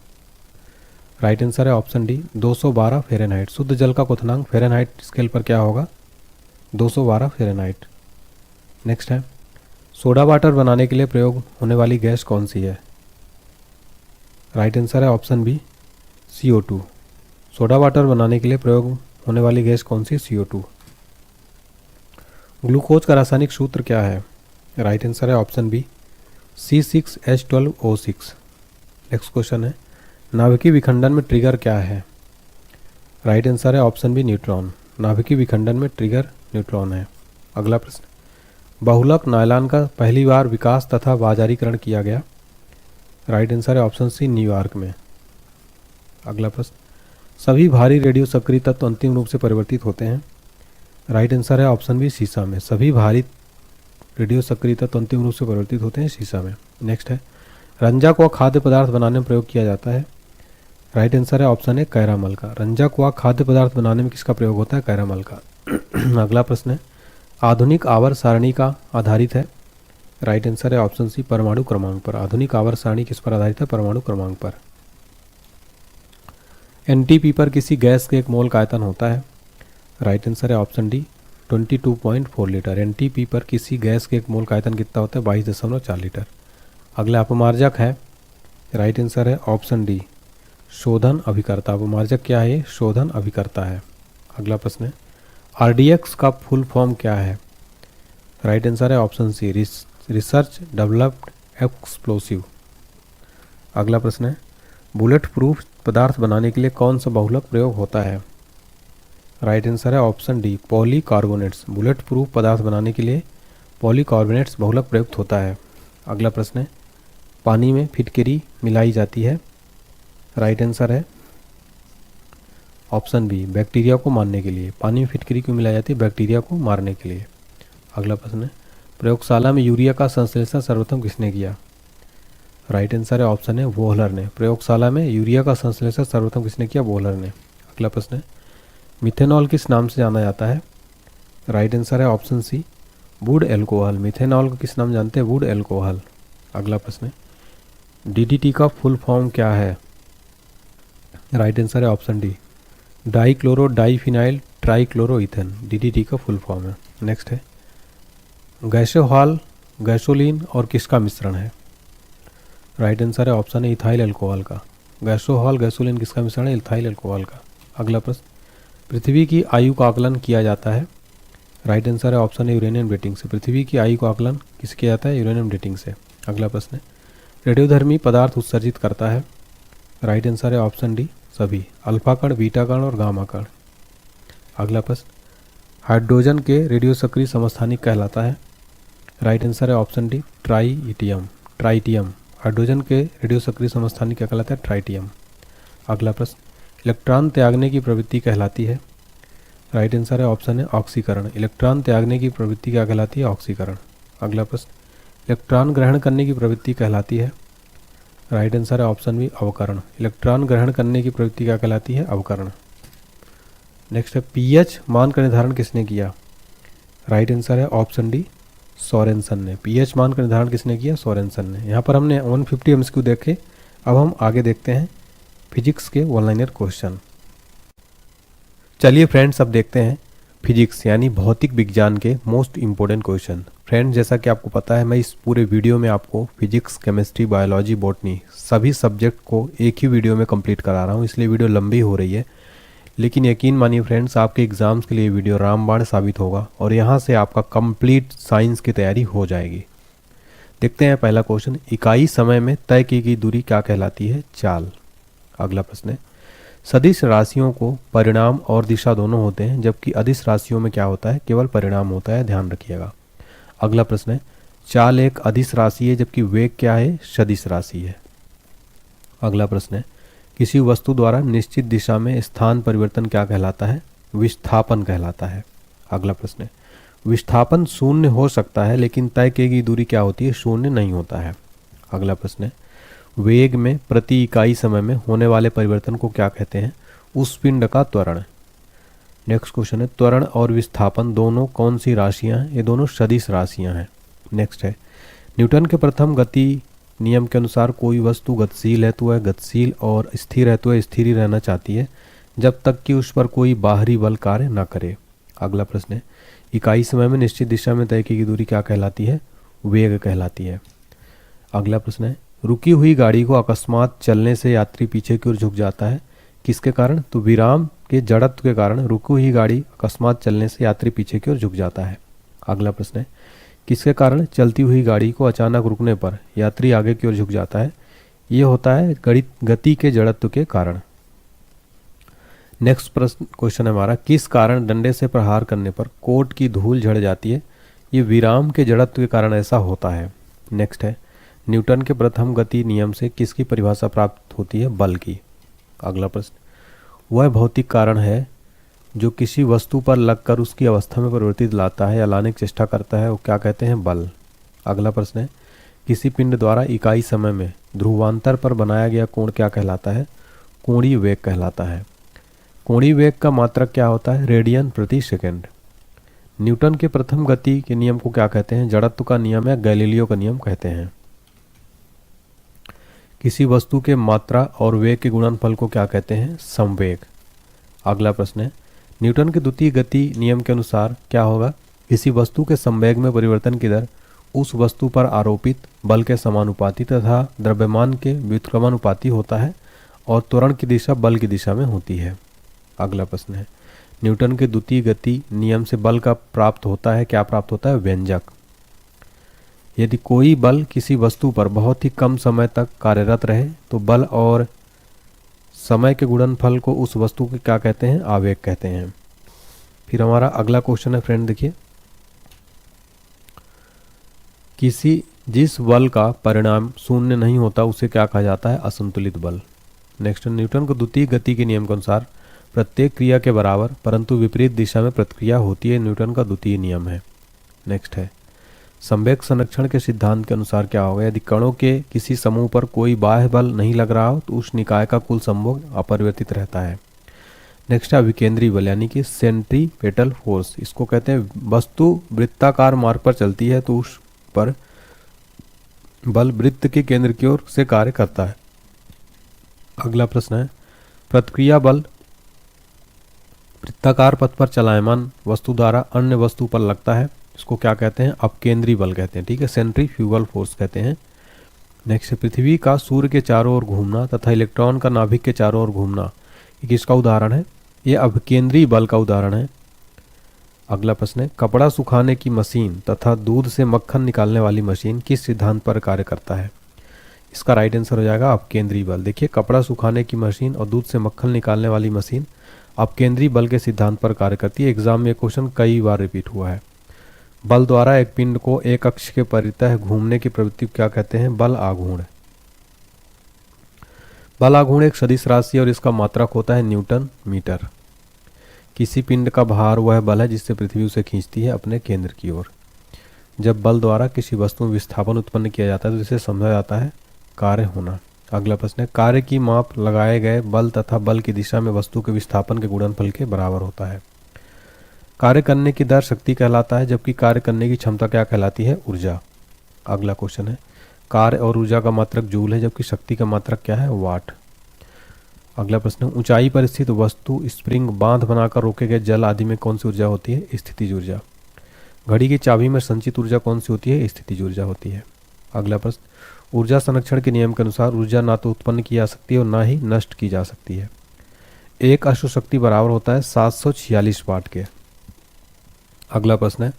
राइट आंसर है ऑप्शन डी, 212 फ़ारेनहाइट। शुद्ध जल का क्वथनांक फ़ारेनहाइट स्केल पर क्या होगा? 212 फ़ारेनहाइट। नेक्स्ट है, सोडा वाटर बनाने के लिए प्रयोग होने वाली गैस कौन सी है? राइट आंसर है option B, CO2। Soda water बनाने के लिए प्रयोग होने वाली गैस कौन सी? CO2। ग्लूकोज का रासायनिक सूत्र क्या है? राइट आंसर है option B C6H12O6। Next question है, नाभिकीय विखंडन में ट्रिगर क्या है? राइट आंसर है ऑप्शन बी न्यूट्रॉन। नाभिकीय विखंडन में ट्रिगर न्यूट्रॉन है। अगला प्रश्न, बहुलक नायलॉन का पहली बार विकास तथा बाजारीकरण किया गया? राइट आंसर है ऑप्शन सी न्यूयॉर्क में। अगला प्रश्न, सभी भारी रेडियो सक्रिय तत्व अंतिम रूप से परिवर्तित होते हैं? राइट आंसर है ऑप्शन बी शीशा में। सभी भारी रेडियो सक्रिय तत्व अंतिम रूप से परिवर्तित होते हैं शीशा में। नेक्स्ट है, रंजक व खाद्य पदार्थ बनाने में प्रयोग किया जाता है? राइट आंसर है ऑप्शन ए कैरामल का। रंजक व खाद्य पदार्थ बनाने में किसका प्रयोग होता है? कैरामल का। अगला प्रश्न है, आधुनिक आवर्त सारणी का आधारित है? राइट आंसर है ऑप्शन सी परमाणु क्रमांक पर। आधुनिक आवर्त सारणी किस पर आधारित है? परमाणु क्रमांक पर। एनटीपी पर किसी गैस के एक मोल का आयतन होता है? राइट आंसर है ऑप्शन डी 22.4 लीटर। एनटीपी पर किसी गैस के एक मोल का आयतन कितना होता है? 22.4 लीटर। अगला अपमार्जक है? राइट आंसर है ऑप्शन डी शोधन अभिकर्ता। अपमार्जक क्या है? शोधन अभिकर्ता है। अगला प्रश्न है, आरडीएक्स का फुल फॉर्म क्या है? राइट आंसर है option C research developed explosive. अगला प्रश्न है, बुलेट प्रूफ पदार्थ बनाने के लिए कौन सा बहुलक प्रयोग होता है? राइट आंसर है ऑप्शन डी पॉलीकार्बोनेट्स। बुलेट प्रूफ पदार्थ बनाने के लिए पॉलीकार्बोनेट्स बहुलक प्रयुक्त होता है। अगला प्रश्न है, पानी में फिटकरी मिलाई जाती है? राइट आंसर है ऑप्शन बी बैक्टीरिया को मारने के लिए। पानी में फिटकरी क्यों मिलाई जाती है? बैक्टीरिया को मारने के लिए। अगला प्रश्न है, प्रयोगशाला में यूरिया का संश्लेषण सर्वप्रथम किसने किया? राइट आंसर है ऑप्शन है वोहलर ने। प्रयोगशाला में यूरिया का संश्लेषण सर्वप्रथम किसने किया? वोहलर ने। अगला प्रश्न है, मिथेनॉल किस नाम से जाना जाता है? राइट आंसर है option C wood alcohol. Methanol को किस नाम जानते हैं? Wood alcohol. अगला प्रश्न है, डीडीटी का फुल फॉर्म क्या है? राइट आंसर है option D dichloro diphenyl trichloroethane. DDT का फुल फॉर्म है। नेक्स्ट है, गैसोहॉल गैसोलीन और किसका मिश्रण है? राइट आंसर है ऑप्शन है इथाइल अल्कोहल का। गैसोहॉल गैसोलीन किसका मिश्रण है? इथाइल अल्कोहल का। अगला प्रश्न, पृथ्वी की आयु का आकलन किया जाता है? राइट आंसर है ऑप्शन है यूरेनियम डेटिंग से। पृथ्वी की आयु का आकलन किससे किया जाता है? यूरेनियम डेटिंग से। अगला प्रश्न है, रेडियोधर्मी पदार्थ उत्सर्जित करता है? राइट आंसर है ऑप्शन डी सभी, अल्फा कण, बीटा कण और गामा कण। अगला प्रश्न, हाइड्रोजन के रेडियो सक्रिय समस्थानिक कहलाता है? राइट आंसर है ऑप्शन डी ट्राइटियम। हाइड्रोजन के रेडियो सक्रिय समस्थानिक क्या कहलाता है? ट्राइटियम। अगला प्रश्न, इलेक्ट्रॉन त्यागने की प्रवृत्ति कहलाती है? राइट आंसर है ऑप्शन है ऑक्सीकरण। इलेक्ट्रॉन त्यागने की प्रवृत्ति क्या कहलाती है? ऑक्सीकरण। अगला प्रश्न, इलेक्ट्रॉन ग्रहण करने की प्रवृत्ति कहलाती है? राइट आंसर है ऑप्शन बी अवकरण। इलेक्ट्रॉन ग्रहण करने की प्रवृत्ति क्या कहलाती है? अवकरण। नेक्स्ट है, पीएच मान का निर्धारण किसने किया? राइट आंसर है ऑप्शन डी सोरेनसन ने। पीएच मान का निर्धारण किसने किया? सोरेनसन ने। यहाँ पर हमने 150 एमसीक्यू देखे। अब हम आगे देखते हैं फिजिक्स के वन लाइनर क्वेश्चन। चलिए फ्रेंड्स, अब देखते हैं फिजिक्स यानी भौतिक विज्ञान के मोस्ट इम्पोर्टेंट क्वेश्चन। फ्रेंड्स, जैसा कि आपको पता है, मैं इस पूरे वीडियो में आपको फिजिक्स, केमिस्ट्री, बायोलॉजी, बॉटनी सभी सब्जेक्ट को एक ही वीडियो में कंप्लीट करा रहा हूँ, इसलिए वीडियो लंबी हो रही है। लेकिन यकीन मानिए फ्रेंड्स, आपके एग्ज़ाम्स के लिए वीडियो रामबाण साबित होगा और यहाँ से आपका कंप्लीट साइंस की तैयारी हो जाएगी। देखते हैं पहला क्वेश्चन, इकाई समय में तय की गई दूरी क्या कहलाती है? चाल। अगला प्रश्न है, सदिश राशियों को परिणाम और दिशा दोनों होते हैं, जबकि अदिश राशियों में क्या होता है? केवल परिणाम होता है, ध्यान रखिएगा। अगला प्रश्न है, चाल एक अदिश राशि है जबकि वेग क्या है? सदिश राशि है। अगला प्रश्न है, किसी वस्तु द्वारा निश्चित दिशा में स्थान परिवर्तन क्या कहलाता है? विस्थापन कहलाता है। अगला प्रश्न है, विस्थापन शून्य हो सकता है लेकिन तय की गई दूरी क्या होती है? शून्य नहीं होता है। अगला प्रश्न है, वेग में प्रति इकाई समय में होने वाले परिवर्तन को क्या कहते हैं? उस पिंड का त्वरण। नेक्स्ट क्वेश्चन है, त्वरण और विस्थापन दोनों कौन सी राशियां हैं? ये दोनों सदिश राशियां हैं। नेक्स्ट है, न्यूटन के प्रथम गति नियम के अनुसार कोई वस्तु गतिशील है तो वह गतिशील और स्थिर है तो वह स्थिर ही रहना चाहती है जब तक कि उस पर कोई बाहरी बल कार्य न करे। अगला प्रश्न है, इकाई समय में निश्चित दिशा में तय की गई दूरी क्या कहलाती है? वेग कहलाती है। अगला प्रश्न है, रुकी हुई गाड़ी को अकस्मात चलने से यात्री पीछे की ओर झुक जाता है, किसके कारण? तो विराम के जड़त्व के कारण रुकी हुई गाड़ी अकस्मात चलने से यात्री पीछे की ओर झुक जाता है। अगला प्रश्न है, किसके कारण चलती हुई गाड़ी को अचानक रुकने पर यात्री आगे की ओर झुक जाता है? ये होता है गति के जड़त्व के कारण। नेक्स्ट प्रश्न क्वेश्चन है हमारा, किस कारण डंडे से प्रहार करने पर कोट की धूल झड़ जाती है? ये विराम के जड़त्व के कारण ऐसा होता है। नेक्स्ट है, न्यूटन के प्रथम गति नियम से किसकी परिभाषा प्राप्त होती है? बल की। अगला प्रश्न, वह भौतिक कारण है जो किसी वस्तु पर लगकर उसकी अवस्था में परिवर्तित लाता है या लाने की चेष्टा करता है, वो क्या कहते हैं? बल। अगला प्रश्न है, किसी पिंड द्वारा इकाई समय में ध्रुवांतर पर बनाया गया कोण क्या कहलाता है? कोणीय वेग कहलाता है। कोणीय वेग का मात्रक क्या होता है? रेडियन प्रति सेकंड। न्यूटन के प्रथम गति के नियम को क्या कहते हैं? जड़त्व का नियम या गैलीलियो का नियम कहते हैं। किसी वस्तु के मात्रा और वेग के गुणनफल को क्या कहते हैं? संवेग। अगला प्रश्न है, न्यूटन के द्वितीय गति नियम के अनुसार क्या होगा? किसी वस्तु के संवेग में परिवर्तन की दर उस वस्तु पर आरोपित बल के समानुपाती तथा द्रव्यमान के व्युत्क्रमानुपाती होता है और त्वरण की दिशा बल की दिशा में होती है। अगला प्रश्न है, न्यूटन के द्वितीय गति नियम से बल का प्राप्त होता है, क्या प्राप्त होता है? व्यंजक। यदि कोई बल किसी वस्तु पर बहुत ही कम समय तक कार्यरत रहे तो बल और समय के गुणनफल को उस वस्तु के क्या कहते हैं? आवेग कहते हैं। फिर हमारा अगला क्वेश्चन है फ्रेंड, देखिए, जिस बल का परिणाम शून्य नहीं होता उसे क्या कहा जाता है? असंतुलित बल। नेक्स्ट, न्यूटन को द्वितीय गति के नियम के अनुसार प्रत्येक क्रिया के बराबर परंतु विपरीत दिशा में प्रतिक्रिया होती है, न्यूटन का द्वितीय नियम है। नेक्स्ट है, संवेग संरक्षण के सिद्धांत के अनुसार क्या होगा? यदि कणों के किसी समूह पर कोई बाह्य बल नहीं लग रहा हो तो उस निकाय का कुल संवेग अपरिवर्तित रहता है। नेक्स्ट है विकेंद्री बल यानी कि सेंट्रीपेटल फोर्स, इसको कहते हैं वस्तु वृत्ताकार मार्ग पर चलती है तो उस पर बल वृत्त के केंद्र की ओर से कार्य करता है। अगला प्रश्न है, प्रतिक्रिया बल वृत्ताकार पथ पर चलायमान वस्तु द्वारा अन्य वस्तु पर लगता है, इसको क्या कहते हैं? अपकेंद्री बल कहते हैं, ठीक है, सेंट्रीफ्यूगल फोर्स कहते हैं। नेक्स्ट, पृथ्वी का सूर्य के चारों ओर घूमना तथा इलेक्ट्रॉन का नाभिक के चारों ओर घूमना, ये किसका उदाहरण है? ये अपकेंद्री बल का उदाहरण है। अगला प्रश्न है, कपड़ा सुखाने की मशीन तथा दूध से मक्खन निकालने वाली मशीन किस सिद्धांत पर कार्य करता है? इसका राइट आंसर हो जाएगा अपकेंद्री बल। देखिए, कपड़ा सुखाने की मशीन और दूध से मक्खन निकालने वाली मशीन अपकेंद्री बल के सिद्धांत पर कार्य करती है। एग्जाम में क्वेश्चन कई बार रिपीट हुआ है। बल द्वारा एक पिंड को एक अक्ष के परितः घूमने की प्रवृत्ति क्या कहते हैं? बल आघूर्ण। बल आघूर्ण एक सदिश राशि और इसका मात्रक होता है न्यूटन मीटर। किसी पिंड का भार वह बल है जिससे पृथ्वी उसे खींचती है अपने केंद्र की ओर। जब बल द्वारा किसी वस्तु में विस्थापन उत्पन्न किया जाता है तो इसे समझा जाता है कार्य होना। अगला प्रश्न है, कार्य की माप लगाए गए बल तथा बल की दिशा में वस्तु के विस्थापन के गुणनफल के बराबर होता है। कार्य करने की दर शक्ति कहलाता है जबकि कार्य करने की क्षमता क्या कहलाती है? ऊर्जा। अगला क्वेश्चन है, कार्य और ऊर्जा का मात्रक जूल है जबकि शक्ति का मात्रक क्या है? वाट। अगला प्रश्न, ऊंचाई पर स्थित वस्तु स्प्रिंग बांध बनाकर रोके गए जल आदि में कौन सी ऊर्जा होती है? स्थितिज ऊर्जा। घड़ी की चाबी में संचित ऊर्जा कौन सी होती है? स्थितिज ऊर्जा होती है। अगला प्रश्न, ऊर्जा संरक्षण के नियम के अनुसार ऊर्जा ना तो उत्पन्न की जा सकती है और ना ही नष्ट की जा सकती है। एक अश्व शक्ति बराबर होता है 746 वाट के। अगला प्रश्न है,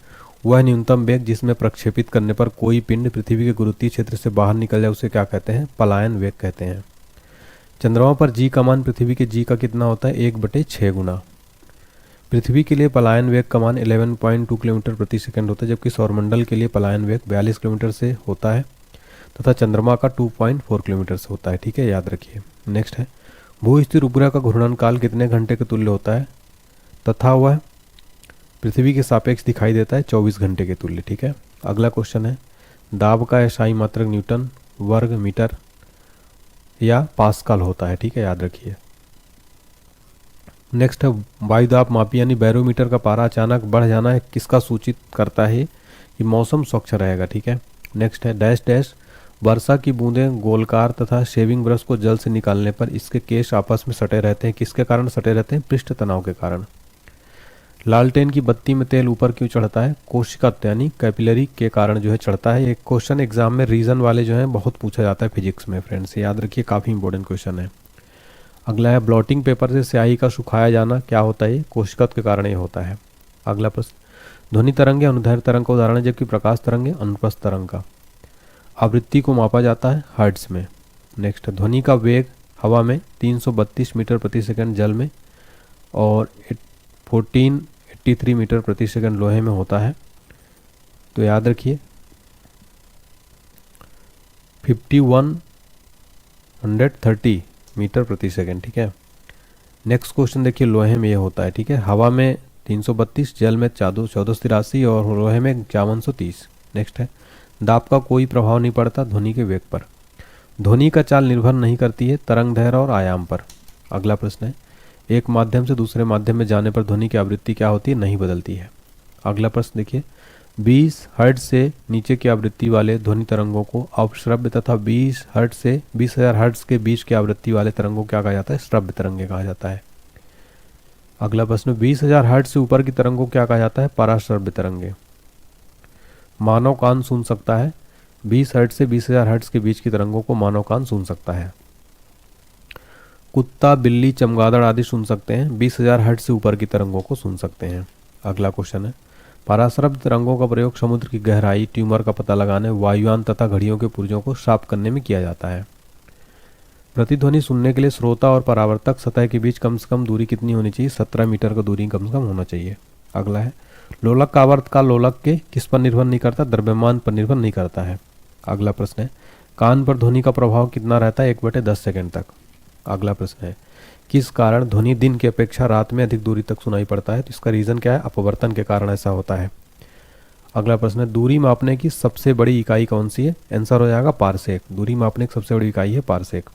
वह न्यूनतम वेग जिसमें प्रक्षेपित करने पर कोई पिंड पृथ्वी के गुरुत्वीय क्षेत्र से बाहर निकल जाए उसे क्या कहते हैं? पलायन वेग कहते हैं। चंद्रमा पर जी का मान पृथ्वी के जी का कितना होता है? 1/6 गुना। पृथ्वी के लिए पलायन वेग का मान 11.2 किलोमीटर प्रति सेकंड होता है जबकि सौरमंडल के लिए पलायन वेग 42 किलोमीटर से होता है तथा चंद्रमा का 2.4 किलोमीटर से होता है, ठीक है, याद रखिए। नेक्स्ट है, भू स्थिर उपग्रह का घूर्णन काल कितने घंटे के तुल्य होता है तथा वह पृथ्वी के सापेक्ष दिखाई देता है? 24 घंटे के तुल्य, ठीक है। अगला क्वेश्चन है, दाब का एसआई मात्रक न्यूटन वर्ग मीटर या पास्कल होता है, ठीक है, याद रखिए। नेक्स्ट है, वायुदाब मापी यानी बैरोमीटर का पारा अचानक बढ़ जाना है किसका सूचित करता है? कि मौसम स्वच्छ रहेगा, ठीक है। नेक्स्ट है, डैश डैश वर्षा की बूंदें गोलकार तथा शेविंग ब्रश को जल से निकालने पर इसके केश आपस में सटे रहते हैं, किसके कारण सटे रहते हैं? पृष्ठ तनाव के कारण। लालटेन की बत्ती में तेल ऊपर क्यों चढ़ता है? कोशिका यानी कैपिलरी के कारण जो है चढ़ता है। एक क्वेश्चन एग्जाम में रीजन वाले जो है बहुत पूछा जाता है फिजिक्स में फ्रेंड्स, याद रखिए, काफ़ी इंपॉर्टेंट क्वेश्चन है। अगला है ब्लॉटिंग पेपर से स्याही का सुखाया जाना क्या होता है, कोशिका के कारण ये होता है। अगला प्रश्न, ध्वनि तरंग या अनुदैर्घ्य तरंग का उदाहरण है, जबकि प्रकाश तरंग या अनुप्रस्थ तरंग का। आवृत्ति को मापा जाता है हर्ट्ज में। नेक्स्ट, ध्वनि का वेग हवा में 332 मीटर प्रति सेकंड जल में और 1483 मीटर प्रति सेकंड लोहे में होता है। तो याद रखिए 5130 मीटर प्रति सेकंड, ठीक है। नेक्स्ट क्वेश्चन देखिए, लोहे में ये होता है, ठीक है। हवा में 332, जल में 1483 और लोहे में 5130। नेक्स्ट है, दाब का कोई प्रभाव नहीं पड़ता ध्वनि के वेग पर। ध्वनि का चाल निर्भर नहीं करती है तरंग दैर्घ्य और आयाम पर। अगला प्रश्न है, एक माध्यम से दूसरे माध्यम में जाने पर ध्वनि की आवृत्ति क्या होती है, नहीं बदलती है। अगला प्रश्न देखिए, 20 हर्ट्ज से नीचे की आवृत्ति वाले ध्वनि तरंगों को अश्रव्य तथा 20 हर्ट्ज से 20,000 हर्ट्ज के बीच की आवृत्ति वाले तरंगों को क्या कहा जाता है, श्रव्य तरंगे कहा जाता है। अगला प्रश्न, 20,000 हर्ट्ज से ऊपर की तरंगों को क्या कहा जाता है, पराश्रव्य तरंगे। मानव कान सुन सकता है, 20 हर्ट्ज से 20,000 हर्ट्ज के बीच की तरंगों को मानव कान सुन सकता है। कुत्ता, बिल्ली, चमगादड़ आदि सुन सकते हैं, 20,000 हर्ट्ज से ऊपर की तरंगों को सुन सकते हैं। अगला क्वेश्चन है, पराश्रव्य तरंगों का प्रयोग समुद्र की गहराई, ट्यूमर का पता लगाने, वायुयान तथा घड़ियों के पुर्जों को साफ करने में किया जाता है। प्रतिध्वनि सुनने के लिए श्रोता और परावर्तक सतह के बीच कम से कम दूरी कितनी होनी चाहिए, 17 मीटर का दूरी कम से कम होना चाहिए। अगला है, लोलक का आवर्तकाल लोलक के किस पर निर्भर नहीं करता, द्रव्यमान पर निर्भर नहीं करता है। अगला प्रश्न है, कान पर ध्वनि का प्रभाव कितना रहता है, 1/10 सेकंड तक। अगला प्रश्न है, किस कारण ध्वनि दिन की अपेक्षा रात में अधिक दूरी तक सुनाई पड़ता है, तो इसका रीजन क्या है, अपवर्तन के कारण ऐसा होता है। अगला प्रश्न है, दूरी मापने की सबसे बड़ी इकाई कौन सी है, आंसर हो जाएगा पारसेक। दूरी मापने की सबसे बड़ी इकाई है पारसेक।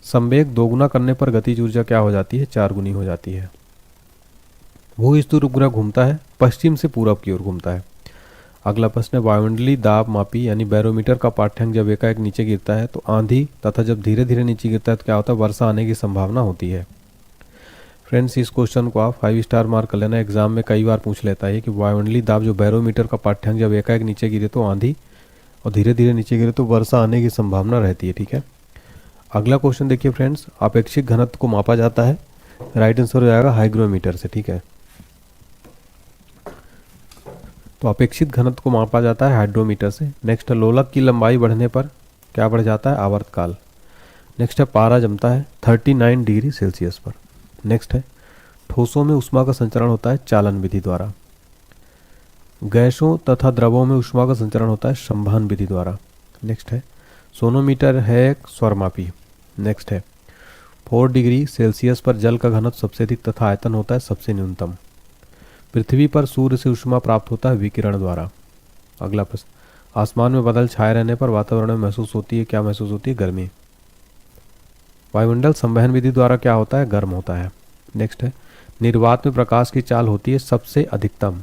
संवेग दोगुना करने पर गतिज ऊर्जा क्या हो जाती है, 4 गुनी हो जाती है। भूस्थिर उपग्रह घूमता है, पश्चिम से पूरब की ओर घूमता है। अगला प्रश्न है, वायुमंडलीय दाब मापी यानी बैरोमीटर का पाठ्यांक जब एकाएक नीचे गिरता है तो आंधी तथा जब धीरे धीरे नीचे गिरता है तो क्या होता है, वर्षा आने की संभावना होती है। फ्रेंड्स, इस क्वेश्चन को आप 5 स्टार मार्क कर लेना, एग्जाम में कई बार पूछ लेता है कि वायुमंडलीय दाब जो बैरोमीटर का पाठ्यांक जब एकाएक नीचे गिरे तो आंधी और धीरे धीरे नीचे गिरे तो वर्षा आने की संभावना रहती है, ठीक है। अगला क्वेश्चन देखिए फ्रेंड्स, अपेक्षित घनत्व को मापा जाता है, राइट आंसर हो जाएगा हाइग्रोमीटर से, ठीक है। तो अपेक्षित घनत्व को मापा जाता है हाइड्रोमीटर से। नेक्स्ट है, लोलक की लंबाई बढ़ने पर क्या बढ़ जाता है, आवर्तकाल। नेक्स्ट है, पारा जमता है 39 डिग्री सेल्सियस पर। नेक्स्ट है, ठोसों में ऊष्मा का संचरण होता है चालन विधि द्वारा। गैसों तथा द्रवों में ऊष्मा का संचरण होता है संवहन विधि द्वारा। नेक्स्ट है, सोनोमीटर है एक स्वरमापी। नेक्स्ट है, 4 डिग्री सेल्सियस पर जल का घनत्व सबसे अधिक तथा आयतन होता है सबसे न्यूनतम। पृथ्वी पर सूर्य से ऊष्मा प्राप्त होता है विकिरण द्वारा। अगला प्रश्न, आसमान में बादल छाए रहने पर वातावरण में महसूस होती है, क्या महसूस होती है, गर्मी। वायुमंडल संवहन विधि द्वारा क्या होता है, गर्म होता है। नेक्स्ट है, निर्वात में प्रकाश की चाल होती है सबसे अधिकतम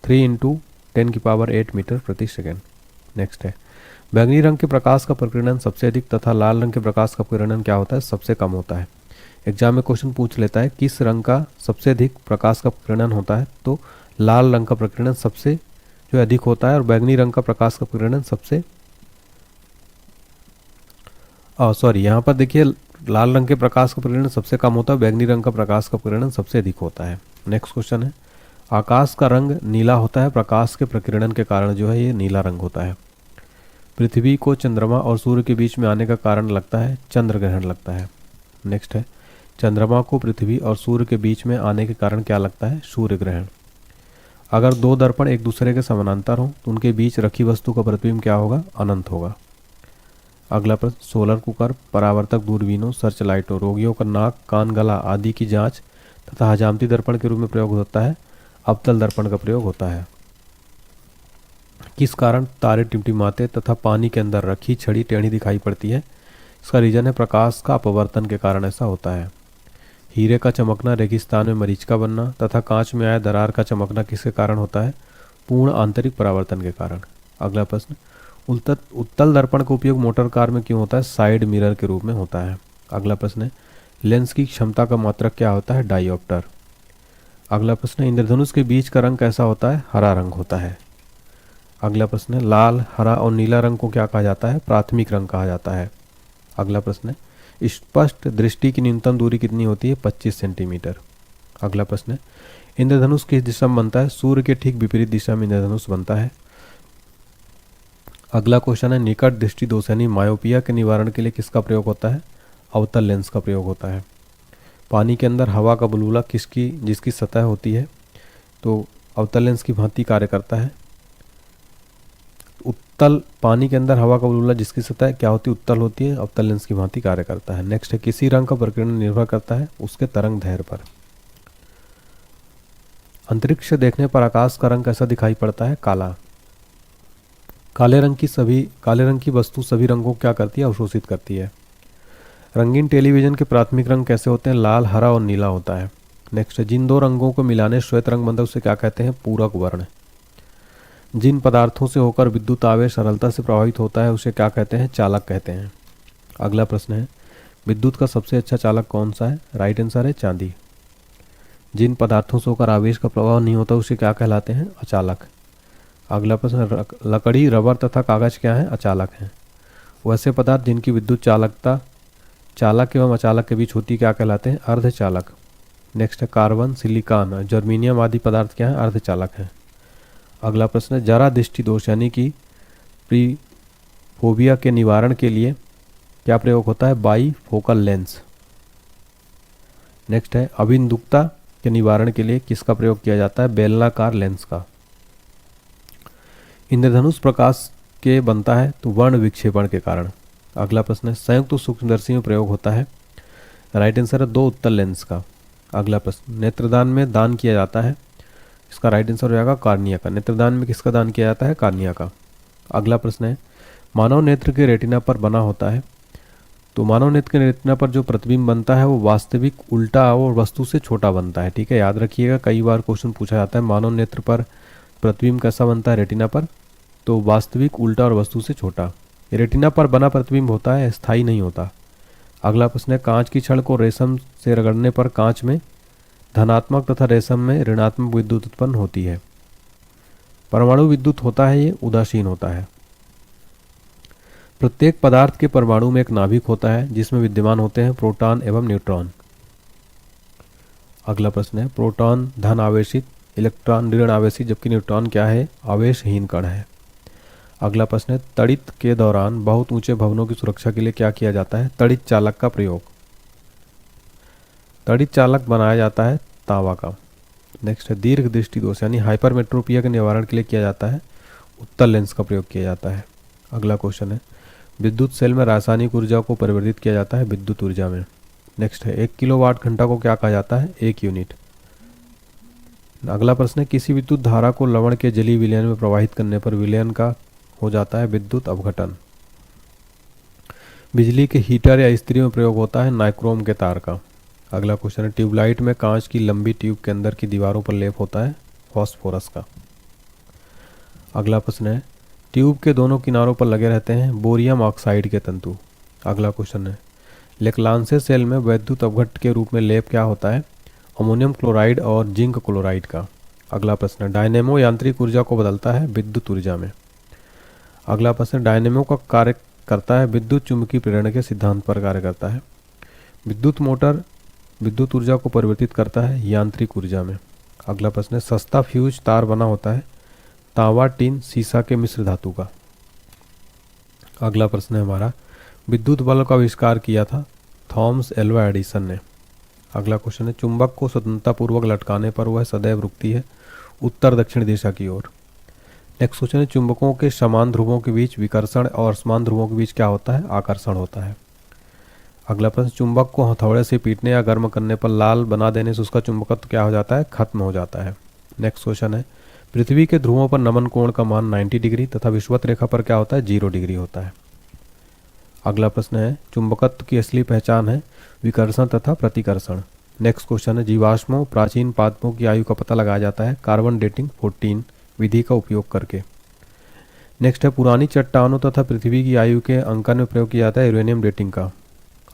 3 × 10⁸ मीटर प्रति सेकेंड। नेक्स्ट है, बैंगनी रंग के प्रकाश का प्रकीर्णन सबसे अधिक तथा लाल रंग के प्रकाश का प्रकीर्णन क्या होता है, सबसे कम होता है। एग्जाम में क्वेश्चन पूछ लेता है किस रंग का सबसे अधिक प्रकाश का प्रकीर्णन होता है, तो लाल रंग का प्रकीर्णन सबसे जो अधिक होता है और बैंगनी रंग का प्रकाश का प्रकीर्णन सबसे यहाँ पर देखिए लाल रंग के प्रकाश का प्रकीर्णन सबसे कम होता है, बैंगनी रंग का प्रकाश का प्रकीर्णन सबसे अधिक होता है। नेक्स्ट क्वेश्चन है, आकाश का रंग नीला होता है प्रकाश के प्रकीर्णन के कारण जो है ये नीला रंग होता है। पृथ्वी को चंद्रमा और सूर्य के बीच में आने का कारण लगता है चंद्र ग्रहण लगता है। नेक्स्ट है, चंद्रमा को पृथ्वी और सूर्य के बीच में आने के कारण क्या लगता है, सूर्य ग्रहण। अगर 2 दर्पण एक दूसरे के समानांतर हों तो उनके बीच रखी वस्तु का प्रतिबिंब क्या होगा, अनंत होगा। अगला प्रश्न, सोलर कुकर, परावर्तक दूरबीनों, सर्च लाइटों, रोगियों का नाक, कान, गला आदि की जांच तथा हजामती दर्पण के रूप में प्रयोग होता है, अवतल दर्पण का प्रयोग होता है। किस कारण तारे टिमटिमाते तथा पानी के अंदर रखी छड़ी टेढ़ी दिखाई पड़ती है, इसका रीजन है प्रकाश का अपवर्तन के कारण ऐसा होता है। हीरे का चमकना, रेगिस्तान में मरीचिका बनना तथा कांच में आया दरार का चमकना किसके कारण होता है, पूर्ण आंतरिक परावर्तन के कारण। अगला प्रश्न, उत्तल दर्पण का उपयोग मोटर कार में क्यों होता है, साइड मिरर के रूप में होता है। अगला प्रश्न है, लेंस की क्षमता का मात्रक क्या होता है, डायोप्टर। अगला प्रश्न है, इंद्रधनुष के बीच का रंग कैसा होता है, हरा रंग होता है। अगला प्रश्न है, लाल, हरा और नीला रंग को क्या कहा जाता है, प्राथमिक रंग कहा जाता है। अगला प्रश्न है, स्पष्ट दृष्टि की न्यूनतम दूरी कितनी होती है? 25 सेंटीमीटर। अगला प्रश्न है, इंद्रधनुष किस दिशा में बनता है? सूर्य के ठीक विपरीत दिशा में इंद्रधनुष बनता है। अगला क्वेश्चन है, निकट दृष्टि दोष यानी मायोपिया के निवारण के लिए किसका प्रयोग होता है? अवतल लेंस का प्रयोग होता है। पानी के अंदर हवा का बुलबुला जिसकी सतह होती है तो अवतल लेंस की भांति कार्य करता है। उत्तल पानी के अंदर हवा का बुलबुला जिसकी सतह क्या होती है? उत्तल होती है, अवतल लेंस की भांति कार्य करता है। नेक्स्ट है, किसी रंग का प्रकीर्णन निर्भर करता है उसके तरंग दैर्ध्य पर। अंतरिक्ष देखने पर आकाश का रंग कैसा दिखाई पड़ता है? काला। काले रंग की वस्तु सभी रंगों को क्या करती है? अवशोषित करती है। रंगीन टेलीविजन के प्राथमिक रंग कैसे होते हैं? लाल, हरा और नीला होता है। नेक्स्ट है, जिन दो रंगों को मिलाने श्वेत रंग बनता है उसे क्या कहते हैं? पूरक वर्ण। जिन पदार्थों से होकर विद्युत आवेश सरलता से प्रभावित होता है उसे क्या कहते हैं? चालक कहते हैं। अगला प्रश्न है, विद्युत का सबसे अच्छा चालक कौन सा है? राइट आंसर है चांदी। जिन पदार्थों से होकर आवेश का प्रभाव नहीं होता उसे क्या कहलाते हैं? अचालक। अगला प्रश्न, लकड़ी, रबर तथा कागज क्या है? अचालक हैं। वैसे पदार्थ जिनकी विद्युत चालकता चालक एवं अचालक के बीच होती क्या कहलाते हैं? अर्धचालक। नेक्स्ट है, कार्बन, सिलिकॉन, जर्मीनियम आदि पदार्थ क्या है? अर्धचालक हैं। अगला प्रश्न है, जरा दृष्टि दोष यानी कि प्रीफोबिया के निवारण के लिए क्या प्रयोग होता है? By focal lens. नेक्स्ट है, अभिंदुकता के निवारण के लिए किसका प्रयोग किया जाता है? बेलनाकार लेंस का। इंद्रधनुष प्रकाश के बनता है तो वर्ण विक्षेपण के कारण। अगला प्रश्न है, संयुक्त सूक्ष्मदर्शी में प्रयोग होता है? राइट आंसर है 2 उत्तल लेंस का। अगला प्रश्न, नेत्रदान में दान किया जाता है? इसका राइट आंसर हो जाएगा कार्निया का। नेत्रदान में किसका दान किया जाता है? कार्निया का। अगला प्रश्न है, मानव नेत्र के रेटिना पर बना होता है तो मानव नेत्र के रेटिना पर जो प्रतिबिंब बनता है वो वास्तविक, उल्टा और वस्तु से छोटा बनता है। ठीक है, याद रखिएगा, कई बार क्वेश्चन पूछा जाता है मानव नेत्र पर प्रतिबिंब कैसा बनता है रेटिना पर? तो वास्तविक, उल्टा और वस्तु से छोटा। रेटिना पर बना प्रतिबिंब होता है, स्थायी नहीं होता। अगला प्रश्न है, कांच की छड़ को रेशम से रगड़ने पर कांच में धनात्मक तथा रेशम में ऋणात्मक विद्युत उत्पन्न होती है। परमाणु विद्युत होता है, ये उदासीन होता है। प्रत्येक पदार्थ के परमाणु में एक नाभिक होता है जिसमें विद्यमान होते हैं प्रोटॉन एवं न्यूट्रॉन। अगला प्रश्न है, प्रोटॉन धन आवेशित, इलेक्ट्रॉन ऋण आवेशित, जबकि न्यूट्रॉन क्या है? आवेशहीन कण है। अगला प्रश्न है, तड़ित के दौरान बहुत ऊंचे भवनों की सुरक्षा के लिए क्या किया जाता है? तड़ित चालक का प्रयोग। तड़ित चालक बनाया जाता है तांबा का। नेक्स्ट है, दीर्घ दृष्टि दोष यानी हाइपरमेट्रोपिया के निवारण के लिए किया जाता है? उत्तल लेंस का प्रयोग किया जाता है। अगला क्वेश्चन है, विद्युत सेल में रासायनिक ऊर्जा को परिवर्तित किया जाता है विद्युत ऊर्जा में। नेक्स्ट है, 1 किलोवाट घंटा को क्या कहा जाता है? 1 यूनिट। अगला प्रश्न है, किसी विद्युत धारा को लवण के जलीय विलयन में प्रवाहित करने पर विलयन का हो जाता है विद्युत अपघटन। बिजली के हीटर या इस्त्री में प्रयोग होता है नाइक्रोम के तार का। अगला क्वेश्चन है, ट्यूबलाइट में कांच की लंबी ट्यूब के अंदर की दीवारों पर लेप होता है फास्फोरस का। अगला प्रश्न है, ट्यूब के दोनों किनारों पर लगे रहते हैं बोरियम ऑक्साइड के तंतु। अगला क्वेश्चन है, लेक्लांसे सेल में वैद्युत अपघट्ट के रूप में लेप क्या होता है? अमोनियम क्लोराइड और जिंक क्लोराइड का। अगला प्रश्न है, डायनेमो यांत्रिक ऊर्जा को बदलता है विद्युत ऊर्जा में। अगला प्रश्न, डायनेमो का कार्य करता है विद्युत चुंबकीय प्रेरण के सिद्धांत पर कार्य करता है। विद्युत मोटर विद्युत ऊर्जा को परिवर्तित करता है यांत्रिक ऊर्जा में। अगला प्रश्न है, सस्ता फ्यूज तार बना होता है तांबा, टीन, सीसा के मिश्र धातु का। अगला प्रश्न है हमारा, विद्युत बल्ब का आविष्कार किया था थॉमस एल्वा एडिसन ने। अगला क्वेश्चन है, चुंबक को स्वतंत्रतापूर्वक लटकाने पर वह सदैव रुकती है उत्तर दक्षिण दिशा की ओर। नेक्स्ट क्वेश्चन है, चुंबकों के समान ध्रुवों के बीच विकर्षण और समान ध्रुवों के बीच क्या होता है? आकर्षण होता है। अगला प्रश्न, चुंबक को हथौड़े से पीटने या गर्म करने पर लाल बना देने से उसका चुंबकत्व क्या हो जाता है? खत्म हो जाता है। नेक्स्ट क्वेश्चन है, पृथ्वी के ध्रुवों पर नमन कोण का मान 90 डिग्री तथा विषुवत रेखा पर क्या होता है? 0 डिग्री होता है। अगला प्रश्न है, चुंबकत्व की असली पहचान है विकर्षण तथा प्रतिकर्षण। नेक्स्ट क्वेश्चन है, जीवाश्मों प्राचीन पादपों की आयु का पता लगाया जाता है कार्बन डेटिंग 14 विधि का उपयोग करके। नेक्स्ट है, पुरानी चट्टानों तथा पृथ्वी की आयु के अंकन में प्रयोग किया जाता है यूरेनियम डेटिंग का।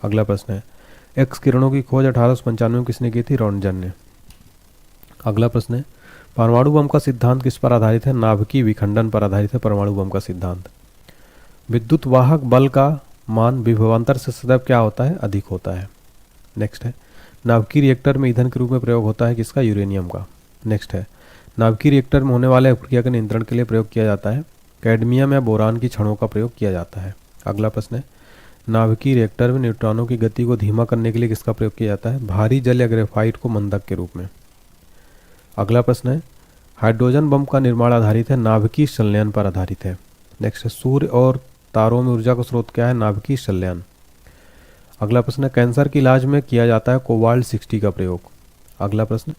अगला प्रश्न है, एक्स किरणों की खोज 1895 में किसने की थी? रॉन्टजन ने। अगला प्रश्न है, परमाणु बम का सिद्धांत किस पर आधारित है? नाभिकीय विखंडन पर आधारित है परमाणु बम का सिद्धांत। विद्युत वाहक बल का मान विभवांतर से सदैव क्या होता है, अधिक होता है। नेक्स्ट है, नाभिकीय रिएक्टर में ईंधन के रूप में प्रयोग होता है किसका, यूरेनियम का। नेक्स्ट है, नाभिकीय रिएक्टर में होने वाले अपक्रिया के नियंत्रण के लिए प्रयोग किया जाता है कैडमियम या बोरान की छड़ों का प्रयोग किया जाता है। अगला प्रश्न है, नाभिकीय रिएक्टर में न्यूट्रॉनों की गति को धीमा करने के लिए किसका प्रयोग किया जाता है, भारी जल या ग्रेफाइट को मंदक के रूप में। अगला प्रश्न है, हाइड्रोजन बम का निर्माण आधारित है नाभिकीय संलयन पर आधारित है। नेक्स्ट है, सूर्य और तारों में ऊर्जा का स्रोत क्या है, नाभिकीय संलयन। अगला प्रश्न है, कैंसर के इलाज में किया जाता है कोबाल्ट 60 का प्रयोग। अगला प्रश्न,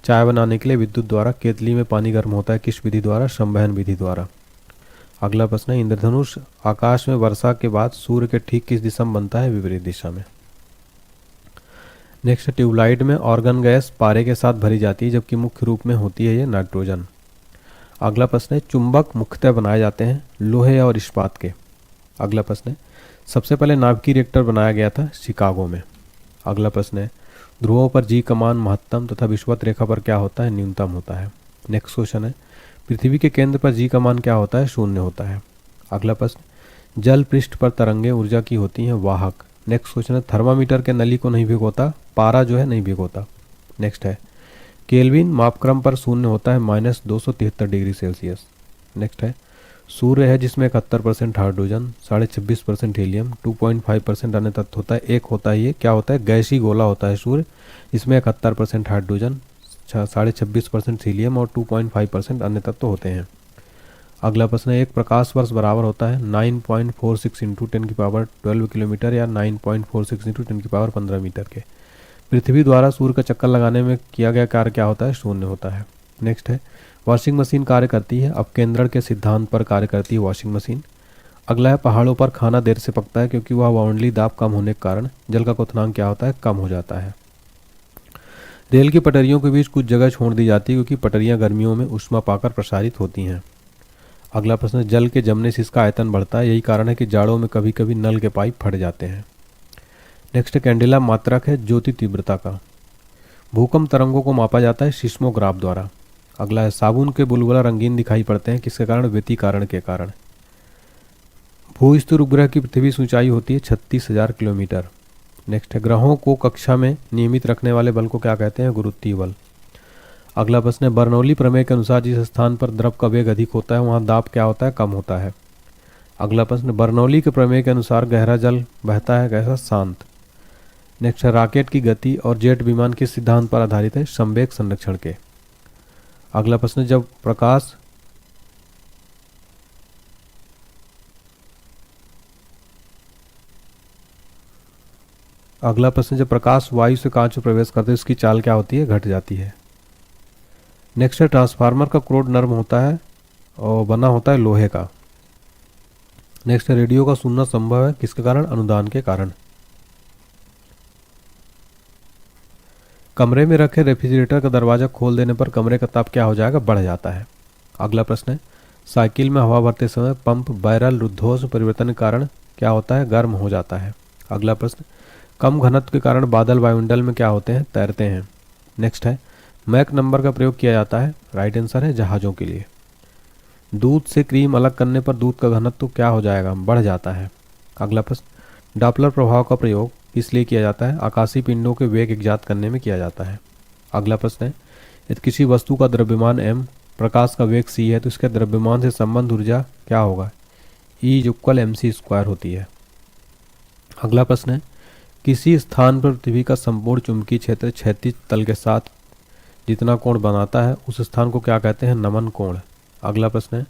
चाय बनाने के लिए विद्युत द्वारा केतली में पानी गर्म होता है किस विधि द्वारा, संवहन विधि द्वारा। अगला प्रश्न है, इंद्रधनुष आकाश में वर्षा के बाद सूर्य के ठीक किस दिशा में बनता है, विपरीत दिशा में। नेक्स्ट, ट्यूबलाइट में ऑर्गन गैस पारे के साथ भरी जाती है जबकि मुख्य रूप में होती है ये नाइट्रोजन। अगला प्रश्न है, चुंबक मुख्यतः बनाए जाते हैं लोहे और इस्पात के। अगला प्रश्न है, सबसे पहले नाभिकीय रिएक्टर बनाया गया था शिकागो में। अगला प्रश्न है, ध्रुवों पर जी का मान महत्तम तथा विषुवत रेखा पर क्या होता है, न्यूनतम होता है। नेक्स्ट क्वेश्चन है, पृथ्वी के केंद्र पर जी का मान क्या होता है, 0 होता है। अगला प्रश्न, जल पृष्ठ पर तरंगें ऊर्जा की होती हैं वाहक। नेक्स्ट क्वेश्चन है, थर्मामीटर के नली को नहीं भिगोता, पारा जो है नहीं भिगोता। नेक्स्ट है, केल्विन मापक्रम पर 0 होता है -273 डिग्री सेल्सियस। नेक्स्ट है, सूर्य है जिसमें 71% हाइड्रोजन, 26.5% हीलियम, 2.5% अन्य तत्व होता है। एक होता है ये क्या होता है, गैसीय गोला होता है सूर्य, इसमें 71% हाइड्रोजन, 26.5% हीलियम और 2.5% अन्य तत्व होते हैं। अगला प्रश्न है, एक प्रकाश वर्ष बराबर होता है 9.46 इंटू 10⁻12 किलोमीटर या 9.46 इंटू 10⁻15 मीटर के। पृथ्वी द्वारा सूर्य का चक्कर लगाने में किया गया कार्य क्या होता है, 0 होता है। नेक्स्ट है, वॉशिंग मशीन कार्य करती है अपकेंद्रण के सिद्धांत पर कार्य करती है वॉशिंग मशीन। अगला है, पहाड़ों पर खाना देर से पकता है क्योंकि वह वाउंडली दाब कम होने के कारण जल का क्वथनांक क्या होता है, कम हो जाता है। रेल की पटरियों के बीच कुछ जगह छोड़ दी जाती है क्योंकि पटरियां गर्मियों में ऊष्मा पाकर प्रसारित होती हैं। अगला प्रश्न, जल के जमने से इसका आयतन बढ़ता है, यही कारण है कि जाड़ों में कभी कभी नल के पाइप फट जाते हैं। नेक्स्ट, कैंडेला मात्रक है ज्योति तीव्रता का। भूकंप तरंगों को मापा जाता है सिस्मोग्राफ द्वारा। अगला है, साबुन के बुलबुला रंगीन दिखाई पड़ते हैं किसके कारण, व्यतिकरण के कारण। भूस्थिर उपग्रह की पृथ्वी की ऊंचाई होती है 36,000 किलोमीटर। नेक्स्ट है, ग्रहों को कक्षा में नियमित रखने वाले बल को क्या कहते हैं, गुरुत्वीय बल। अगला प्रश्न है, बर्नौली प्रमेय के अनुसार जिस स्थान पर द्रव का वेग अधिक होता है वहां दाब क्या होता है, कम होता है। अगला प्रश्न, बर्नौली के प्रमेय के अनुसार गहरा जल बहता है कैसा, शांत। नेक्स्ट है, रॉकेट की गति और जेट विमान किस सिद्धांत पर आधारित है, संवेग संरक्षण के। अगला प्रश्न, जब प्रकाश वायु से कांच में प्रवेश करते है उसकी चाल क्या होती है, घट जाती है। नेक्स्ट है, ट्रांसफार्मर का क्रोड नर्म होता है और बना होता है लोहे का। नेक्स्ट है, रेडियो का सुनना संभव है किसके कारण, अनुदान के कारण। कमरे में रखे रेफ्रिजरेटर का दरवाजा खोल देने पर कमरे का ताप क्या हो जाएगा, बढ़ जाता है। अगला प्रश्न है, साइकिल में हवा भरते समय पंप बैरल रुद्धोष्म परिवर्तन के कारण क्या होता है, गर्म हो जाता है। अगला प्रश्न, कम घनत्व के कारण बादल वायुमंडल में क्या होते हैं, तैरते हैं। नेक्स्ट है, मैक नंबर का प्रयोग किया जाता है, राइट आंसर है जहाज़ों के लिए। दूध से क्रीम अलग करने पर दूध का घनत्व क्या हो जाएगा, बढ़ जाता है। अगला प्रश्न, डॉपलर प्रभाव का प्रयोग इसलिए किया जाता है, आकाशीय पिंडों के वेग ज्ञात करने में किया जाता है। अगला प्रश्न है, यदि किसी वस्तु का द्रव्यमान m, प्रकाश का वेग c है तो इसके द्रव्यमान से संबंध ऊर्जा क्या होगा, E=mc² होती है। अगला प्रश्न है, किसी स्थान पर पृथ्वी का संपूर्ण चुंबकीय क्षेत्र क्षैतिज तल के साथ जितना कोण बनाता है उस स्थान को क्या कहते हैं, नमन कोण। अगला प्रश्न है,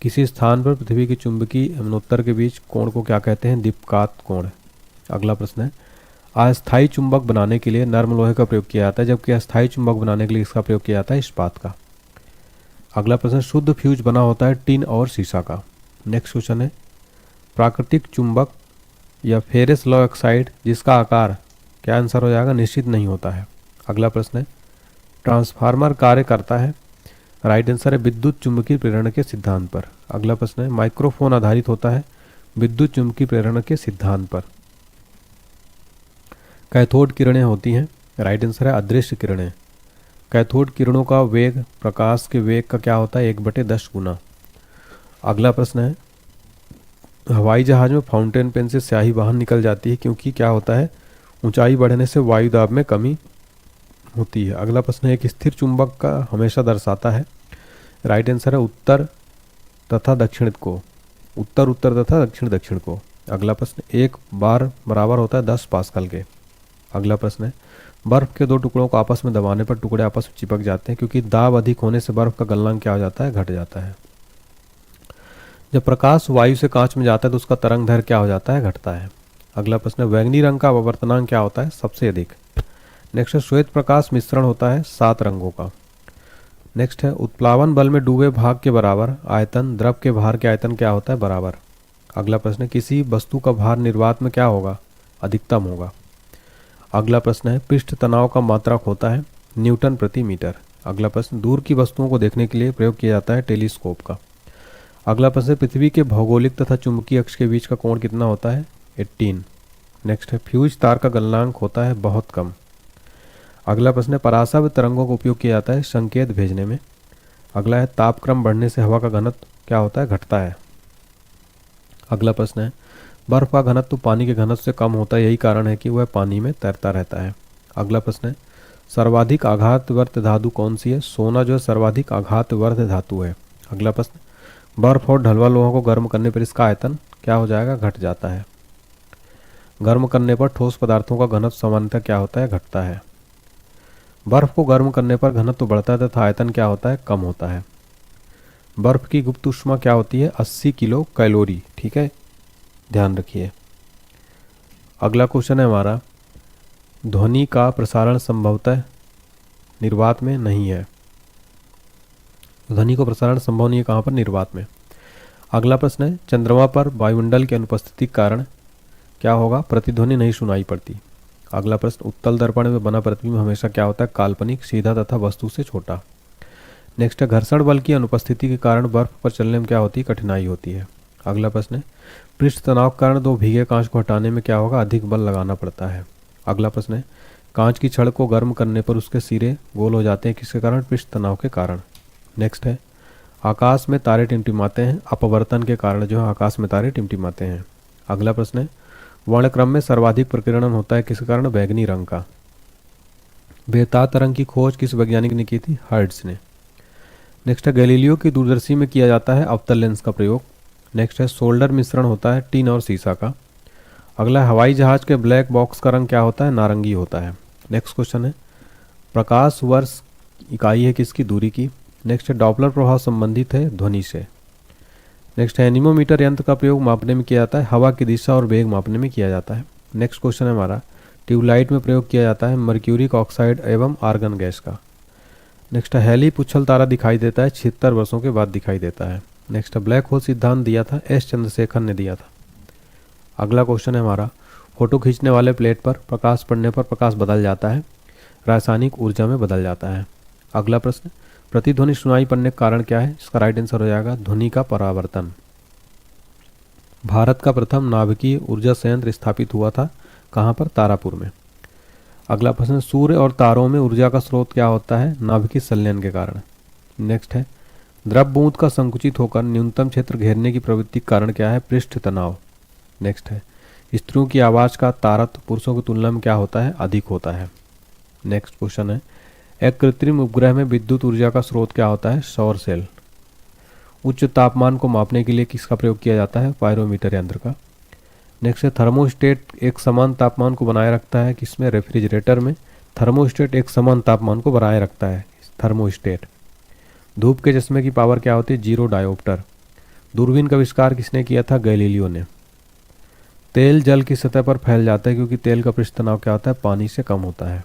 किसी स्थान पर पृथ्वी की चुंबकीय एवं के बीच कोण को क्या कहते हैं, दीप्कात कोण। अगला प्रश्न है, अस्थायी चुंबक बनाने के लिए नर्म लोहे का प्रयोग किया जाता है जबकि अस्थायी चुंबक बनाने के लिए इसका प्रयोग किया जाता है, इस्पात का। अगला प्रश्न, शुद्ध फ्यूज बना होता है टिन और शीशा का। नेक्स्ट क्वेश्चन है, प्राकृतिक चुंबक या फेरस लॉ ऑक्साइड जिसका आकार क्या आंसर हो जाएगा, निश्चित नहीं होता है। अगला प्रश्न है, ट्रांसफार्मर कार्य करता है, राइट आंसर है विद्युत चुंबकीय प्रेरण के सिद्धांत पर। अगला प्रश्न है, माइक्रोफोन आधारित होता है विद्युत चुंबकीय प्रेरण के सिद्धांत पर। कैथोड किरणें होती हैं, राइट आंसर है अदृश्य किरणें। कैथोड किरणों का वेग प्रकाश के वेग का क्या होता है, 1/10 गुना। अगला प्रश्न है, हवाई जहाज में फाउंटेन पेन से स्याही बाहर निकल जाती है क्योंकि क्या होता है, ऊंचाई बढ़ने से वायु दाब में कमी होती है। अगला प्रश्न है, एक स्थिर चुंबक का हमेशा दर्शाता है। राइट आंसर है उत्तर तथा दक्षिण को, उत्तर उत्तर तथा दक्षिण दक्षिण को। अगला प्रश्न, एक बार बराबर होता है 10 पास्कल के। अगला प्रश्न है, बर्फ के दो टुकड़ों को आपस में दबाने पर टुकड़े आपस में चिपक जाते हैं क्योंकि दाब अधिक होने से बर्फ का गलनांक क्या हो जाता है, घट जाता है। जब प्रकाश वायु से कांच में जाता है तो उसका तरंग दैर्घ्य क्या हो जाता है, घटता है। अगला प्रश्न है, बैंगनी रंग का अपवर्तनांक क्या होता है, सबसे अधिक। नेक्स्ट है, श्वेत प्रकाश मिश्रण होता है 7 रंगों का। नेक्स्ट है, उत्प्लावन बल में डूबे भाग के बराबर आयतन द्रव के भार के आयतन क्या होता है, बराबर। अगला प्रश्न है, किसी वस्तु का भार निर्वात में क्या होगा, अधिकतम होगा। अगला प्रश्न है, पृष्ठ तनाव का मात्रक होता है न्यूटन प्रति मीटर। अगला प्रश्न, दूर की वस्तुओं को देखने के लिए प्रयोग किया जाता है टेलीस्कोप का। अगला प्रश्न, पृथ्वी के भौगोलिक तथा चुंबकीय अक्ष के बीच का कोण कितना होता है, 18। नेक्स्ट है, फ्यूज तार का गलनांक होता है बहुत कम। अगला प्रश्न है, परासव तरंगों का उपयोग किया जाता है संकेत भेजने में। अगला है, तापक्रम बढ़ने से हवा का घनत्व क्या होता है, घटता है। अगला प्रश्न है, बर्फ का घनत्व पानी के घनत्व से कम होता है, यही कारण है कि वह पानी में तैरता रहता है। अगला प्रश्न है, सर्वाधिक आघातवर्त धातु कौन सी है, सोना जो है सर्वाधिक आघातवर्त धातु है। अगला प्रश्न, बर्फ और ढलुआ लोहा को गर्म करने पर इसका आयतन क्या हो जाएगा, घट जाता है। गर्म करने पर ठोस पदार्थों का घनत्व सामान्यतः क्या होता है, घटता है। बर्फ को गर्म करने पर घनत्व बढ़ता है तथा आयतन क्या होता है, कम होता है। बर्फ की गुप्त ऊष्मा क्या होती है, 80 किलो कैलोरी, ठीक है, ध्यान रखिए। अगला क्वेश्चन है हमारा, ध्वनि का प्रसारण संभवतः निर्वात में नहीं है। ध्वनि को प्रसारण संभव नहीं है कहाँ पर, निर्वात में। अगला प्रश्न है, चंद्रमा पर वायुमंडल की अनुपस्थिति के कारण क्या होगा, प्रतिध्वनि नहीं सुनाई पड़ती। अगला प्रश्न, उत्तल दर्पण में बना प्रतिबिंब हमेशा क्या होता है, काल्पनिक, सीधा तथा वस्तु से छोटा। नेक्स्ट है, घर्षण बल की अनुपस्थिति के कारण बर्फ पर चलने में क्या होती है, कठिनाई होती है। अगला प्रश्न है, पृष्ठ तनाव के कारण दो भीगे कांच को हटाने में क्या होगा, अधिक बल लगाना पड़ता है। अगला प्रश्न है, कांच की छड़ को गर्म करने पर उसके सिरे गोल हो जाते हैं, किसके कारण, पृष्ठ तनाव के कारण। नेक्स्ट है, आकाश में तारे टिमटिमाते हैं अपवर्तन के कारण, जो है आकाश में तारे टिमटिमाते हैं। अगला प्रश्न है, वर्णक्रम में सर्वाधिक प्रकीर्णन होता है किसके कारण, बैंगनी रंग का। बेतार तरंग की खोज किस वैज्ञानिक ने की थी, हर्ट्ज ने। नेक्स्ट है, गैलीलियो की दूरदर्शी में किया जाता है अवतल लेंस का प्रयोग। नेक्स्ट है, सोल्डर मिश्रण होता है टीन और सीसा का। अगला, हवाई जहाज के ब्लैक बॉक्स का रंग क्या होता है, नारंगी होता है। नेक्स्ट क्वेश्चन है, प्रकाश वर्ष इकाई है किसकी, दूरी की। नेक्स्ट है, डॉपलर प्रभाव संबंधित है ध्वनि से। नेक्स्ट है, एनीमोमीटर यंत्र का प्रयोग मापने में किया जाता है हवा की दिशा और वेग मापने में किया जाता है। नेक्स्ट क्वेश्चन है हमारा, ट्यूबलाइट में प्रयोग किया जाता है मर्क्यूरिक ऑक्साइड एवं आर्गन गैस का। नेक्स्ट है, हैली पुच्छल तारा दिखाई देता है 76 वर्षों के बाद दिखाई देता है। नेक्स्ट है, ब्लैक होल सिद्धांत दिया था एस चंद्रशेखर ने दिया था। अगला क्वेश्चन है हमारा, फोटो खींचने वाले प्लेट पर प्रकाश पड़ने पर प्रकाश बदल जाता है, रासायनिक ऊर्जा में बदल जाता है। अगला प्रश्न, प्रतिध्वनि सुनाई पड़ने का कारण क्या है, इसका राइट आंसर हो जाएगा ध्वनि का परावर्तन। भारत का प्रथम नाभिकीय ऊर्जा संयंत्र स्थापित हुआ था कहाँ पर, तारापुर में। अगला प्रश्न, सूर्य और तारों में ऊर्जा का स्रोत क्या होता है, नाभिकीय संलयन के कारण। नेक्स्ट है, द्रव बूंद का संकुचित होकर न्यूनतम क्षेत्र घेरने की प्रवृत्ति के कारण क्या है, पृष्ठ तनाव। नेक्स्ट है, स्त्रियों की आवाज़ का तारतम्य पुरुषों की तुलना में क्या होता है, अधिक होता है। नेक्स्ट क्वेश्चन है, एक कृत्रिम उपग्रह में विद्युत ऊर्जा का स्रोत क्या होता है, सौर सेल। उच्च तापमान को मापने के लिए किसका प्रयोग किया जाता है, पायरोमीटर यंत्र का। नेक्स्ट है, थर्मोस्टेट एक समान तापमान को बनाए रखता है किसमें, रेफ्रिजरेटर में। थर्मोस्टेट एक समान तापमान को बनाए रखता है, थर्मोस्टेट। धूप के चश्मे की पावर क्या होती है, 0 डायोप्टर। दूरबीन का आविष्कार किसने किया था, गैलीलियो ने। तेल जल की सतह पर फैल जाता है क्योंकि तेल का पृष्ठ तनाव क्या होता है, पानी से कम होता है।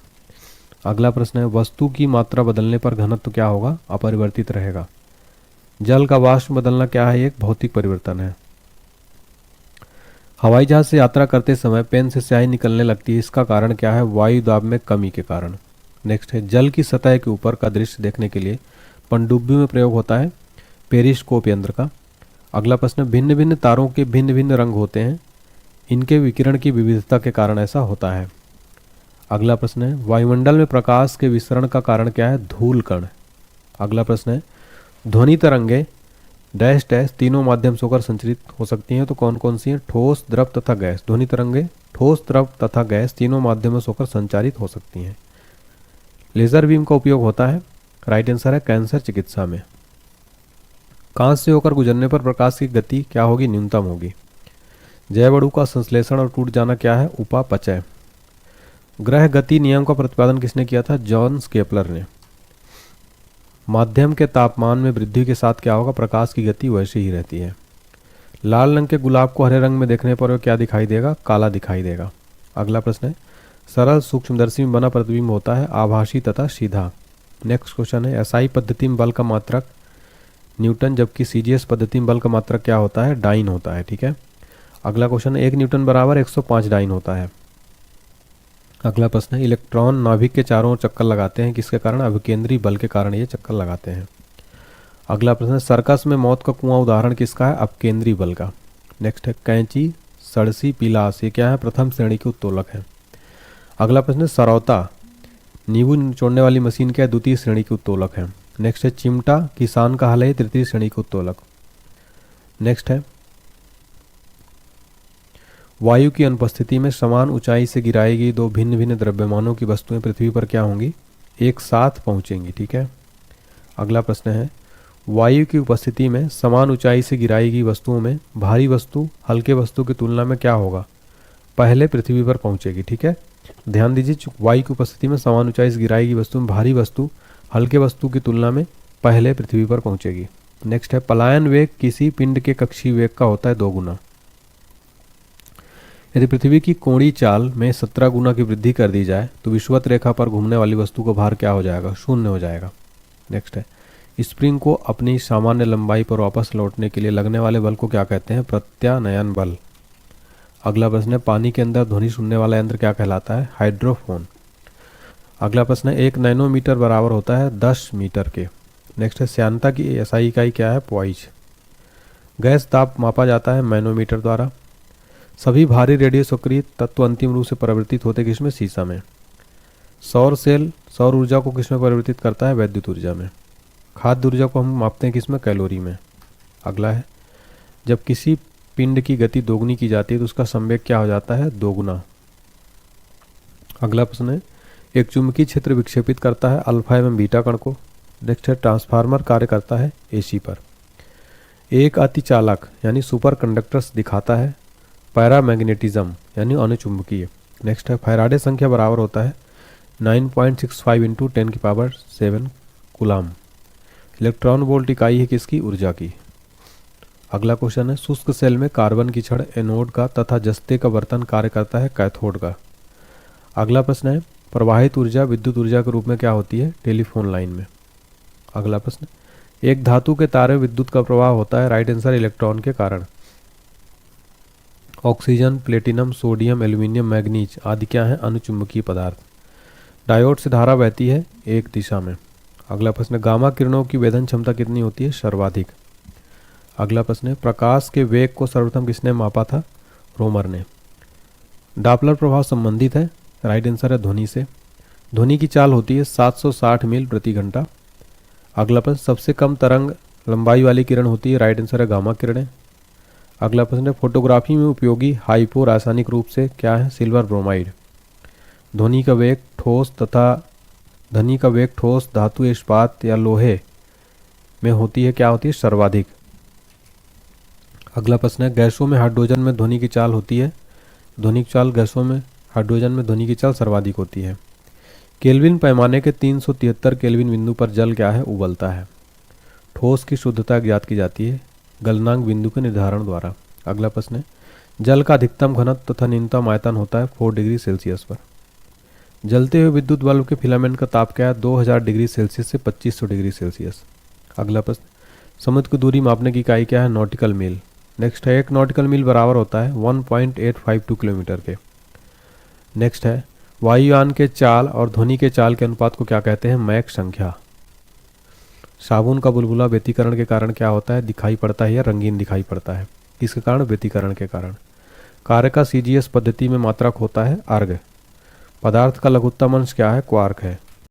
अगला प्रश्न है, वस्तु की मात्रा बदलने पर घनत्व क्या होगा, अपरिवर्तित रहेगा। जल का वाष्प बदलना क्या है, एक भौतिक परिवर्तन है। हवाई जहाज से यात्रा करते समय पेन से स्याही निकलने लगती है, इसका कारण क्या है, वायु दाब में कमी के कारण। नेक्स्ट है, जल की सतह के ऊपर का दृश्य देखने के लिए पनडुब्बी में प्रयोग होता है पेरिस्कोप यंत्र का। अगला प्रश्न, भिन्न भिन्न तारों के भिन्न भिन्न रंग होते हैं, इनके विकिरण की विविधता के कारण ऐसा होता है। अगला प्रश्न है, वायुमंडल में प्रकाश के विसरण का कारण क्या है, धूल कण। अगला प्रश्न है, ध्वनि तरंगे डैश डैश तीनों माध्यम से होकर संचरित हो सकती हैं, तो कौन कौन सी हैं? ठोस, द्रव तथा गैस। ध्वनि तरंगे ठोस, द्रव तथा गैस तीनों माध्यमों से होकर संचारित हो सकती हैं। लेजर बीम का उपयोग होता है, राइट आंसर है कैंसर चिकित्सा में। कांच से होकर गुजरने पर प्रकाश की गति क्या होगी? न्यूनतम होगी। जैव अणु का संश्लेषण और टूट जाना क्या है? उपापचय। ग्रह गति नियम का प्रतिपादन किसने किया था? जॉन केपलर ने। माध्यम के तापमान में वृद्धि के साथ क्या होगा? प्रकाश की गति वैसे ही रहती है। लाल रंग के गुलाब को हरे रंग में देखने पर क्या दिखाई देगा? काला दिखाई देगा। अगला प्रश्न है, सरल सूक्ष्मदर्शी में बना प्रतिबिंब होता है आभासी तथा सीधा। नेक्स्ट क्वेश्चन है, एसआई पद्धति में बल का मात्रक न्यूटन, जबकि सीजीएस पद्धति में बल का मात्रक क्या होता है? डाइन होता है। ठीक है। अगला क्वेश्चन है, 1 न्यूटन बराबर 105 डाइन होता है। अगला प्रश्न है, इलेक्ट्रॉन नाभिक के चारों ओर चक्कर लगाते हैं किसके कारण? अभिकेंद्री बल के कारण ये चक्कर लगाते हैं। अगला प्रश्न है, सर्कस में मौत का कुआं उदाहरण किसका है? अपकेंद्री बल का। नेक्स्ट है, कैंची, सड़सी, पिलास ये क्या है? प्रथम श्रेणी के उत्तोलक है। अगला प्रश्न है, सरौता नींबू निचोड़ने वाली मशीन क्या है? द्वितीय श्रेणी के उत्तोलक है। नेक्स्ट है, चिमटा किसान का हल है, तृतीय श्रेणी के उत्तोलक। नेक्स्ट है, वायु की अनुपस्थिति में समान ऊंचाई से गिराई गई दो भिन्न भिन्न द्रव्यमानों की वस्तुएं पृथ्वी पर क्या होंगी? एक साथ पहुंचेंगी। ठीक है। अगला प्रश्न है, वायु की उपस्थिति में समान ऊंचाई से गिराई गई वस्तुओं में भारी वस्तु हल्के वस्तु की तुलना में क्या होगा? पहले पृथ्वी पर पहुंचेगी। ठीक है। ध्यान दीजिए, वायु की उपस्थिति में समान ऊंचाई से गिराई गई वस्तु में भारी वस्तु हल्के वस्तु की तुलना में पहले पृथ्वी पर पहुंचेगी। नेक्स्ट है, पलायन वेग किसी पिंड के कक्षीय वेग का होता है 2 गुना। यदि पृथ्वी की कोणीय चाल में 17 गुना की वृद्धि कर दी जाए तो विषुवत रेखा पर घूमने वाली वस्तु का भार क्या हो जाएगा? 0 हो जाएगा। नेक्स्ट है, स्प्रिंग को अपनी सामान्य लंबाई पर वापस लौटने के लिए लगने वाले बल को क्या कहते हैं? प्रत्यानयन बल। अगला प्रश्न है, पानी के अंदर ध्वनि सुनने वाला यंत्र क्या कहलाता है? हाइड्रोफोन। अगला प्रश्न है, 1 नैनोमीटर बराबर होता है 10 मीटर के। नेक्स्ट है, श्यानता की एसआई इकाई क्या है? पॉइज। गैस ताप मापा जाता है मैनोमीटर द्वारा। सभी भारी रेडियो सक्रिय तत्व अंतिम रूप से परिवर्तित होते किसमें? सीसा में। सौर सेल सौर ऊर्जा को किसमें परिवर्तित करता है? वैद्युत ऊर्जा में। खाद्य ऊर्जा को हम मापते हैं किसमें? कैलोरी में। अगला है, जब किसी पिंड की गति दोगुनी की जाती है तो उसका संवेग क्या हो जाता है? 2 गुना। अगला प्रश्न है, एक चुंबकीय क्षेत्र विक्षेपित करता है अल्फा एवं बीटा कण को। नेक्स्ट है, ट्रांसफार्मर कार्य करता है एसी पर। एक अतिचालक यानी सुपर कंडक्टर्स दिखाता है पैरामैग्नेटिज्म यानी अनुचुंबकीय। नेक्स्ट है, फैराडे संख्या बराबर होता है 9.65 इंटू 10⁷ कूलाम। इलेक्ट्रॉन वोल्ट इकाई है किसकी? ऊर्जा की। अगला क्वेश्चन है, शुष्क सेल में कार्बन की छड़ एनोड का तथा जस्ते का बर्तन कार्य करता है कैथोड का। अगला प्रश्न है, प्रवाहित ऊर्जा विद्युत ऊर्जा के रूप में क्या होती है? टेलीफोन लाइन में। अगला प्रश्न, एक धातु के तार में विद्युत का प्रवाह होता है, राइट आंसर इलेक्ट्रॉन के कारण। Oxygen, platinum, sodium, aluminium, manganese आदि क्या है? अनुचुंबकीय पदार्थ। डायोड से धारा बहती है एक दिशा में। अगला प्रश्न, गामा किरणों की वेधन क्षमता कितनी होती है? सर्वाधिक। अगला प्रश्न है, प्रकाश के वेग को सर्वप्रथम किसने मापा था? रोमर ने। डापलर प्रभाव संबंधित है, राइट आंसर है ध्वनि से। ध्वनि की चाल होती है 760 मील प्रति घंटा। अगला प्रश्न, सबसे कम तरंग लंबाई वाली किरण होती है, राइट आंसर है गामा किरणें। अगला प्रश्न है, फोटोग्राफी में उपयोगी हाइपो रासायनिक रूप से क्या है? Silver bromide. ध्वनि का वेग ठोस धातु इस्पात या लोहे में होती है, क्या होती है? सर्वाधिक। अगला प्रश्न है, गैसों में हाइड्रोजन में ध्वनि की चाल होती है, ध्वनि की चाल गैसों में हाइड्रोजन में ध्वनि की चाल सर्वाधिक होती है। केल्विन पैमाने के 373 केल्विन बिंदु पर जल क्या है? उबलता है। ठोस की शुद्धता ज्ञात की जाती है गलनांक बिंदु के निर्धारण द्वारा। अगला प्रश्न है, जल का अधिकतम घनत्व तथा न्यूनतम आयतन होता है 4 डिग्री सेल्सियस पर। जलते हुए विद्युत बल्ब के फिलामेंट का ताप क्या है? 2000 डिग्री सेल्सियस से 2500 डिग्री सेल्सियस। अगला प्रश्न, समुद्र की दूरी मापने की इकाई क्या है? नॉटिकल मील। नेक्स्ट है, 1 नॉटिकल मील बराबर होता है 1.852 किलोमीटर के। नेक्स्ट है, वायुयान के चाल और ध्वनि के चाल के अनुपात को क्या कहते हैं? मैक संख्या। साबुन का बुलबुला व्यतिकरण के कारण क्या होता है? दिखाई पड़ता है या रंगीन दिखाई पड़ता है? किसके कारण? व्यतिकरण के कारण। कार्य का सीजीएस पद्धति में मात्रक होता है अर्ग। पदार्थ का लघुत्तम अंश क्या है? क्वार्क है।